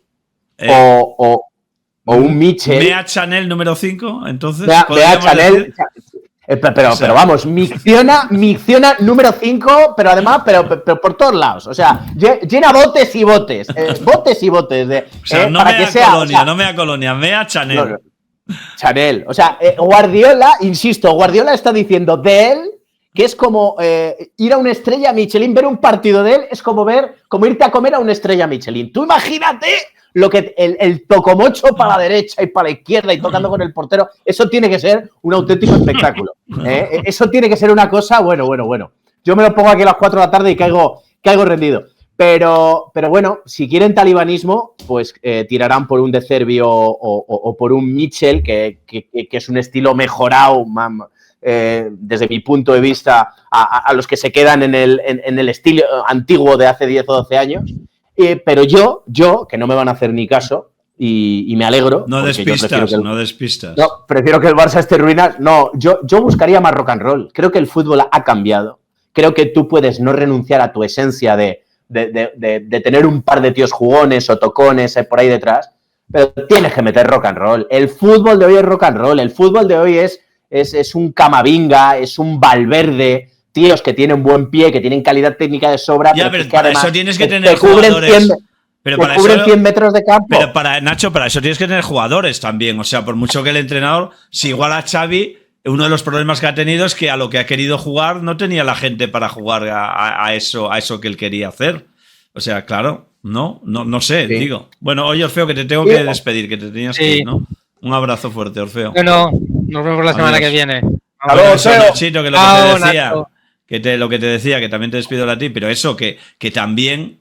o un Michel. Bea Chanel número 5, entonces. Bea Chanel. Pero vamos, Micciona número 5, pero además, pero por todos lados. O sea, llena botes y botes. Botes y botes. O sea, no para que sea. Colonia, o sea, no me da Colonia, Bea Chanel. No. Chanel. O sea, Guardiola, insisto, Guardiola está diciendo de él que es como ir a una estrella Michelin, ver un partido de él es como irte a comer a una estrella Michelin. Tú imagínate lo que el tocomocho para la derecha y para la izquierda y tocando con el portero, eso tiene que ser un auténtico espectáculo. Eso tiene que ser una cosa, bueno. Yo me lo pongo aquí a las 4 de la tarde y caigo rendido. Pero bueno, si quieren talibanismo, pues tirarán por un De Zerbi o por un Michel, que es un estilo mejorado, desde mi punto de vista, a los que se quedan en el estilo antiguo de hace 10 o 12 años. Pero yo, que no me van a hacer ni caso, y me alegro. No despistas. No, prefiero que el Barça esté en ruinas. No, yo buscaría más rock and roll. Creo que el fútbol ha cambiado. Creo que tú puedes no renunciar a tu esencia de tener un par de tíos jugones o tocones por ahí detrás, pero tienes que meter rock and roll. El fútbol de hoy es rock and roll. El fútbol de hoy es un Camavinga, es un Valverde, tíos que tienen buen pie, que tienen calidad técnica de sobra. Ya, pero que para además eso tienes que tener jugadores. Cubren 100 metros de campo. Pero Nacho, para eso tienes que tener jugadores también. O sea, por mucho que el entrenador, si igual a Xavi, uno de los problemas que ha tenido es que a lo que ha querido jugar no tenía la gente para jugar a eso que él quería hacer. O sea, claro, no sé, sí. Digo. Bueno, oye, Orfeo, que te tengo que despedir, que te tenías que ir, ¿no? Un abrazo fuerte, Orfeo. Bueno, nos vemos la semana que viene. Adiós, Nachito, que lo que te decía... lo que te decía, que también te despido a ti, pero eso, que también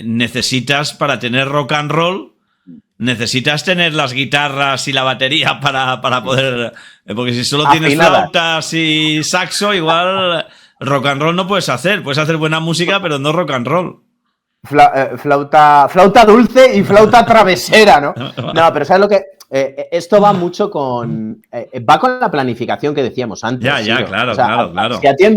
necesitas, para tener rock and roll, necesitas tener las guitarras y la batería para poder... porque si solo tienes flautas y saxo, igual rock and roll no puedes hacer. Puedes hacer buena música, pero no rock and roll. Flauta dulce y flauta travesera, ¿no? No, pero ¿sabes lo que...? Esto va mucho con la planificación que decíamos antes. Claro, o sea, claro. Si a ti en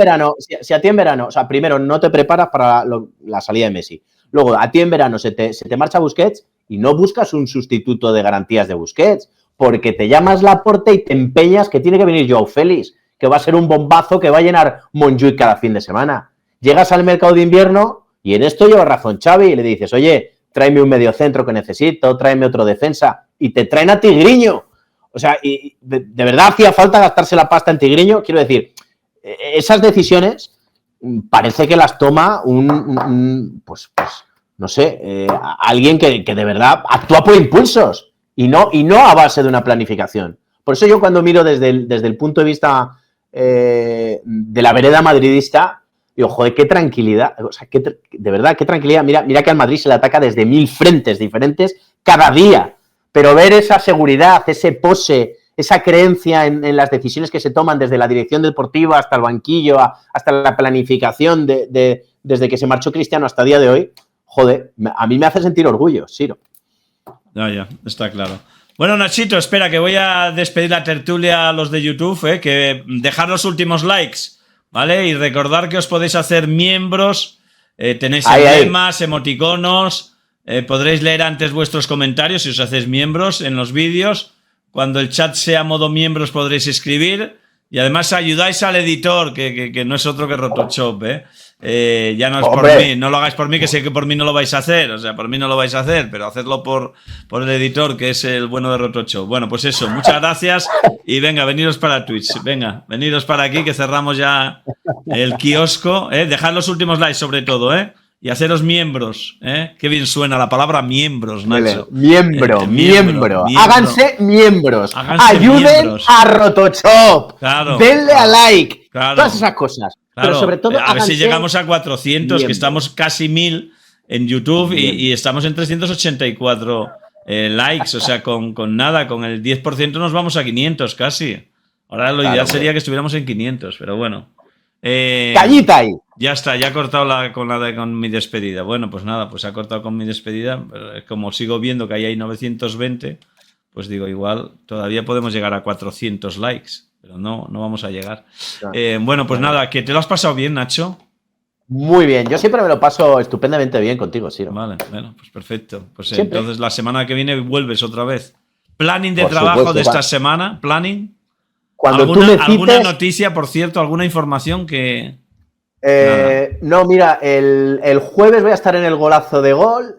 verano, o sea, primero no te preparas para la salida de Messi. Luego, a ti en verano se te marcha Busquets y no buscas un sustituto de garantías de Busquets, porque te llamas Laporte y te empeñas que tiene que venir Joao Félix, que va a ser un bombazo que va a llenar Montjuic cada fin de semana. Llegas al mercado de invierno y en esto lleva razón Xavi y le dices, oye, tráeme un mediocentro que necesito, tráeme otro defensa, y te traen a Tigriño. O sea, y de verdad hacía falta gastarse la pasta en Tigriño. Quiero decir, esas decisiones parece que las toma pues no sé, alguien que de verdad actúa por impulsos y no a base de una planificación. Por eso yo cuando miro desde el punto de vista de la vereda madridista, digo, joder, qué tranquilidad, o sea, de verdad, qué tranquilidad. Mira que al Madrid se le ataca desde 1000 frentes diferentes cada día, pero ver esa seguridad, ese pose, esa creencia en las decisiones que se toman desde la dirección deportiva hasta el banquillo, hasta la planificación desde que se marchó Cristiano hasta el día de hoy, joder, a mí me hace sentir orgullo, Siro. Ya, está claro. Bueno, Nachito, espera, que voy a despedir la tertulia a los de YouTube, que dejar los últimos likes, ¿vale? Y recordar que os podéis hacer miembros, tenéis emblemas, emoticonos, podréis leer antes vuestros comentarios si os hacéis miembros en los vídeos. Cuando el chat sea modo miembros podréis escribir Y además ayudáis al editor, que no es otro que Rotoshop, ¿eh? Ya no es Hombre. por mí, no lo hagáis por mí, que sé que por mí no lo vais a hacer, o sea, por mí no lo vais a hacer, pero hacedlo por el editor, que es el bueno de Rotoshop. Bueno, pues eso, muchas gracias y venga, veniros para Twitch, venga, veniros para aquí, que cerramos ya el kiosco, ¿eh? Dejad los últimos likes sobre todo, ¿eh? Y haceros miembros, ¿eh? Qué bien suena la palabra miembros, Nacho. Miembro. Háganse miembros. Háganse Ayuden miembros. a Rotoshop. Claro. Denle a like. Claro. Todas esas cosas. Claro, Pero sobre todo, a ver si háganse llegamos a 400, miembros. que estamos casi 1000 en YouTube y estamos en 384 likes. O sea, con nada, con el 10% nos vamos a 500 casi. Ahora lo ideal sería que estuviéramos en 500, pero bueno. Callita ahí. Ya está, ya ha cortado con mi despedida. Bueno, pues nada, pues ha cortado con mi despedida. Pero como sigo viendo que ahí hay 920, pues digo, igual todavía podemos llegar a 400 likes, pero no vamos a llegar. Bueno, pues nada, que te lo has pasado bien, Nacho. Muy bien, yo siempre me lo paso estupendamente bien contigo, Siro. Vale, bueno, pues perfecto. Pues Siempre. entonces la semana que viene vuelves otra vez. Planning de Por trabajo supuesto, de esta va. semana, planning. Cuando tú me cites, ¿Alguna noticia, por cierto, alguna información que... no, mira, el jueves voy a estar en el Golazo de Gol.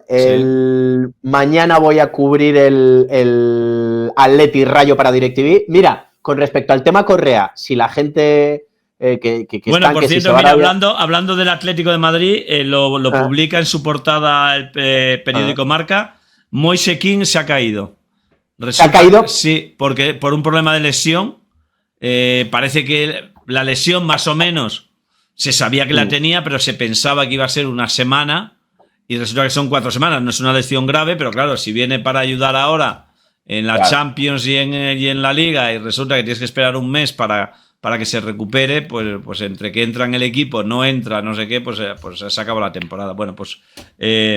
Mañana voy a cubrir el Atleti Rayo para DirecTV. Mira, con respecto al tema Correa, si la gente que bueno, están, por que cierto, si se mira, van hablando del Atlético de Madrid, lo publica en su portada el periódico Marca. Moise Kean se ha caído. ¿Se ha caído? Sí, porque por un problema de lesión. Parece que la lesión más o menos se sabía que la tenía, pero se pensaba que iba a ser una semana y resulta que son 4 semanas. No es una lesión grave, pero claro, si viene para ayudar ahora en la Champions y en la Liga y resulta que tienes que esperar un mes para que se recupere, pues entre que entra en el equipo, no entra, no sé qué, pues se acaba la temporada. Bueno, pues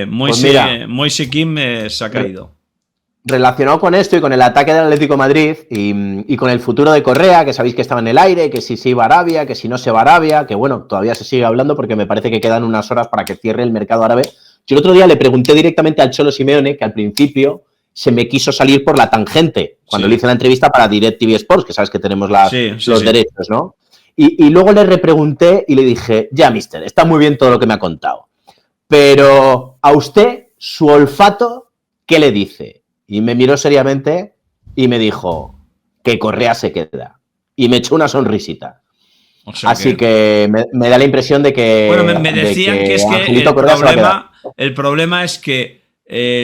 Moise Kean se ha caído. Relacionado con esto y con el ataque del Atlético de Madrid y con el futuro de Correa, que sabéis que estaba en el aire, que si se iba a Arabia, que si no se va a Arabia, que bueno, todavía se sigue hablando porque me parece que quedan unas horas para que cierre el mercado árabe. Yo el otro día le pregunté directamente al Cholo Simeone, que al principio se me quiso salir por la tangente cuando le hice la entrevista para DirecTV Sports, que sabes que tenemos los derechos, ¿no? Y luego le repregunté y le dije, ya, mister, está muy bien todo lo que me ha contado, pero a usted, su olfato, ¿qué le dice? Y me miró seriamente y me dijo que Correa se queda. Y me echó una sonrisita. O sea así que me da la impresión de que... Bueno, me decían que es que el problema es que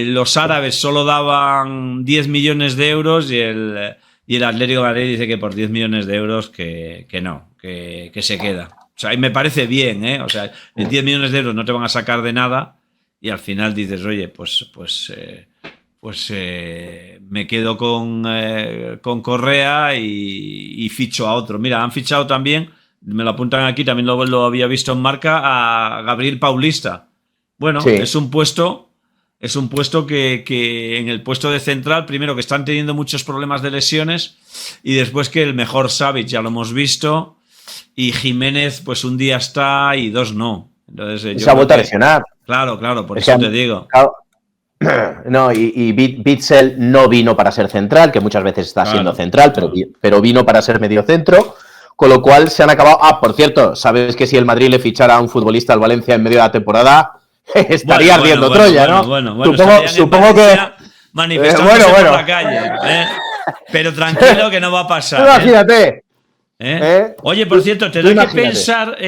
los árabes solo daban 10 millones de euros y el Atlético de Madrid dice que por 10 millones de euros que no, que se queda. O sea, y me parece bien, ¿eh? O sea, en 10 millones de euros no te van a sacar de nada y al final dices, oye, pues me quedo con Correa y ficho a otro. Mira, han fichado también, me lo apuntan aquí, también lo había visto en Marca, a Gabriel Paulista. Bueno, es un puesto que en el puesto de central, primero que están teniendo muchos problemas de lesiones y después que el mejor Savic, ya lo hemos visto, y Jiménez pues un día está y 2 no. Entonces, se ha vuelto a lesionar. Claro, por eso te digo. Claro. No, y Bitzel no vino para ser central, que muchas veces está siendo central, pero vino para ser mediocentro, con lo cual se han acabado... por cierto, sabes que si el Madrid le fichara a un futbolista al Valencia en medio de la temporada, estaría ardiendo Troya, ¿no? Supongo que... Manifestándose por la calle, pero tranquilo que no va a pasar. Imagínate. Oye, por cierto, te doy que pensar...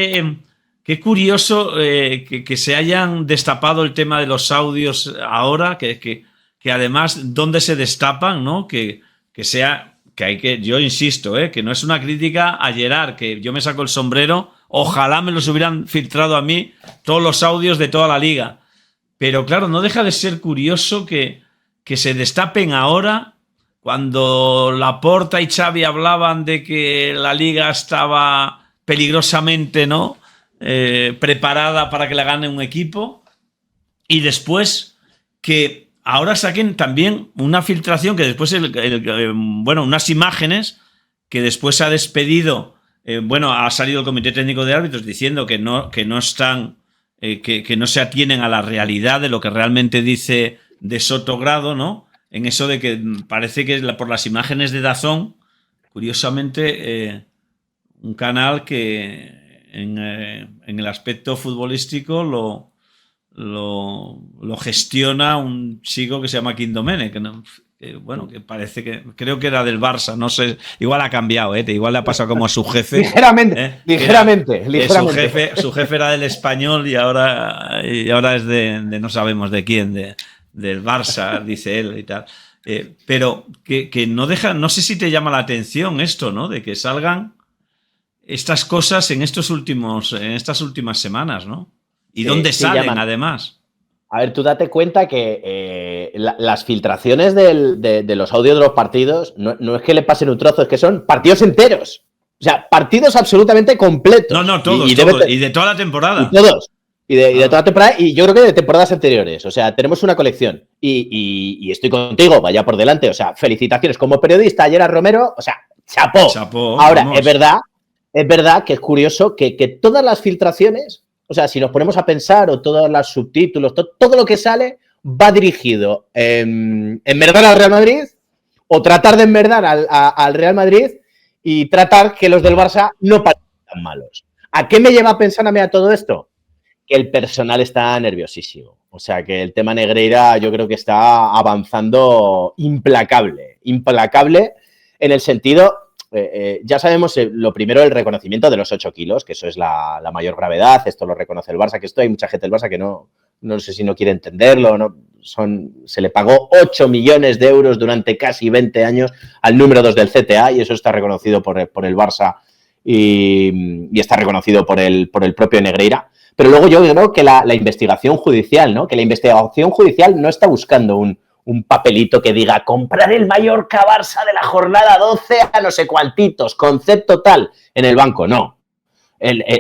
Qué curioso que se hayan destapado el tema de los audios ahora, que además, ¿dónde se destapan? ¿No? Yo insisto, que no es una crítica a Gerard, que yo me saco el sombrero, ojalá me los hubieran filtrado a mí todos los audios de toda la liga. Pero claro, no deja de ser curioso que se destapen ahora, cuando Laporta y Xavi hablaban de que la liga estaba peligrosamente, ¿no?, preparada para que la gane un equipo, y después que ahora saquen también una filtración que después unas imágenes que después ha despedido, ha salido el Comité Técnico de Árbitros diciendo que no están, que no se atienen a la realidad de lo que realmente dice De Soto Grado, ¿no? En eso de que parece que por las imágenes de DAZN, curiosamente un canal que en el aspecto futbolístico lo gestiona un chico que se llama Quim Domènech, que parece que creo que era del Barça, no sé, igual ha cambiado, igual le ha pasado como a su jefe. ligeramente. Su jefe era del Español y ahora es de no sabemos de quién, del Barça, dice él y tal. Pero que no deja, no sé si te llama la atención esto, ¿no? De que salgan estas cosas en estas últimas semanas, ¿no? ¿Y dónde salen, llaman, además? A ver, tú date cuenta que las filtraciones de los audios de los partidos no es que le pasen un trozo, es que son partidos enteros. O sea, partidos absolutamente completos. No, todos. Y de toda la temporada. Y todos. Y de toda la temporada, y yo creo que de temporadas anteriores. O sea, tenemos una colección. Y estoy contigo, vaya por delante. O sea, felicitaciones. Como periodista, ayer a Romero, o sea, chapó. Ahora, vamos. Es verdad que es curioso que todas las filtraciones, o sea, si nos ponemos a pensar, o todos los subtítulos, todo lo que sale va dirigido enmerdar al Real Madrid, o tratar de enmerdar al Real Madrid y tratar que los del Barça no parezcan tan malos. ¿A qué me lleva a pensar a mí a todo esto? Que el personal está nerviosísimo. O sea, que el tema Negreira yo creo que está avanzando implacable en el sentido... ya sabemos lo primero, el reconocimiento de los 8 kilos, que eso es la mayor gravedad, esto lo reconoce el Barça, que esto hay mucha gente del Barça que no sé si no quiere entenderlo, se le pagó 8 millones de euros durante casi 20 años al número 2 del CTA y eso está reconocido por el Barça y está reconocido por el propio Negreira. Pero luego yo creo que la investigación judicial, ¿no? Que la investigación judicial no está buscando un papelito que diga comprar el Mallorca Barça de la jornada 12 a no sé cuantitos, concepto tal, en el banco, no.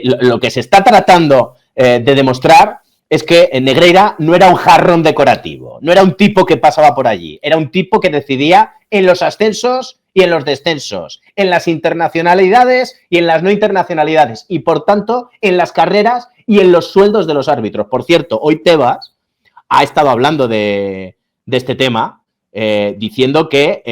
Lo que se está tratando de demostrar es que Negreira no era un jarrón decorativo, no era un tipo que pasaba por allí, era un tipo que decidía en los ascensos y en los descensos, en las internacionalidades y en las no internacionalidades, y por tanto en las carreras y en los sueldos de los árbitros. Por cierto, hoy Tebas ha estado hablando de este tema, diciendo que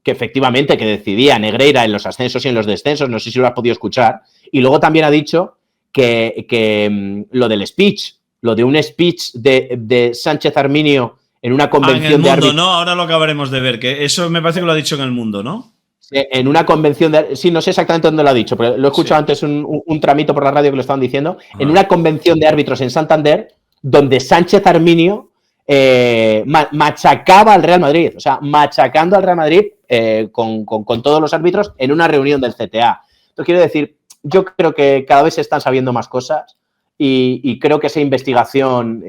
efectivamente que decidía Negreira en los ascensos y en los descensos, no sé si lo has podido escuchar, y luego también ha dicho que lo del speech, lo de un speech de Sánchez Arminio en una convención de árbitros. No, ahora lo acabaremos de ver, que eso me parece que lo ha dicho en El Mundo, ¿no? En una convención de... Sí, no sé exactamente dónde lo ha dicho, pero lo he escuchado antes un tramito por la radio que lo estaban diciendo, en una convención de árbitros en Santander, donde Sánchez Arminio machacaba al Real Madrid, o sea, machacando al Real Madrid con todos los árbitros en una reunión del CTA. Entonces, quiero decir, yo creo que cada vez se están sabiendo más cosas y creo que esa investigación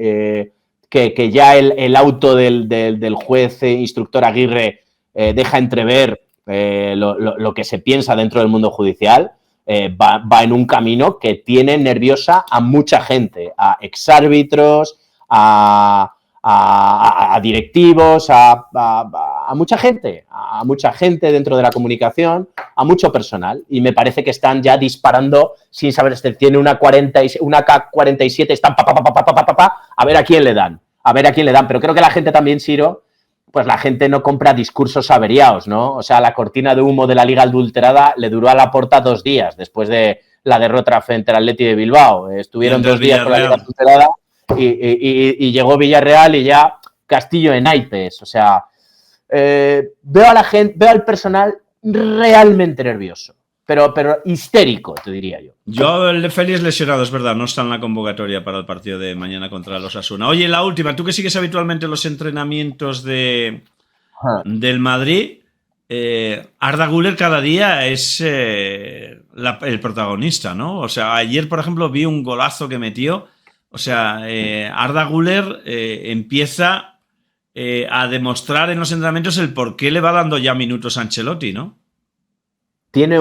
que ya el auto del juez instructor Aguirre deja entrever lo que se piensa dentro del mundo judicial, va en un camino que tiene nerviosa a mucha gente, a exárbitros, a directivos, a mucha gente dentro de la comunicación, a mucho personal, y me parece que están ya disparando sin saber si tiene una K-47, están a ver a quién le dan, pero creo que la gente también, Siro, pues la gente no compra discursos averiados, ¿no? O sea, la cortina de humo de la Liga adulterada le duró a Laporta 2 días después de la derrota frente al Atleti de Bilbao. Estuvieron 2 días con la Liga adulterada y llegó Villarreal y ya Castillo en naipes. O sea, veo a la gente, veo al personal realmente nervioso, pero histérico, te diría yo. Yo, el de Félix lesionado, es verdad, no está en la convocatoria para el partido de mañana contra los Osasuna. Oye, la última, tú que sigues habitualmente los entrenamientos del Madrid, Arda Güler cada día es el protagonista, ¿no? O sea, ayer, por ejemplo, vi un golazo que metió. O sea, Arda Güler empieza a demostrar en los entrenamientos el por qué le va dando ya minutos a Ancelotti, ¿no? Tiene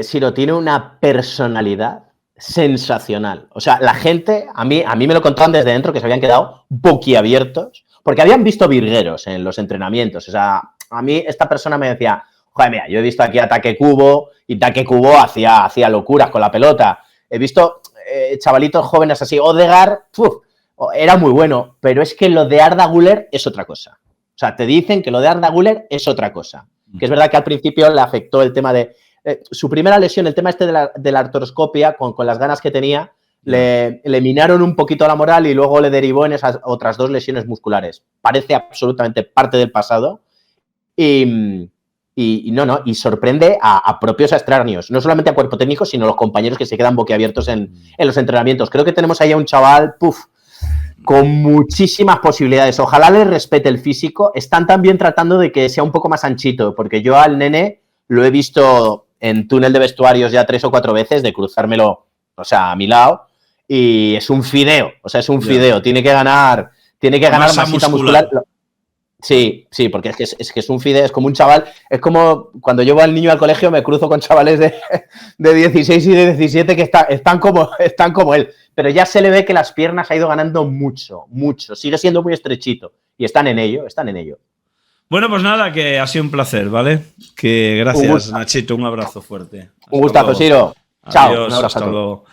Siro, tiene una personalidad sensacional. O sea, la gente, a mí me lo contaban desde dentro, que se habían quedado boquiabiertos, porque habían visto virgueros en los entrenamientos. O sea, a mí esta persona me decía, joder, mira, yo he visto aquí a Taque Cubo, y Taque Cubo hacía locuras con la pelota. He visto chavalitos jóvenes así, Odegaard, era muy bueno, pero es que lo de Arda Güler es otra cosa. O sea, te dicen que lo de Arda Güler es otra cosa. Que es verdad que al principio le afectó el tema de su primera lesión, el tema este de la artroscopia, con las ganas que tenía, le minaron un poquito la moral y luego le derivó en esas otras 2 lesiones musculares. Parece absolutamente parte del pasado y sorprende a propios extraños, no solamente a cuerpo técnico, sino a los compañeros que se quedan boquiabiertos en los entrenamientos. Creo que tenemos ahí a un chaval, con muchísimas posibilidades. Ojalá le respete el físico. Están también tratando de que sea un poco más anchito, porque yo al nene lo he visto en túnel de vestuarios ya 3 o 4 veces, de cruzármelo, o sea, a mi lado, y es un fideo, fideo. Tiene que ganar masita muscular. Sí, porque es que es un fideo, es como un chaval, es como cuando llevo al niño al colegio me cruzo con chavales de 16 y de 17 que están como él, pero ya se le ve que las piernas ha ido ganando mucho, sigue siendo muy estrechito y están en ello. Bueno, pues nada, que ha sido un placer, ¿vale? Que gracias, Nachito, un abrazo fuerte. Un gustazo, Siro. Chao, Adiós, hasta luego.